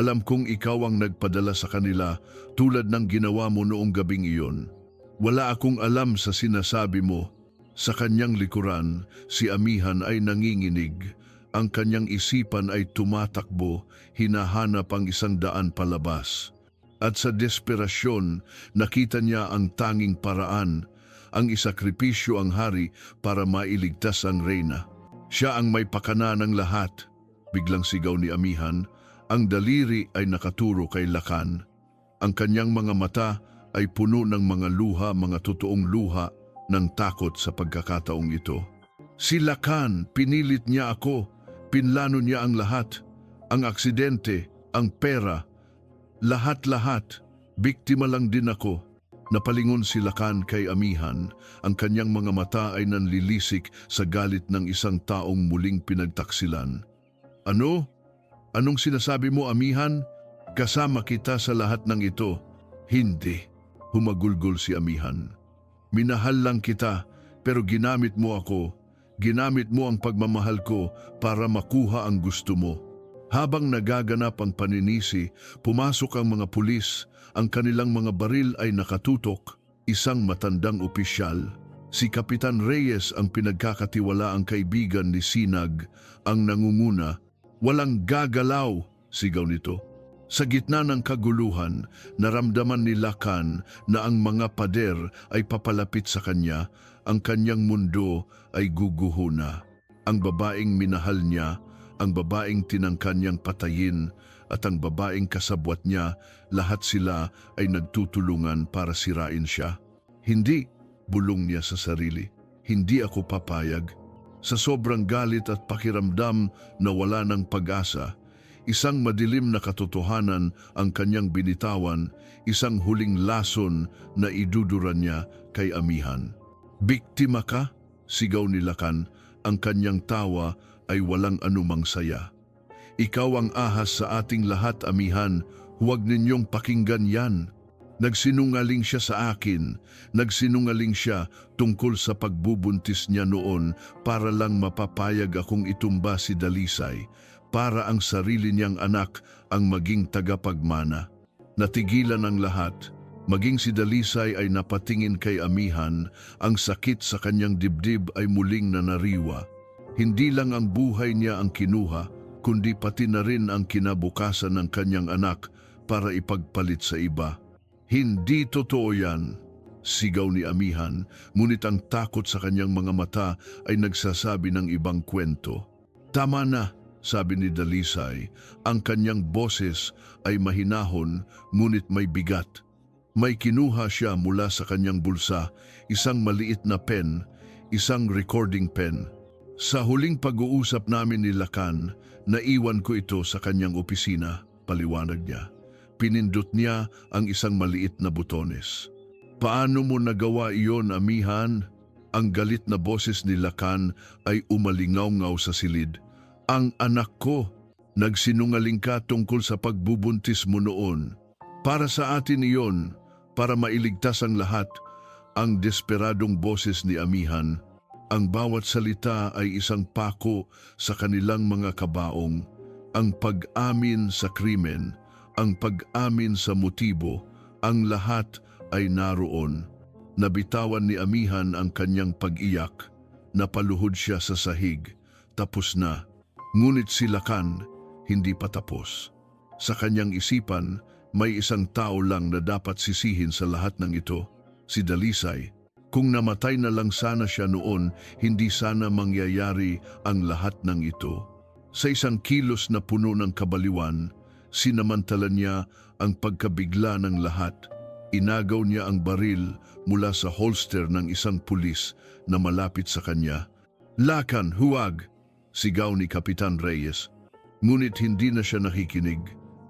Alam kong ikaw ang nagpadala sa kanila tulad ng ginawa mo noong gabing iyon. Wala akong alam sa sinasabi mo. Sa kanyang likuran, si Amihan ay nanginginig. Ang kanyang isipan ay tumatakbo, hinahanap ang 100 palabas. At sa desperasyon, nakita niya ang tanging paraan, ang isakripisyo ang hari para mailigtas ang reyna. Siya ang may pakana ng lahat. Biglang sigaw ni Amihan, ang daliri ay nakaturo kay Lakan. Ang kanyang mga mata ay puno ng mga luha, mga totoong luha ng takot sa pagkakataong ito. Si Lacan, pinilit niya ako, pinlano niya ang lahat, ang aksidente, ang pera, lahat-lahat, biktima lang din ako. Napalingon si Lacan kay Amihan, ang kanyang mga mata ay nanlilisik sa galit ng isang taong muling pinagtaksilan. Ano? Anong sinasabi mo, Amihan? Kasama kita sa lahat ng ito. Hindi, humagulgol si Amihan. Minahal lang kita, pero ginamit mo ako. Ginamit mo ang pagmamahal ko para makuha ang gusto mo. Habang nagaganap ang paninisi, pumasok ang mga pulis. Ang kanilang mga baril ay nakatutok. Isang matandang opisyal, si Kapitan Reyes ang pinagkakatiwalaang kaibigan ni Sinag, ang nangunguna. Walang gagalaw, sigaw nito. Sa gitna ng kaguluhan, naramdaman ni Lacan na ang mga pader ay papalapit sa kanya, ang kanyang mundo ay guguho na. Ang babaeng minahal niya, ang babaeng tinangkan niyang patayin, at ang babaeng kasabwat niya, lahat sila ay nagtutulungan para sirain siya. Hindi, bulong niya sa sarili, hindi ako papayag. Sa sobrang galit at pakiramdam na wala ng pag-asa, isang madilim na katotohanan ang kanyang binitawan, isang huling lason na iduduran niya kay Amihan. Biktima ka? Sigaw ni Lacan, ang kanyang tawa ay walang anumang saya. Ikaw ang ahas sa ating lahat, Amihan, huwag ninyong pakinggan yan. Nagsinungaling siya sa akin, nagsinungaling siya tungkol sa pagbubuntis niya noon para lang mapapayag akong itumba si Dalisay, para ang sarili niyang anak ang maging tagapagmana. Natigilan ang lahat, maging si Dalisay ay napatingin kay Amihan, ang sakit sa kanyang dibdib ay muling nanariwa. Hindi lang ang buhay niya ang kinuha, kundi pati na rin ang kinabukasan ng kanyang anak para ipagpalit sa iba. Hindi totoo yan, sigaw ni Amihan, ngunit ang takot sa kanyang mga mata ay nagsasabi ng ibang kwento. Tama na, sabi ni Dalisay, ang kanyang boses ay mahinahon ngunit may bigat. May kinuha siya mula sa kanyang bulsa, isang maliit na pen, isang recording pen. Sa huling pag-uusap namin ni Lacan, naiwan ko ito sa kanyang opisina, paliwanag niya. Pinindot niya ang isang maliit na butones. Paano mo nagawa iyon, Amihan? Ang galit na boses ni Lacan ay umalingaw-ngaw sa silid. Ang anak ko, nagsinungaling ka tungkol sa pagbubuntis mo noon. Para sa atin iyon, para mailigtas ang lahat, ang desperadong boses ni Amihan. Ang bawat salita ay isang pako sa kanilang mga kabaong. Ang pag-amin sa krimen, ang pag-amin sa motibo, ang lahat ay naroon. Nabitawan ni Amihan ang kanyang pag-iyak. Napaluhod siya sa sahig. Tapos na. Ngunit si Lacan, hindi pa tapos. Sa kanyang isipan, may isang tao lang na dapat sisihin sa lahat ng ito, si Dalisay. Kung namatay na lang sana siya noon, hindi sana mangyayari ang lahat ng ito. Sa isang kilos na puno ng kabaliwan, sinamantala niya ang pagkabigla ng lahat. Inagaw niya ang baril mula sa holster ng isang pulis na malapit sa kanya. Lacan, huwag! Sigaw ni Kapitan Reyes. Ngunit hindi na siya nakikinig.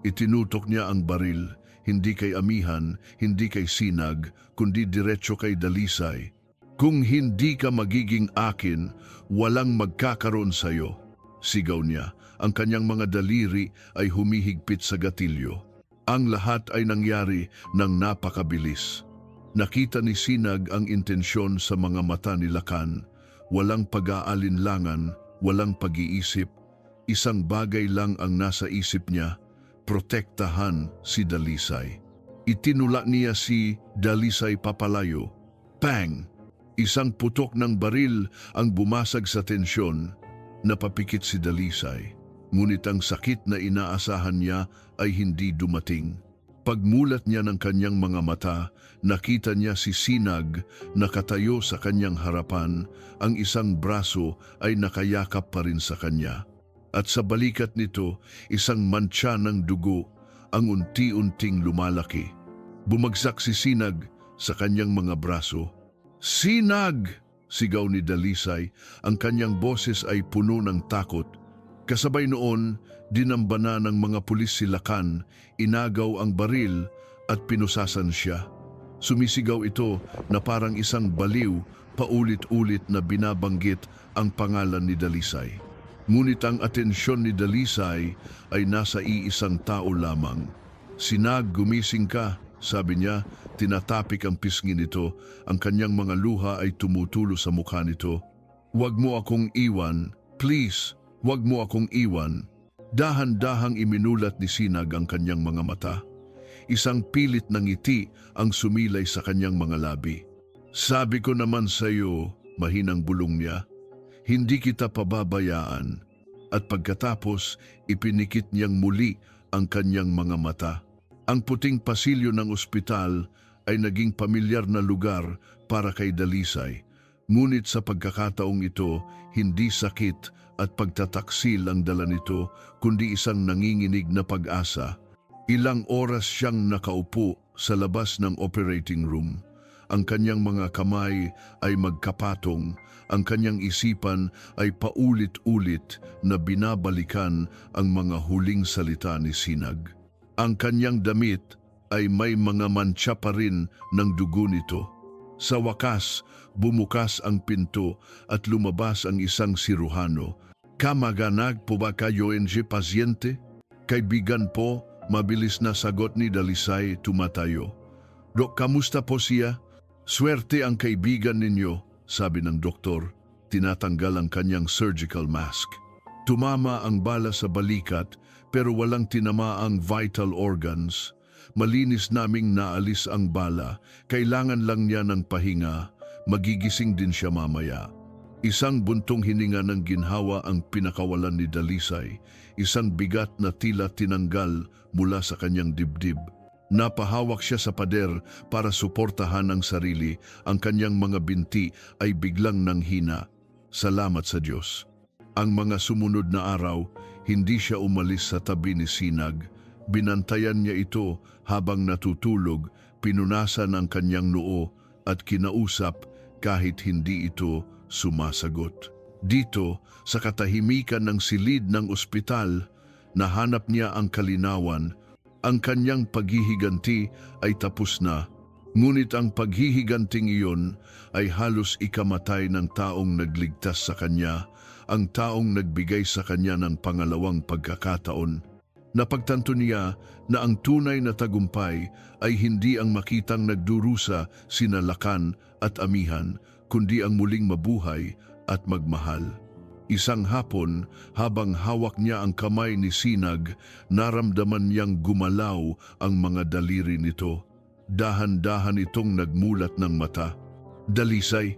Itinutok niya ang baril, hindi kay Amihan, hindi kay Sinag, kundi diretso kay Dalisay. Kung hindi ka magiging akin, walang magkakaroon sa'yo. Sigaw niya. Ang kanyang mga daliri ay humihigpit sa gatilyo. Ang lahat ay nangyari ng napakabilis. Nakita ni Sinag ang intensyon sa mga mata ni Lacan. Walang pag-aalinlangan, walang pag-iisip. Isang bagay lang ang nasa isip niya, protektahan si Dalisay. Itinula niya si Dalisay papalayo. Pang! Isang putok ng baril ang bumasag sa tensyon. Napapikit si Dalisay. Ngunit ang sakit na inaasahan niya ay hindi dumating. Pagmulat niya ng kanyang mga mata, nakita niya si Sinag nakatayo sa kanyang harapan, ang isang braso ay nakayakap pa rin sa kanya. At sa balikat nito, isang mantsa ng dugo ang unti-unting lumalaki. Bumagsak si Sinag sa kanyang mga braso. "Sinag!" sigaw ni Dalisay. Ang kanyang boses ay puno ng takot. Kasabay noon, dinambana ng mga pulis si Lakan, inagaw ang baril at pinusasan siya. Sumisigaw ito na parang isang baliw, paulit-ulit na binabanggit ang pangalan ni Dalisay. Ngunit ang atensyon ni Dalisay ay nasa iisang tao lamang. "Sinag, gumising ka," sabi niya, tinatapik ang pisngi nito. Ang kanyang mga luha ay tumutulo sa mukha nito. "Huwag mo akong iwan, please, huwag mo akong iwan." Dahan-dahang iminulat ni Sinag ang kanyang mga mata. Isang pilit na ngiti ang sumilay sa kanyang mga labi. "Sabi ko naman sa iyo," mahinang bulong niya, "hindi kita pababayaan." At pagkatapos, ipinikit niyang muli ang kanyang mga mata. Ang puting pasilyo ng ospital ay naging pamilyar na lugar para kay Dalisay. Ngunit sa pagkakataong ito, hindi sakit at pagtataksil ang dala nito, kundi isang nanginginig na pag-asa. Ilang oras siyang nakaupo sa labas ng operating room. Ang kanyang mga kamay ay magkapatong, ang kanyang isipan ay paulit-ulit na binabalikan ang mga huling salita ni Sinag. Ang kanyang damit ay may mga mantsa pa rin ng dugo nito. Sa wakas, bumukas ang pinto at lumabas ang isang siruhano. "Kamaganag po ba kayo, pasyente?" "Kaibigan po," mabilis na sagot ni Dalisay, tumatayo. "Dok, kamusta po siya?" "Swerte ang kaibigan ninyo," sabi ng doktor, tinatanggal ang kanyang surgical mask. "Tumama ang bala sa balikat pero walang tinamaang vital organs. Malinis naming naalis ang bala, kailangan lang niya ng pahinga, magigising din siya mamaya." Isang buntong hininga ng ginhawa ang pinakawalan ni Dalisay, isang bigat na tila tinanggal mula sa kanyang dibdib. Napahawak siya sa pader para suportahan ang sarili, ang kanyang mga binti ay biglang nanghina. Salamat sa Diyos. Ang mga sumunod na araw, hindi siya umalis sa tabi ni Sinag. Binantayan niya ito habang natutulog, pinunasan ang kanyang noo at kinausap kahit hindi ito sumasagot. Dito, sa katahimikan ng silid ng ospital, nahanap niya ang kalinawan. Ang kanyang paghihiganti ay tapos na, ngunit ang paghihiganting iyon ay halos ikamatay ng taong nagligtas sa kanya, ang taong nagbigay sa kanya ng pangalawang pagkakataon. Napagtanto niya na ang tunay na tagumpay ay hindi ang makitang nagdurusa sina Lakan at Amihan, kundi ang muling mabuhay at magmahal. Isang hapon, habang hawak niya ang kamay ni Sinag, naramdaman niyang gumalaw ang mga daliri nito. Dahan-dahan itong nagmulat ng mata. "Dalisay,"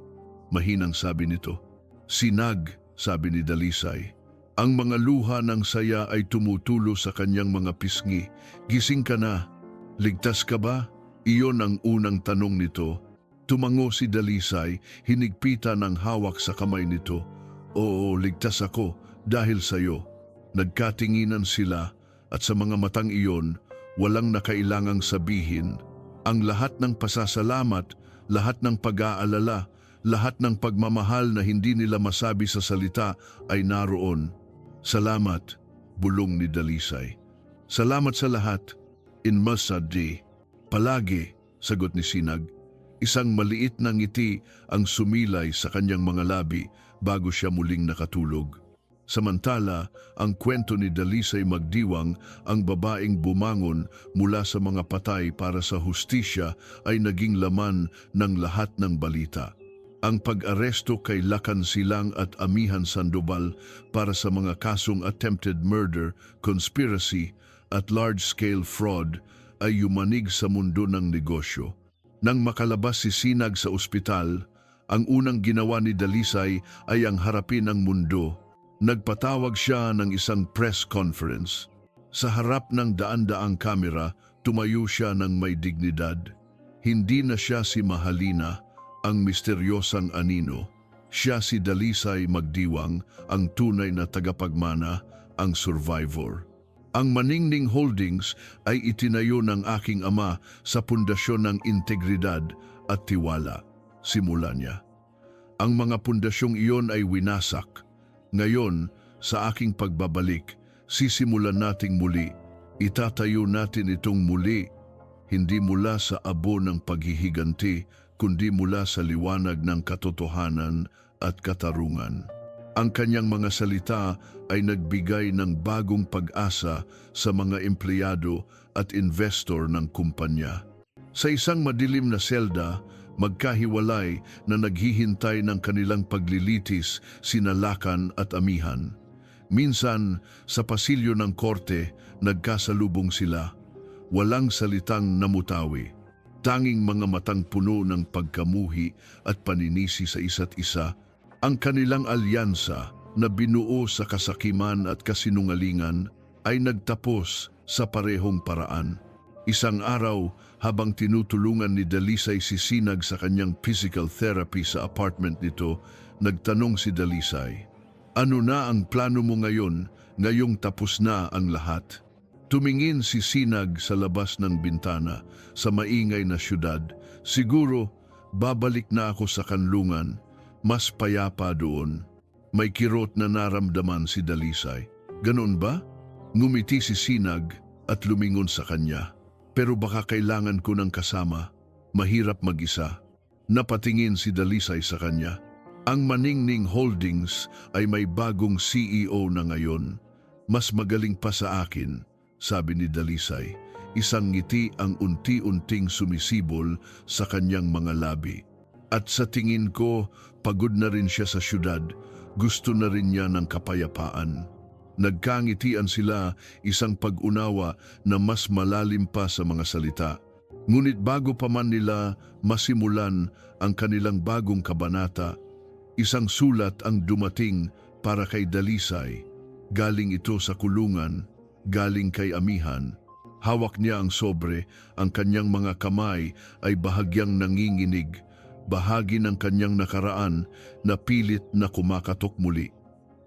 mahinang sabi nito. "Sinag," sabi ni Dalisay. Ang mga luha ng saya ay tumutulo sa kanyang mga pisngi. "Gising ka na. Ligtas ka ba?" Iyon ang unang tanong nito. Tumango si Dalisay, hinigpitan ang hawak sa kamay nito. "Oo, ligtas ako dahil sa iyo." Nagkatinginan sila at sa mga matang iyon, walang nakailangang sabihin. Ang lahat ng pasasalamat, lahat ng pag-aalala, lahat ng pagmamahal na hindi nila masabi sa salita ay naroon. "Salamat," bulong ni Dalisay. "Salamat sa lahat. In Masadi." "Palagi," sagot ni Sinag. Isang maliit na ngiti ang sumilay sa kanyang mga labi bago siya muling nakatulog. Samantala, ang kwento ni Dalisay Magdiwang, ang babaeng bumangon mula sa mga patay para sa hustisya, ay naging laman ng lahat ng balita. Ang pag-aresto kay Lakan Silang at Amihan Sandoval para sa mga kasong attempted murder, conspiracy at large-scale fraud ay yumanig sa mundo ng negosyo. Nang makalabas si Sinag sa ospital, ang unang ginawa ni Dalisay ay ang harapin ang mundo. Nagpatawag siya ng isang press conference. Sa harap ng daan-daang kamera, tumayo siya ng may dignidad. Hindi na siya si Mahalina, ang misteryosang anino. Siya si Dalisay Magdiwang, ang tunay na tagapagmana, ang survivor. Ang Maningning Holdings ay itinayo ng aking ama sa pundasyon ng integridad at tiwala. Simula niya. Ang mga pundasyong iyon ay winasak. Ngayon, sa aking pagbabalik, sisimulan nating muli. Itatayo natin itong muli, hindi mula sa abo ng paghihiganti, kundi mula sa liwanag ng katotohanan at katarungan. Ang kanyang mga salita ay nagbigay ng bagong pag-asa sa mga empleyado at investor ng kumpanya. Sa isang madilim na selda, magkahiwalay na naghihintay ng kanilang paglilitis sina Lacan at Amihan. Minsan, sa pasilyo ng korte, nagkasalubong sila. Walang salitang namutawi. Tanging mga matang puno ng pagkamuhi at paninisi sa isa't isa. Ang kanilang alyansa na binuo sa kasakiman at kasinungalingan ay nagtapos sa parehong paraan. Isang araw, habang tinutulungan ni Dalisay si Sinag sa kanyang physical therapy sa apartment nito, nagtanong si Dalisay, "Ano na ang plano mo ngayon, ngayong tapos na ang lahat?" Tumingin si Sinag sa labas ng bintana, sa maingay na syudad. "Siguro, babalik na ako sa kanlungan. Mas payapa doon." May kirot na naramdaman si Dalisay. "Ganon ba?" Ngumiti si Sinag at lumingon sa kanya. "Pero baka kailangan ko ng kasama. Mahirap mag-isa." Napatingin si Dalisay sa kanya. "Ang Maningning Holdings ay may bagong CEO na ngayon. Mas magaling pa sa akin," sabi ni Dalisay. Isang ngiti ang unti-unting sumisibol sa kanyang mga labi. "At sa tingin ko, pagod na rin siya sa syudad. Gusto na rin niya ng kapayapaan." Nagkangitian sila, isang pag-unawa na mas malalim pa sa mga salita. Ngunit bago pa man nila masimulan ang kanilang bagong kabanata, isang sulat ang dumating para kay Dalisay. Galing ito sa kulungan, galing kay Amihan. Hawak niya ang sobre, ang kanyang mga kamay ay bahagyang nanginginig. Bahagi ng kanyang nakaraan na pilit na kumakatok muli.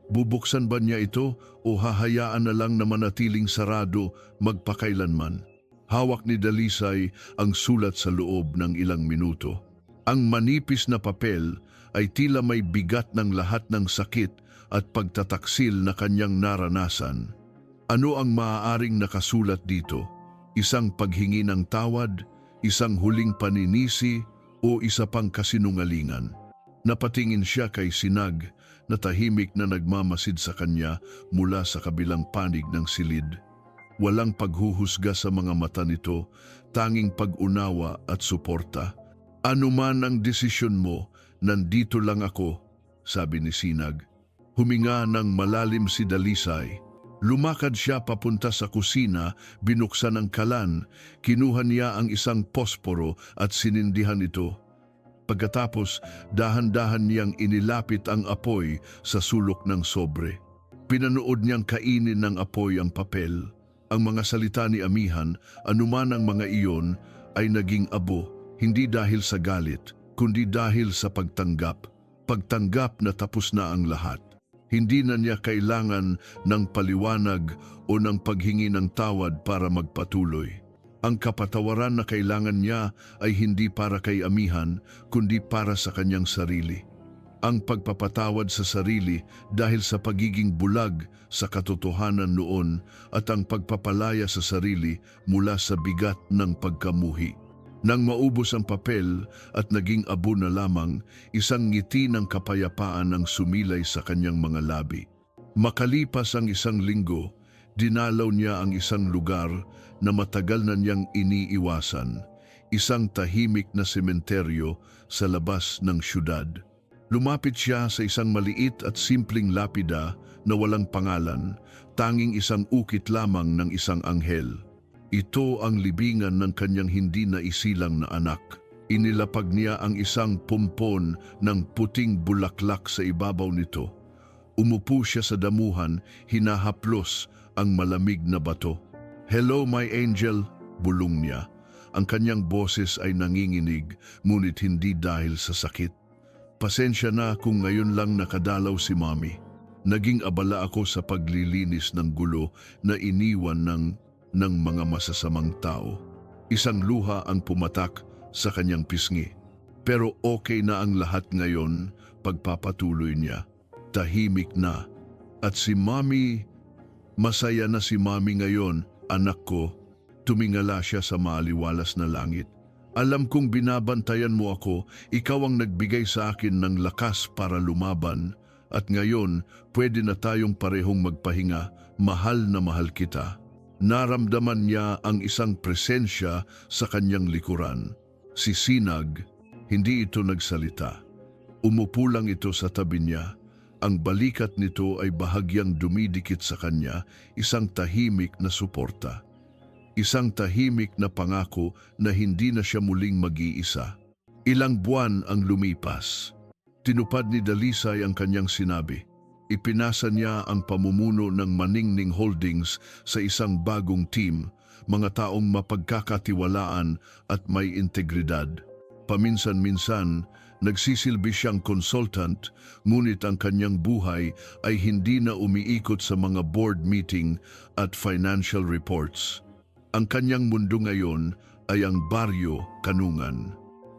Bubuksan ba niya ito o hahayaan na lang na manatiling sarado magpakailanman? Hawak ni Dalisay ang sulat sa loob ng ilang minuto. Ang manipis na papel ay tila may bigat ng lahat ng sakit at pagtataksil na kanyang naranasan. Ano ang maaaring nakasulat dito? Isang paghingi ng tawad, isang huling paninisi, o isa pang kasinungalingan? Napatingin siya kay Sinag na tahimik na nagmamasid sa kanya mula sa kabilang panig ng silid. Walang paghuhusga sa mga mata nito, tanging pag-unawa at suporta. "Ano man ang desisyon mo, nandito lang ako," sabi ni Sinag. Huminga ng malalim si Dalisay. Lumakad siya papunta sa kusina, binuksan ang kalan, kinuha niya ang isang posporo at sinindihan ito. Pagkatapos, dahan-dahan niyang inilapit ang apoy sa sulok ng sobre. Pinanood niyang kainin ng apoy ang papel. Ang mga salita ni Amihan, anuman ang mga iyon, ay naging abo, hindi dahil sa galit, kundi dahil sa pagtanggap. Pagtanggap na tapos na ang lahat. Hindi na niya kailangan ng paliwanag o ng paghingi ng tawad para magpatuloy. Ang kapatawaran na kailangan niya ay hindi para kay Amihan, kundi para sa kanyang sarili. Ang pagpapatawad sa sarili dahil sa pagiging bulag sa katotohanan noon at ang pagpapalaya sa sarili mula sa bigat ng pagkamuhi. Nang maubos ang papel at naging abo na lamang, isang ngiti ng kapayapaan ang sumilay sa kanyang mga labi. Makalipas ang isang linggo, dinalaw niya ang isang lugar na matagal na niyang iniiwasan, isang tahimik na sementeryo sa labas ng syudad. Lumapit siya sa isang maliit at simpleng lapida na walang pangalan, tanging isang ukit lamang ng isang anghel. Ito ang libingan ng kanyang hindi naisilang na anak. Inilapag niya ang isang pumpon ng puting bulaklak sa ibabaw nito. Umupo siya sa damuhan, hinahaplos ang malamig na bato. "Hello, my angel," bulong niya. Ang kanyang boses ay nanginginig, ngunit hindi dahil sa sakit. "Pasensya na kung ngayon lang nakadalaw si Mommy." Naging abala ako sa paglilinis ng gulo na iniwan ng mga masasamang tao. Isang luha ang pumatak sa kanyang pisngi. Pero okay na ang lahat ngayon, pagpapatuloy niya. Tahimik na. At si Mami, masaya na si Mami ngayon, anak ko. Tumingala siya sa maaliwalas na langit. Alam kong binabantayan mo ako, ikaw ang nagbigay sa akin ng lakas para lumaban. At ngayon, pwede na tayong parehong magpahinga, mahal na mahal kita. Naramdaman niya ang isang presensya sa kanyang likuran. Si Sinag, hindi ito nagsalita. Umupo lang ito sa tabi niya. Ang balikat nito ay bahagyang dumidikit sa kanya, isang tahimik na suporta. Isang tahimik na pangako na hindi na siya muling mag-iisa. Ilang buwan ang lumipas. Tinupad ni Dalisay ang kanyang sinabi. Ipinasa niya ang pamumuno ng Maningning Holdings sa isang bagong team, mga taong mapagkakatiwalaan at may integridad. Paminsan-minsan, nagsisilbi siyang consultant, ngunit ang kanyang buhay ay hindi na umiikot sa mga board meeting at financial reports. Ang kanyang mundo ngayon ay ang baryo Kanungan.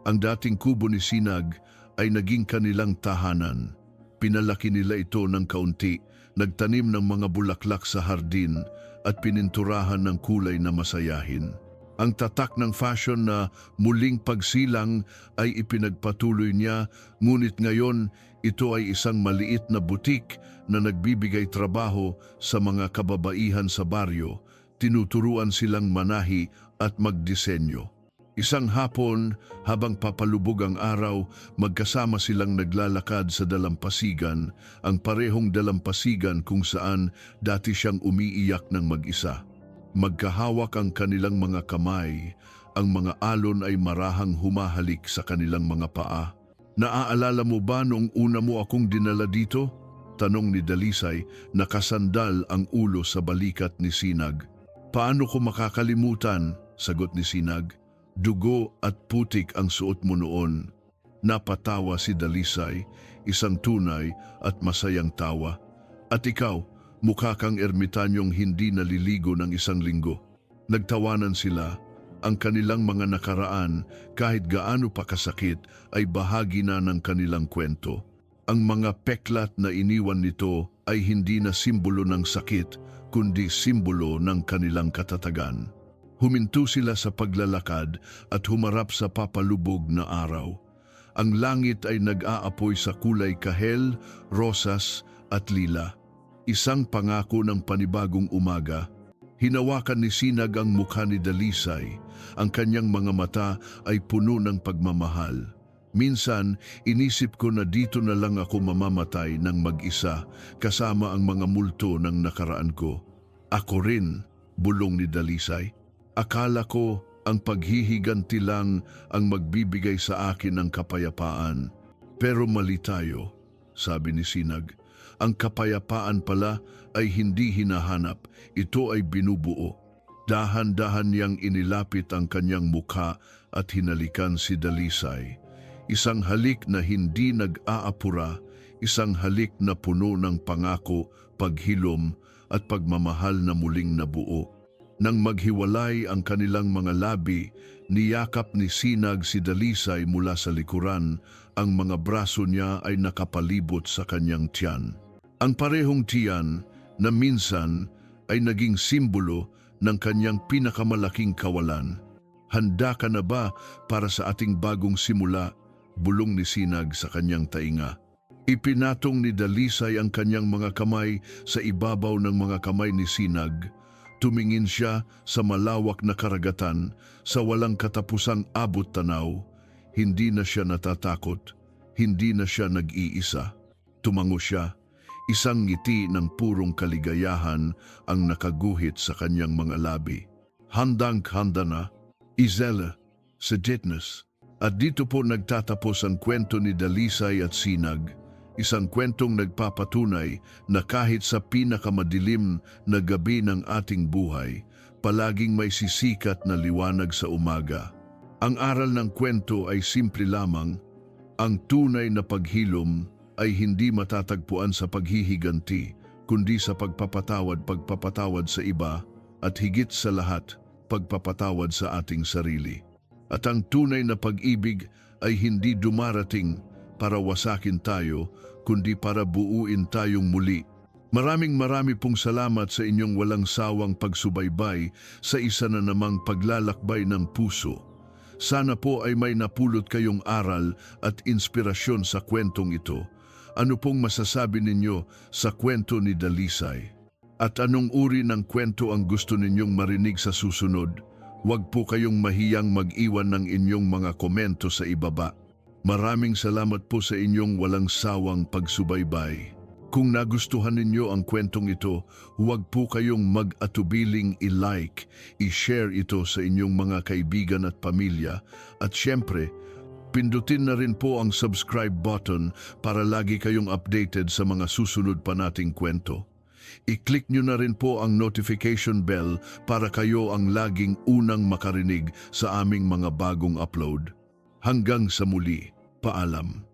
Ang dating kubo ni Sinag ay naging kanilang tahanan. Pinalaki nila ito ng kaunti, nagtanim ng mga bulaklak sa hardin at pininturahan ng kulay na masayahin. Ang tatak ng fashion na muling pagsilang ay ipinagpatuloy niya, ngunit ngayon ito ay isang maliit na butik na nagbibigay trabaho sa mga kababaihan sa baryo. Tinuturuan silang manahi at magdisenyo. Isang hapon, habang papalubog ang araw, magkasama silang naglalakad sa dalampasigan, ang parehong dalampasigan kung saan dati siyang umiiyak ng mag-isa. Magkahawak ang kanilang mga kamay, ang mga alon ay marahang humahalik sa kanilang mga paa. Naaalala mo ba noong una mo akong dinala dito? Tanong ni Dalisay, nakasandal ang ulo sa balikat ni Sinag. Paano ko makakalimutan? Sagot ni Sinag. Dugo at putik ang suot mo noon. Napatawa si Dalisay, isang tunay at masayang tawa. At ikaw, mukha kang ermitanyong hindi naliligo ng isang linggo. Nagtawanan sila, ang kanilang mga nakaraan kahit gaano pa kasakit ay bahagi na ng kanilang kwento. Ang mga peklat na iniwan nito ay hindi na simbolo ng sakit, kundi simbolo ng kanilang katatagan. Huminto sila sa paglalakad at humarap sa papalubog na araw. Ang langit ay nag-aapoy sa kulay kahel, rosas at lila. Isang pangako ng panibagong umaga. Hinawakan ni Sinag ang mukha ni Dalisay. Ang kanyang mga mata ay puno ng pagmamahal. Minsan, inisip ko na dito na lang ako mamamatay ng mag-isa kasama ang mga multo ng nakaraan ko. Ako rin, bulong ni Dalisay. Akala ko ang paghihiganti lang ang magbibigay sa akin ng kapayapaan. Pero mali tayo, sabi ni Sinag. Ang kapayapaan pala ay hindi hinahanap, ito ay binubuo. Dahan-dahan niyang inilapit ang kanyang mukha at hinalikan si Dalisay. Isang halik na hindi nag-aapura, isang halik na puno ng pangako, paghilom at pagmamahal na muling nabuo. Nang maghiwalay ang kanilang mga labi, niyakap ni Sinag si Dalisay mula sa likuran, ang mga braso niya ay nakapalibot sa kanyang tiyan. Ang parehong tiyan na minsan ay naging simbolo ng kanyang pinakamalaking kawalan. Handa ka na ba para sa ating bagong simula? Bulong ni Sinag sa kanyang tainga. Ipinatong ni Dalisay ang kanyang mga kamay sa ibabaw ng mga kamay ni Sinag. Tumingin siya sa malawak na karagatan, sa walang katapusang abot tanaw. Hindi na siya natatakot, hindi na siya nag-iisa. Tumango siya, isang ngiti ng purong kaligayahan ang nakaguhit sa kanyang mga labi. Handang-handa na, Izela, sa Jitness. At dito po nagtatapos ang kwento ni Dalisay at Sinag. Isang kwentong nagpapatunay na kahit sa pinakamadilim na gabi ng ating buhay, palaging may sisikat na liwanag sa umaga. Ang aral ng kwento ay simple lamang, ang tunay na paghilom, ay hindi matatagpuan sa paghihiganti, kundi sa pagpapatawad sa iba at higit sa lahat, pagpapatawad sa ating sarili. At ang tunay na pag-ibig ay hindi dumarating para wasakin tayo, kundi para buuin tayong muli. Marami pong salamat sa inyong walang sawang pagsubaybay sa isa na namang paglalakbay ng puso. Sana po ay may napulot kayong aral at inspirasyon sa kwentong ito. Ano pong masasabi ninyo sa kwento ni Dalisay? At anong uri ng kwento ang gusto ninyong marinig sa susunod? Huwag po kayong mahiyang mag-iwan ng inyong mga komento sa ibaba. Maraming salamat po sa inyong walang sawang pagsubaybay. Kung nagustuhan ninyo ang kwentong ito, huwag po kayong mag-atubiling i-like, i-share ito sa inyong mga kaibigan at pamilya. At syempre, pindutin na rin po ang subscribe button para lagi kayong updated sa mga susunod pa nating kwento. I-click nyo na rin po ang notification bell para kayo ang laging unang makarinig sa aming mga bagong upload. Hanggang sa muli, paalam.